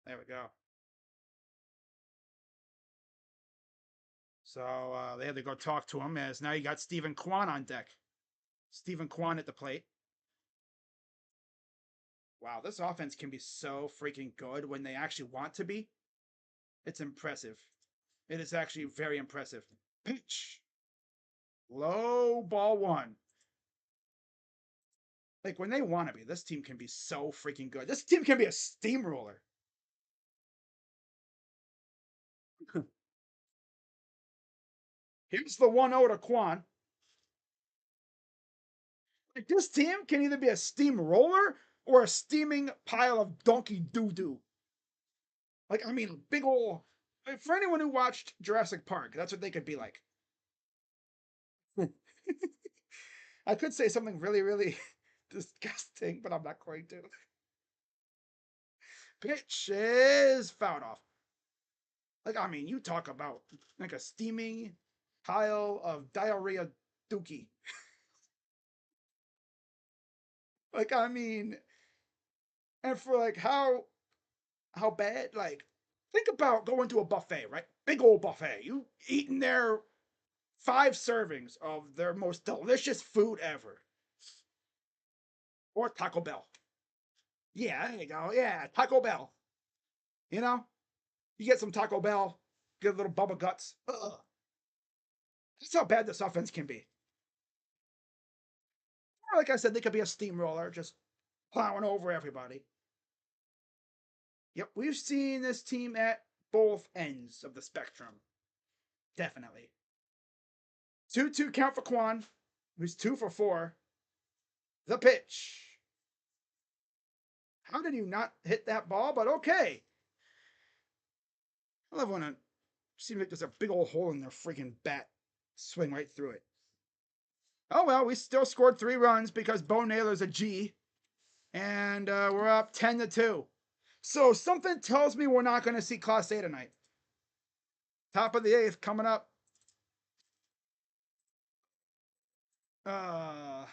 There we go. So they had to go talk to him, as now you got Stephen Kwan on deck. Stephen Kwan at the plate. Wow, this offense can be so freaking good when they actually want to be. It's impressive. It is actually very impressive. Pitch. Low, ball 1. Like when they want to be, this team can be so freaking good. This team can be a steamroller. Here's the 1-0 to Quan. Like this team can either be a steamroller or a steaming pile of donkey doo doo. Like, I mean, big ol'. For anyone who watched Jurassic Park, that's what they could be like. I could say something really, really disgusting, but I'm not going to. Pitch is fouled off. Like, I mean, you talk about like a steaming pile of diarrhea dookie. Like, I mean, and for like how bad, like, think about going to a buffet, right? Big old buffet. You eating their 5 servings of their most delicious food ever. Or Taco Bell. Yeah, there you go. Yeah, Taco Bell. You know? You get some Taco Bell, get a little Bubba Guts. Ugh. That's how bad this offense can be. Or like I said, they could be a steamroller, just plowing over everybody. Yep, we've seen this team at both ends of the spectrum. Definitely. 2-2 count for Quan, who's 2 for 4. The pitch. How did you not hit that ball? But okay. I love when it seems like there's a big old hole in their freaking bat. Swing right through it. Oh well, we still scored 3 runs because Bo Naylor's a G. And we're up 10-2. So something tells me we're not going to see Class A tonight. Top of the 8th coming up. I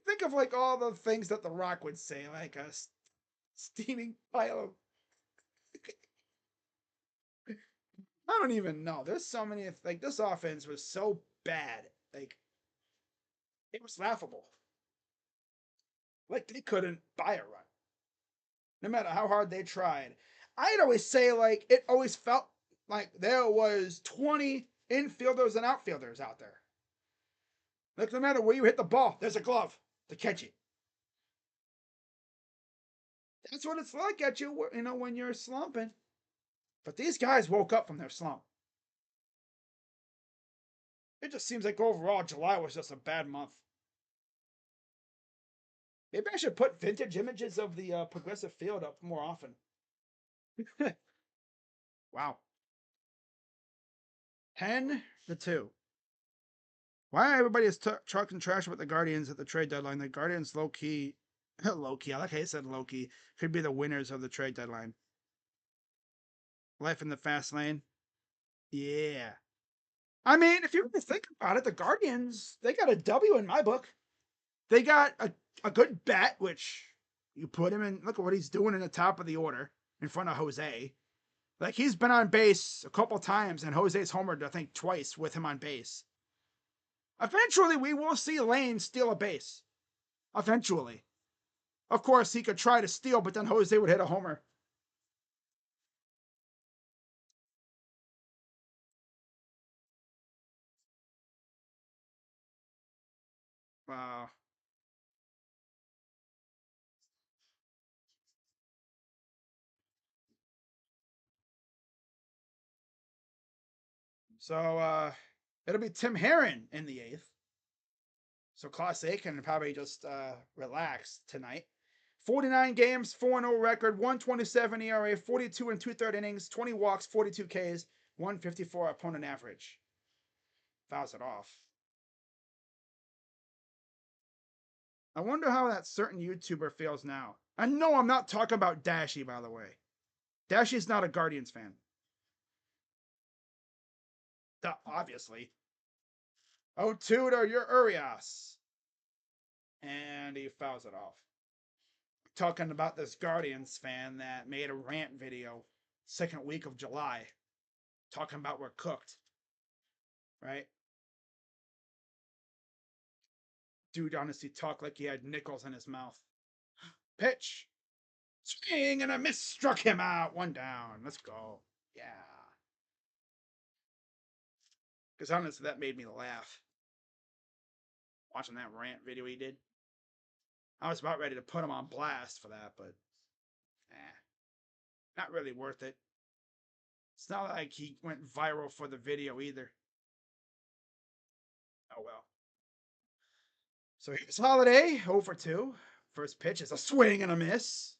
think of like all the things that The Rock would say, like a steaming pile of. I don't even know. There's so many. Like this offense was so bad. Like it was laughable. Like they couldn't buy a run, no matter how hard they tried. I'd always say like it always felt like there was 20 infielders and outfielders out there. Like no matter where you hit the ball, there's a glove to catch it. That's what it's like at you, when you're slumping. But these guys woke up from their slump. It just seems like overall July was just a bad month. Maybe I should put vintage images of the Progressive Field up more often. Wow. 10-2. Why everybody is talking trash about the Guardians at the trade deadline? The Guardians low key, low key. I like how you said low key. Could be the winners of the trade deadline. Life in the fast lane. Yeah. I mean, if you really think about it, the Guardians, they got a W in my book. They got a good bat, which you put him in. Look at what he's doing in the top of the order in front of Jose. Like he's been on base a couple times, and Jose's homered, I think, twice with him on base. Eventually, we will see Lane steal a base. Eventually. Of course, he could try to steal, but then Jose would hit a homer. Wow. So it'll be Tim Herron in the 8th. So Class A can probably just relax tonight. 49 games, 4-0 record, 127 ERA, 42 and 2/3 innings, 20 walks, 42 Ks, 154 opponent average. Fouls it off. I wonder how that certain YouTuber feels now. I know I'm not talking about Dashy, by the way. Dashy's not a Guardians fan. Obviously. 0-2 to your Urias. And he fouls it off. Talking about this Guardians fan that made a rant video 2nd week of July. Talking about we're cooked. Right? Dude honestly talked like he had nickels in his mouth. Pitch. Swing and a miss. Struck him out. 1 down. Let's go. Yeah. Because honestly, that made me laugh. Watching that rant video he did. I was about ready to put him on blast for that, but not really worth it. It's not like he went viral for the video either. Oh well. So here's Holiday, 0 for 2. First pitch is a swing and a miss.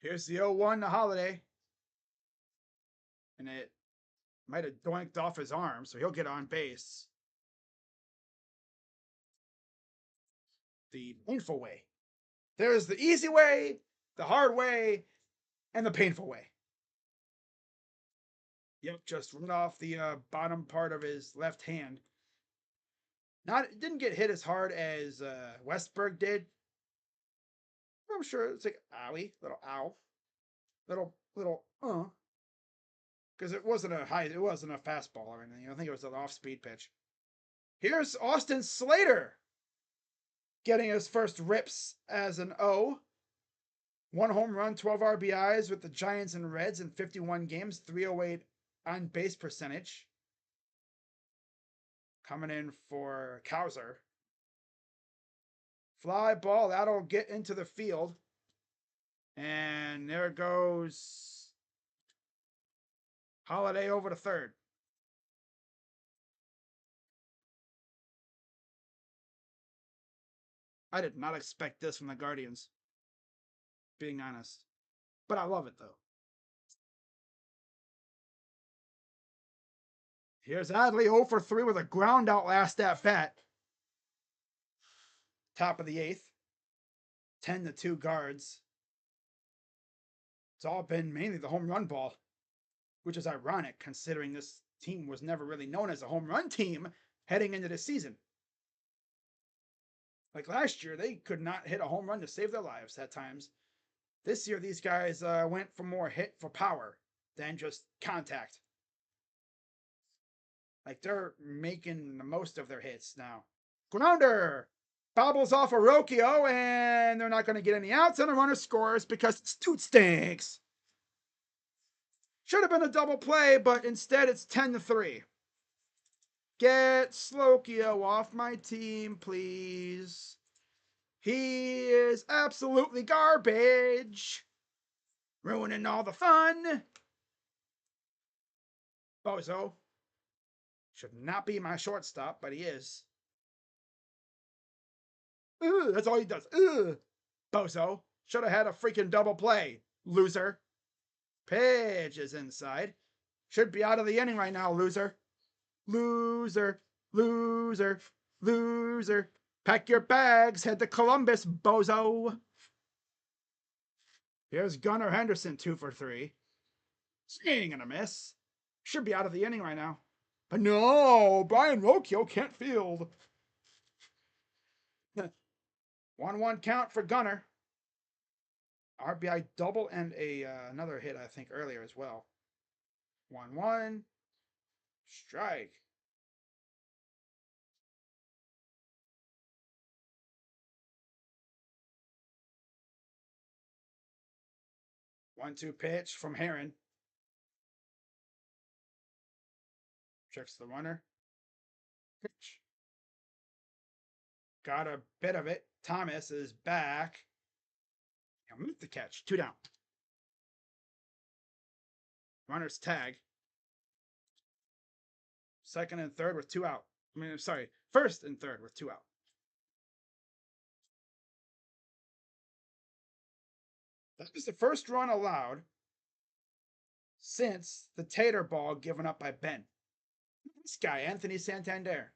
Here's the 0-1 to Holiday. And it might have doinked off his arm, so he'll get on base. The painful way. There's the easy way, the hard way, and the painful way. Yep, just run off the bottom part of his left hand. It didn't get hit as hard as Westberg did. I'm sure it's like owie, little ow, little because it wasn't a fastball or anything. I think it was an off-speed pitch. Here's Austin Slater getting his first rips as an O. 1 home run, 12 RBIs with the Giants and Reds in 51 games, 308 on base percentage. Coming in for Cowser. Fly ball, that'll get into the field. And there goes Holiday over to third. I did not expect this from the Guardians, being honest. But I love it, though. Here's Adley 0 for 3 with a ground out last at bat. Top of the 8th. 10-2 Guards. It's all been mainly the home run ball, which is ironic considering this team was never really known as a home run team heading into the season. Like last year, they could not hit a home run to save their lives at times. This year, these guys went for more hit for power than just contact. Like they're making the most of their hits now. Grounder bobbles off Arocchio, and they're not going to get any outs, and the runner scores because this dude stinks. Should have been a double play, but instead it's 10-3. Get Slocchio off my team, please. He is absolutely garbage. Ruining all the fun. Bozo. Should not be my shortstop, but he is. Ugh, that's all he does. Ugh. Bozo. Should have had a freaking double play. Loser. Pitch is inside. Should be out of the inning right now, loser. Loser. Loser. Loser. Pack your bags. Head to Columbus, bozo. Here's Gunnar Henderson, 2 for 3. Swing and a miss. Should be out of the inning right now. But no, Brian Rocchio can't field. 1-1 count for Gunnar. RBI double and another hit, I think, earlier as well. 1-1. Strike. One-two pitch from Heron. Checks the runner. Pitch. Got a bit of it. Thomas is back. He'll make the catch. 2 down. Runner's tag. Second and third with 2 out. First and third with 2 out. That was the first run allowed since the tater ball given up by Ben. This guy, Anthony Santander,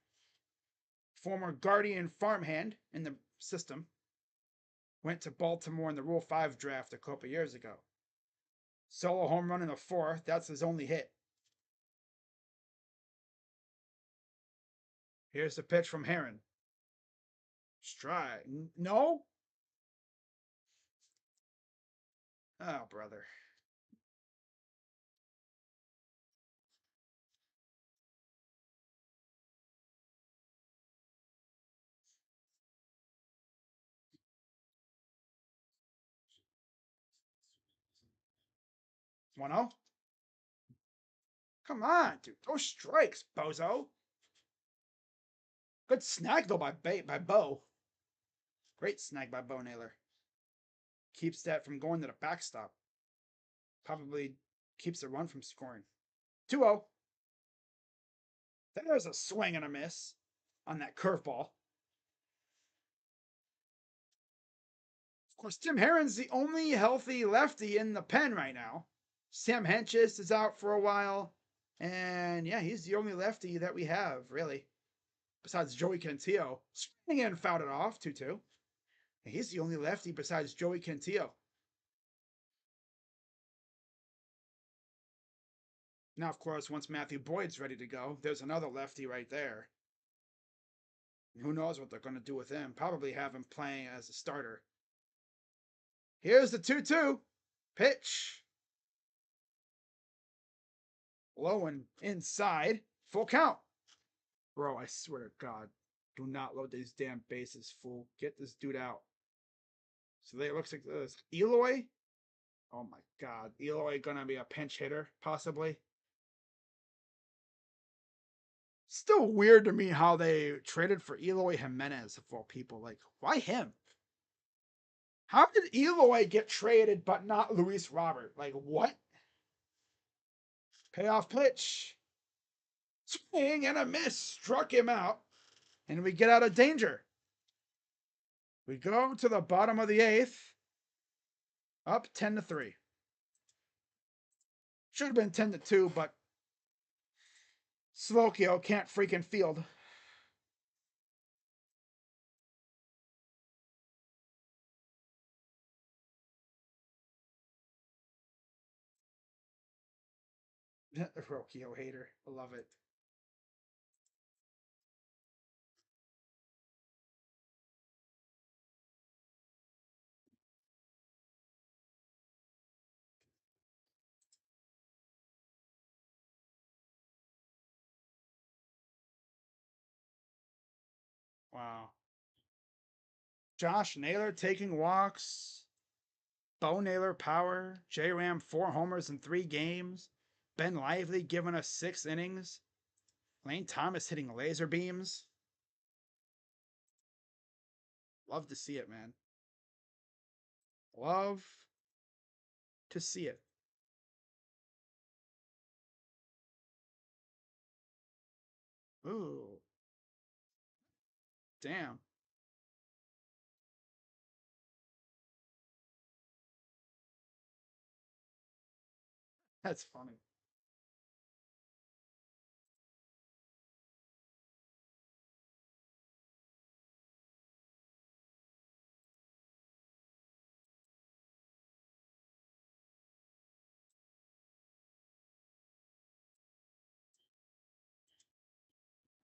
former Guardian farmhand in the system, went to Baltimore in the Rule 5 draft a couple years ago. Solo home run in the 4th. That's his only hit. Here's the pitch from Heron. Strike. No? Oh, brother. 1-0. Come on, dude. Those strikes, bozo. Good snag, though, by Bo. Great snag by Bo Naylor. Keeps that from going to the backstop. Probably keeps the run from scoring. 2-0. There's a swing and a miss on that curveball. Of course, Tim Herron's the only healthy lefty in the pen right now. Sam Hentges is out for a while. And yeah, he's the only lefty that we have, really. Besides Joey Cantillo. Swinging and fouled it off, 2-2. He's the only lefty besides Joey Cantillo. Now, of course, once Matthew Boyd's ready to go, there's another lefty right there. Who knows what they're going to do with him? Probably have him playing as a starter. Here's the 2-2. Pitch. Low and inside. Full count. Bro, I swear to God. Do not load these damn bases, fool. Get this dude out. So it looks like this. Eloy? Oh my God. Eloy gonna be a pinch hitter, possibly. Still weird to me how they traded for Eloy Jimenez of all people. Like, why him? How did Eloy get traded but not Luis Robert? Like, what? Payoff pitch. Swing and a miss. Struck him out. And we get out of danger. We go to the bottom of the 8th. Up 10-3. Should have been 10-2, but Slokio can't freaking field. Rokio hater. I love it. Wow. Josh Naylor taking walks. Bo Naylor power. J Ram 4 homers in 3 games. Ben Lively giving us 6 innings. Lane Thomas hitting laser beams. Love to see it, man. Love to see it. Ooh. Damn. That's funny.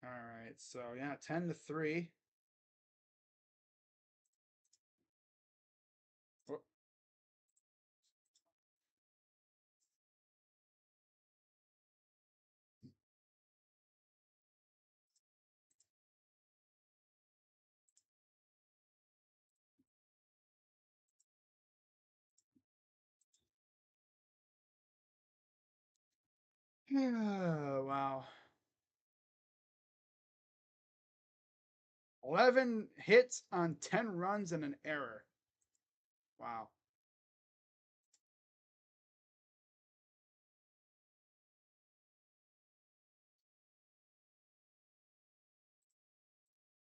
All right. So, yeah, 10-3. Oh, wow. 11 hits on 10 runs and an error. Wow.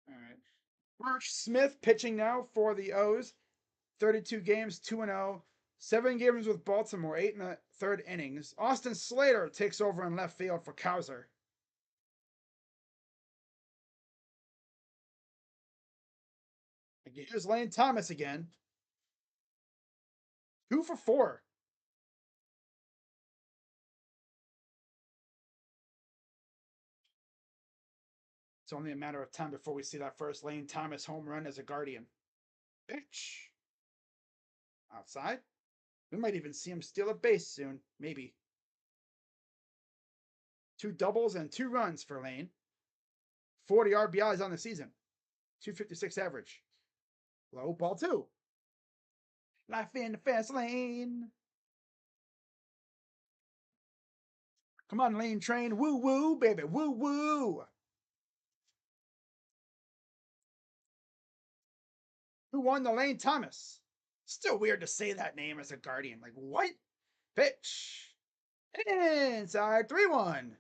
All right. March Smith pitching now for the O's. 32 games, 2-0. 7 games with Baltimore, 8 in the 3rd innings. Austin Slater takes over in left field for Cowser. Here's Lane Thomas again. 2 for 4. It's only a matter of time before we see that first Lane Thomas home run as a Guardian. Pitch. Outside. We might even see him steal a base soon. Maybe. 2 doubles and 2 runs for Lane. 40 RBIs on the season. 256 average. Low ball 2. Life in the fast lane. Come on, Lane Train. Woo woo, baby. Woo woo. Who won the Lane Thomas? Still weird to say that name as a Guardian. Like, what? Pitch. Inside 3-1.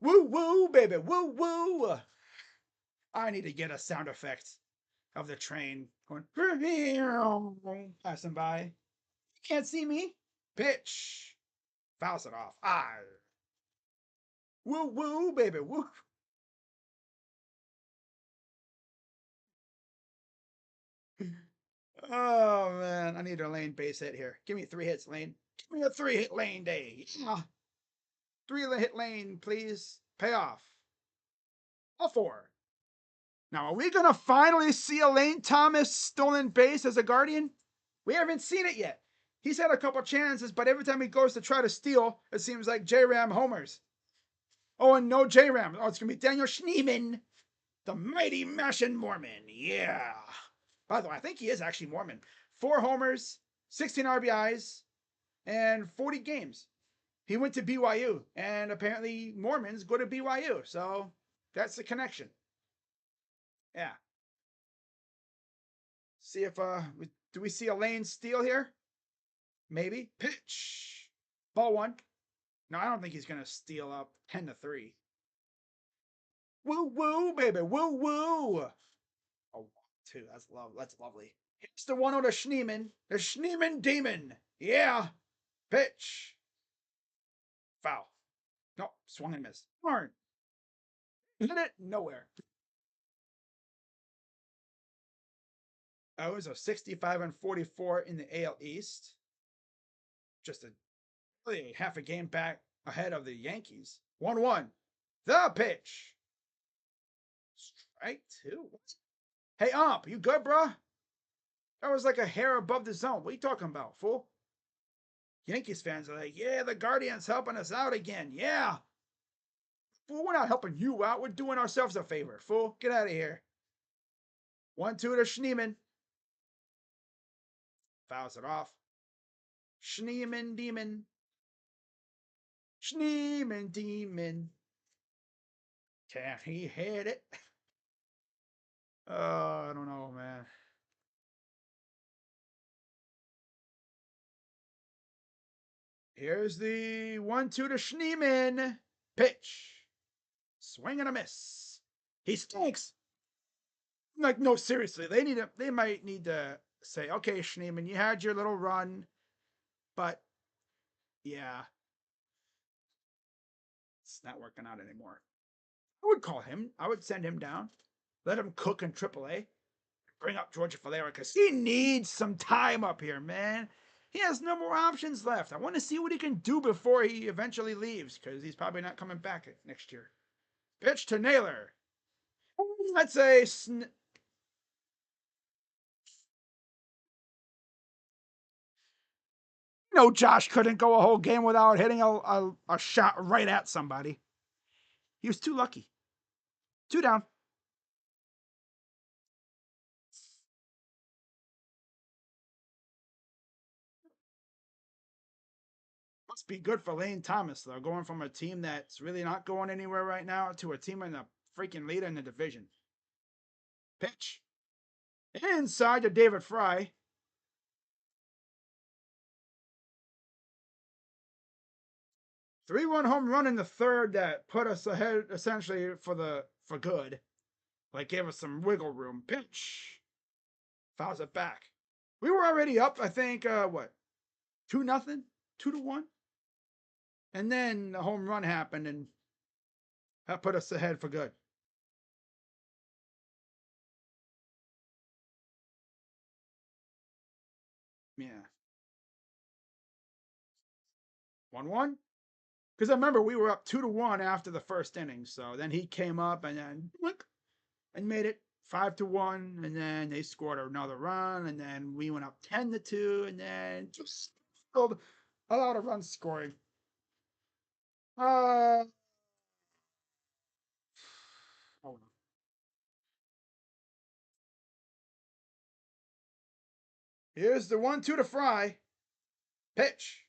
Woo woo, baby. Woo woo. I need to get a sound effect of the train going passing by. You can't see me. Pitch. Fouls it off. Ah. Woo woo, baby. Woo. Oh man, I need a Lane base hit here. Give me 3 hits, Lane. Give me a 3-hit Lane day. Yeah. 3-hit Lane, please. Pay off. All 4. Now, are we gonna finally see a Lane Thomas stolen base as a Guardian? We haven't seen it yet. He's had a couple chances, but every time he goes to try to steal, it seems like J-Ram homers. Oh, and no J-Ram. Oh, it's gonna be Daniel Schneemann, the mighty Mashin Mormon. Yeah. By the way, I think he is actually Mormon. 4 homers, 16 RBIs, and 40 games. He went to BYU, and apparently Mormons go to BYU, so that's the connection. Yeah. See if do we see a Lane steal here? Maybe. Pitch. Ball 1. No, I don't think he's gonna steal up 10-3. Woo woo, baby. Woo woo. Oh, 2. That's lovely. It's the 1-0 to Schneemann. The Schneemann Demon. Yeah. Pitch. Foul. No, swung and missed. Darn. Hit it nowhere. I was a 65-44 in the AL East. Just really half a game back ahead of the Yankees. 1-1. The pitch. Strike 2. Hey, Ump, you good, bruh? That was like a hair above the zone. What are you talking about, fool? Yankees fans are like, yeah, the Guardians helping us out again. Yeah. Fool, we're not helping you out. We're doing ourselves a favor, fool. Get out of here. 1-2 to Schneemann. Fouls it off. Schneemann Demon. Schneemann Demon. Can he hit it? Oh, I don't know, man. Here's the 1-2 to Schneemann. Pitch. Swing and a miss. He stinks. Like, no, seriously. They might need to say, okay, Schneemann, you had your little run, but yeah, it's not working out anymore. I would call him. I would send him down. Let him cook in AAA. Bring up Georgia Valera because he needs some time up here, man. He has no more options left. I want to see what he can do before he eventually leaves because he's probably not coming back next year. Pitch to Naylor. Let's say no, Josh couldn't go a whole game without hitting a shot right at somebody. He was too lucky. 2 down. Must be good for Lane Thomas, though, going from a team that's really not going anywhere right now to a team in the freaking leader in the division. Pitch. Inside to David Fry. 3-1 home run in the 3rd that put us ahead essentially for good. Like gave us some wiggle room. Pitch. Fouls it back. We were already up, I think, what? 2-0? 2-1? And then the home run happened and that put us ahead for good. Yeah. 1-1? Because I remember we were up 2-1 after the first inning. So then he came up and then and made it 5-1. And then they scored another run. And then we went up 10-2. And then just a lot of runs scoring. Oh no. Here's the 1-2 to Fry. Pitch.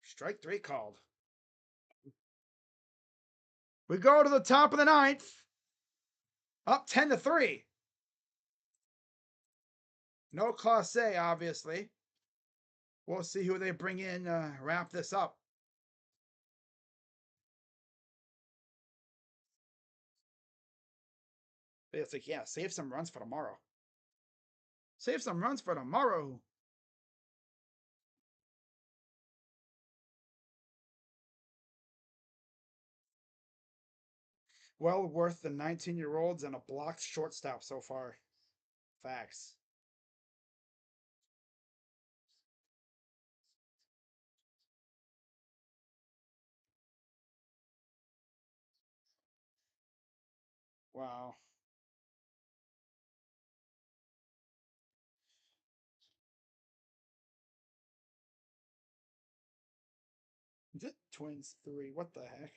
Strike 3 called. We go to the top of the ninth. Up 10-3. No Clase, obviously. We'll see who they bring in to wrap this up. It's like, yeah, save some runs for tomorrow. Save some runs for tomorrow. Well worth the 19-year-olds and a blocked shortstop so far. Facts. Wow. Twins 3. What the heck?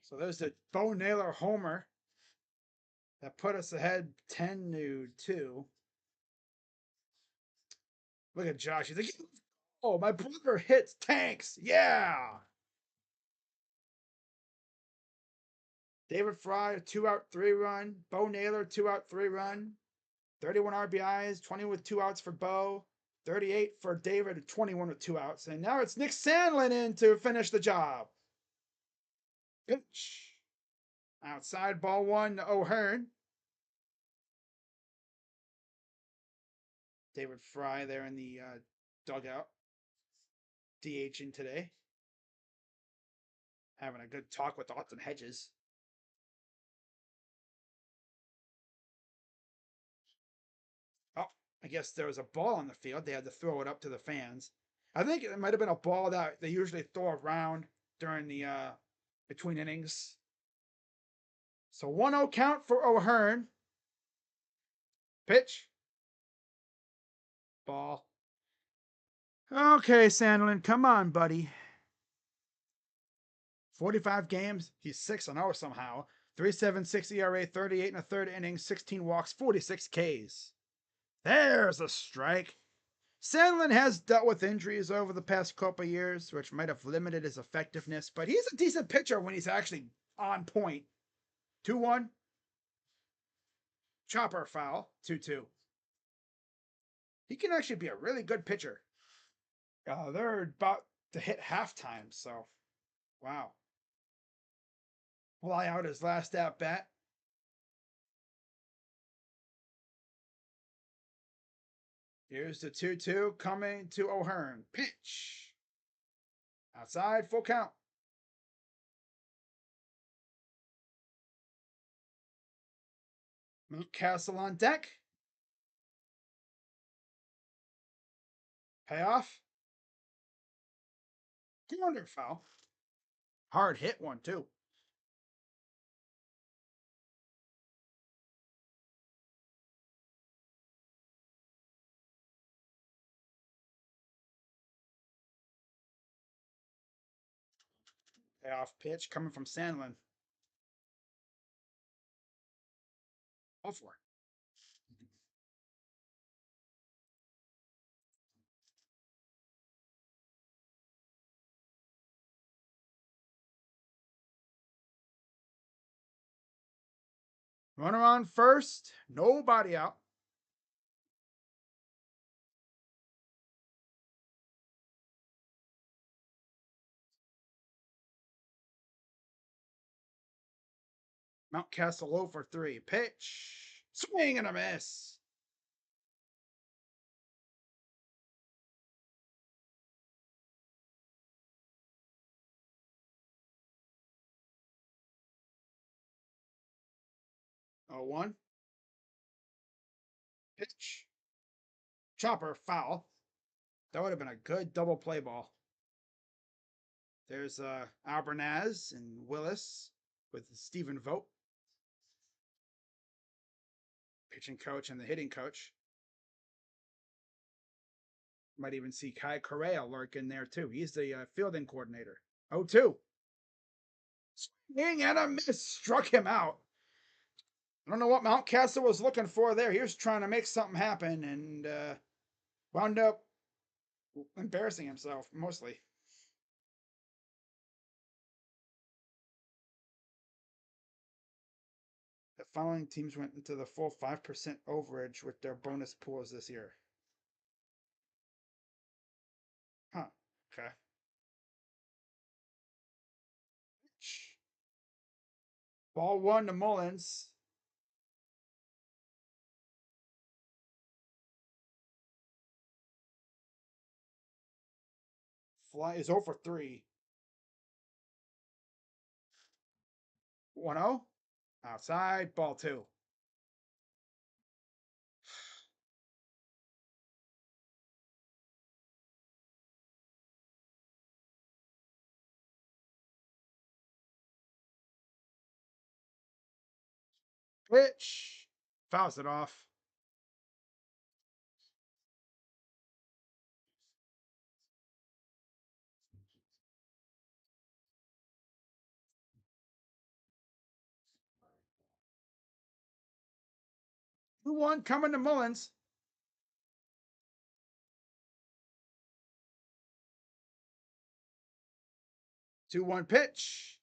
So there's the Bo Naylor homer that put us ahead 10-2. Look at Josh. He's like, oh, my brother hits tanks. Yeah. David Fry, 2-out, 3-run. Bo Naylor, 2-out, 3-run. 31 RBIs, 20 with 2 outs for Bo. 38 for David, 21 with 2 outs. And now it's Nick Sandlin in to finish the job. Pitch. Outside, ball 1 to O'Hearn. David Fry there in the dugout. DHing today. Having a good talk with Austin Hedges. Oh, I guess there was a ball on the field. They had to throw it up to the fans. I think it might have been a ball that they usually throw around during the between innings. So 1-0 count for O'Hearn. Pitch. Ball. Okay, Sandlin, come on, buddy. 45 games. He's 6-0 somehow. 3.76 ERA, 38 and a third innings, 16 walks, 46 Ks. There's a strike. Sandlin has dealt with injuries over the past couple of years, which might have limited his effectiveness, but he's a decent pitcher when he's actually on point. 2-1. Chopper foul. 2-2. He can actually be a really good pitcher. They're about to hit halftime, so wow. Fly out his last at bat. Here's the 2-2 coming to O'Hearn. Pitch. Outside, full count. Mountcastle on deck. Payoff. Corner foul. Hard hit one, too. Payoff pitch coming from Sandlin. All for it. Runner on first. Nobody out. Mountcastle low for 3. Pitch. Swing and a miss. Oh, 1. Pitch. Chopper foul. That would have been a good double play ball. There's Albernaz and Willis with Stephen Vogt, pitching coach and the hitting coach. Might even see Kai Correa lurk in there too. He's the fielding coordinator. 0-2. Swing and a miss. Struck him out. I don't know what Mountcastle was looking for there. He was trying to make something happen and wound up embarrassing himself mostly. The following teams went into the full 5% overage with their bonus pools this year. Huh. Okay. Ball 1 to Mullins. Fly is 0 for 3. 1-0. Outside. Ball 2. Pitch. Fouls it off. Who won coming to Mullins? 2-1 pitch.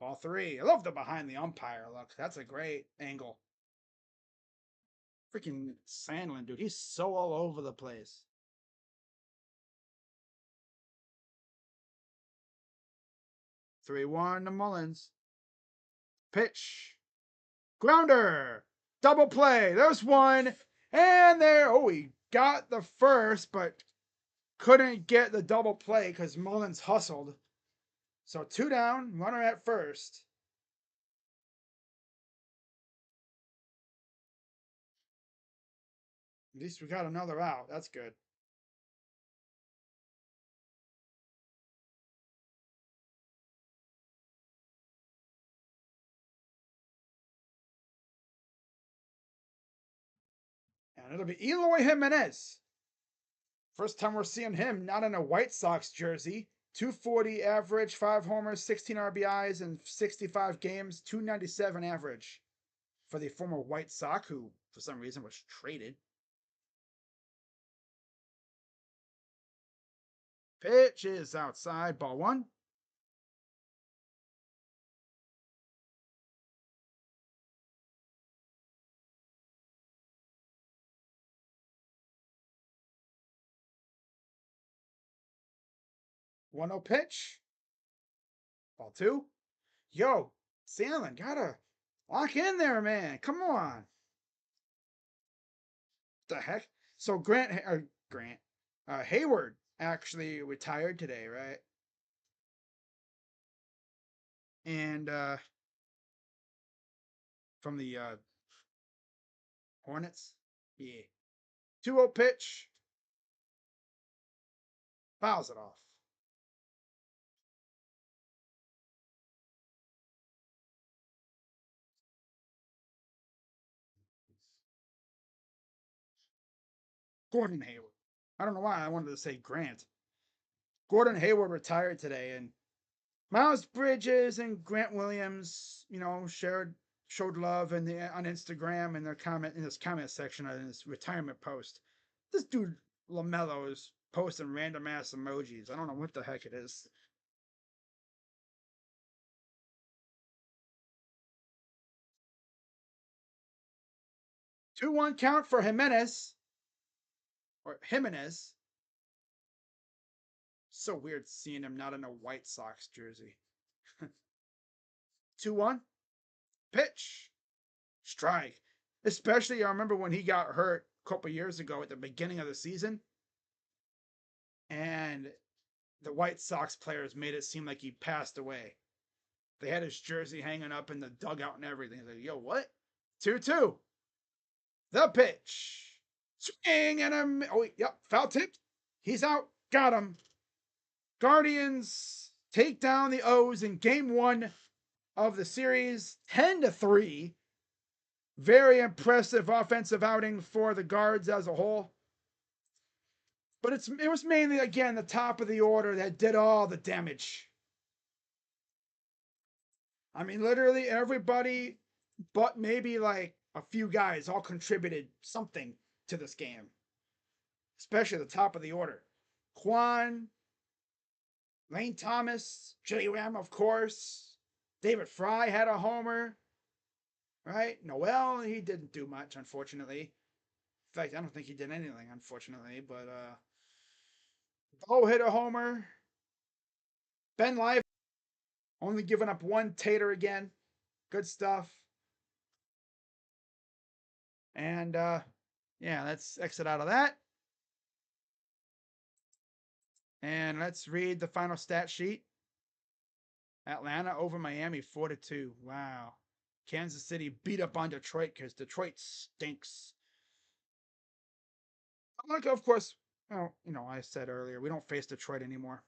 Ball 3. I love the behind the umpire look. That's a great angle. Freaking Sandlin, dude. He's so all over the place. 3-1 to Mullins. Pitch. Grounder. Double play. There's one. And there. Oh, he got the first, but couldn't get the double play because Mullins hustled. So 2 down, runner at first. At least we got another out. That's good. And it'll be Eloy Jimenez. First time we're seeing him not in a White Sox jersey. 240 average, 5 homers, 16 RBIs, and 65 games, 297 average for the former White Sox, who for some reason was traded. Pitch is outside, ball 1. One 0 pitch. Ball 2. Yo, Sandlin, gotta lock in there, man. Come on. The heck? So Hayward actually retired today, right? And from the Hornets. Yeah. 2-0 pitch. Fouls it off. Gordon Hayward. I don't know why I wanted to say Grant. Gordon Hayward retired today, and Miles Bridges and Grant Williams, showed love on Instagram and their comment in this comment section of his retirement post. This dude LaMelo is posting random ass emojis. I don't know what the heck it is. 2-1 count for Jimenez. Or Jimenez. So weird seeing him not in a White Sox jersey. 2-1. Pitch. strike. Especially, I remember when he got hurt a couple years ago at the beginning of the season, and the White Sox players made it seem like he passed away. They had his jersey hanging up in the dugout and everything. Like, yo, what? 2-2. The pitch. Swing and a. Oh, yep. Foul tipped. He's out. Got him. Guardians take down the O's in game 1 of the series 10-3. Very impressive offensive outing for the Guards as a whole. But it was mainly, again, the top of the order that did all the damage. I mean, literally everybody but maybe like a few guys all contributed something to this game, especially the top of the order. Quan, Lane Thomas, J. Ram, of course. David Fry had a homer, right? Noel, he didn't do much, unfortunately. In fact, I don't think he did anything, unfortunately. But Bo hit a homer. Ben Live only giving up one tater again. Good stuff. And yeah, let's exit out of that. And let's read the final stat sheet. Atlanta over Miami 4-2. Wow. Kansas City beat up on Detroit because Detroit stinks. Like, of course, well, I said earlier, we don't face Detroit anymore.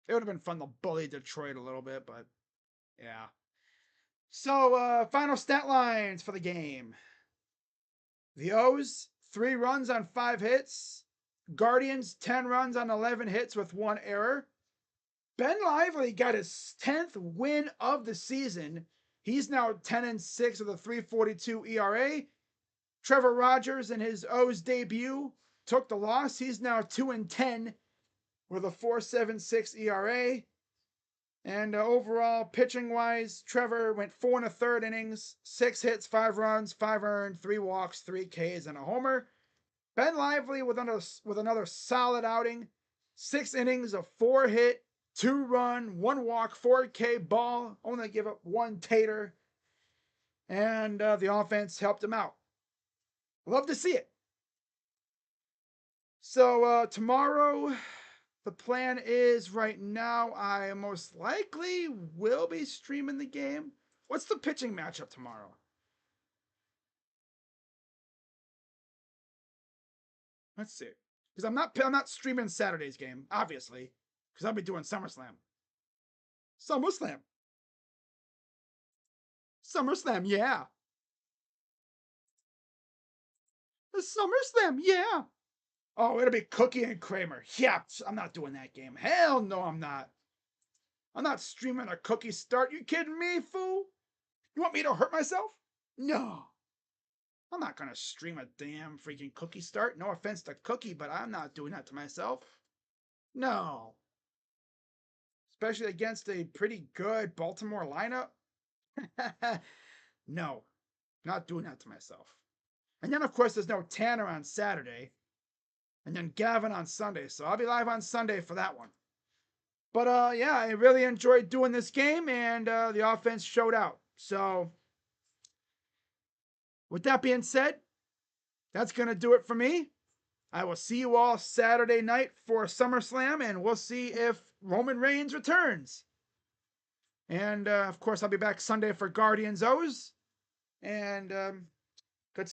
It would have been fun to bully Detroit a little bit, but yeah. So, final stat lines for the game. The O's, 3 runs on 5 hits. Guardians, 10 runs on 11 hits with 1 error. Ben Lively got his 10th win of the season. He's now 10-6 with a 3.42 ERA. Trevor Rogers in his O's debut took the loss. He's now 2-10 with a 4.76 ERA. And overall, pitching-wise, Trevor went 4 1/3 innings, 6 hits, 5 runs, 5 earned, 3 walks, 3 Ks, and a homer. Ben Lively with another solid outing, 6 innings, a 4 hit, 2 run, 1 walk, 4 K ball, only give up 1 tater, and the offense helped him out. Love to see it. So tomorrow, the plan is right now I most likely will be streaming the game. What's the pitching matchup tomorrow? Let's see. Because I'm not streaming Saturday's game, obviously, because I'll be doing SummerSlam. SummerSlam. SummerSlam, yeah. The SummerSlam, yeah. Oh, it'll be Cookie and Kramer. Yeah, I'm not doing that game. Hell no, I'm not. I'm not streaming a Cookie start. You kidding me, fool? You want me to hurt myself? No. I'm not gonna stream a damn freaking Cookie start. No offense to Cookie, but I'm not doing that to myself. No. Especially against a pretty good Baltimore lineup. No, not doing that to myself. And then, of course, there's no Tanner on Saturday. And then Gavin on Sunday. So I'll be live on Sunday for that one. But yeah, I really enjoyed doing this game, and the offense showed out. So with that being said, that's going to do it for me. I will see you all Saturday night for SummerSlam, and we'll see if Roman Reigns returns. And of course, I'll be back Sunday for Guardians O's. And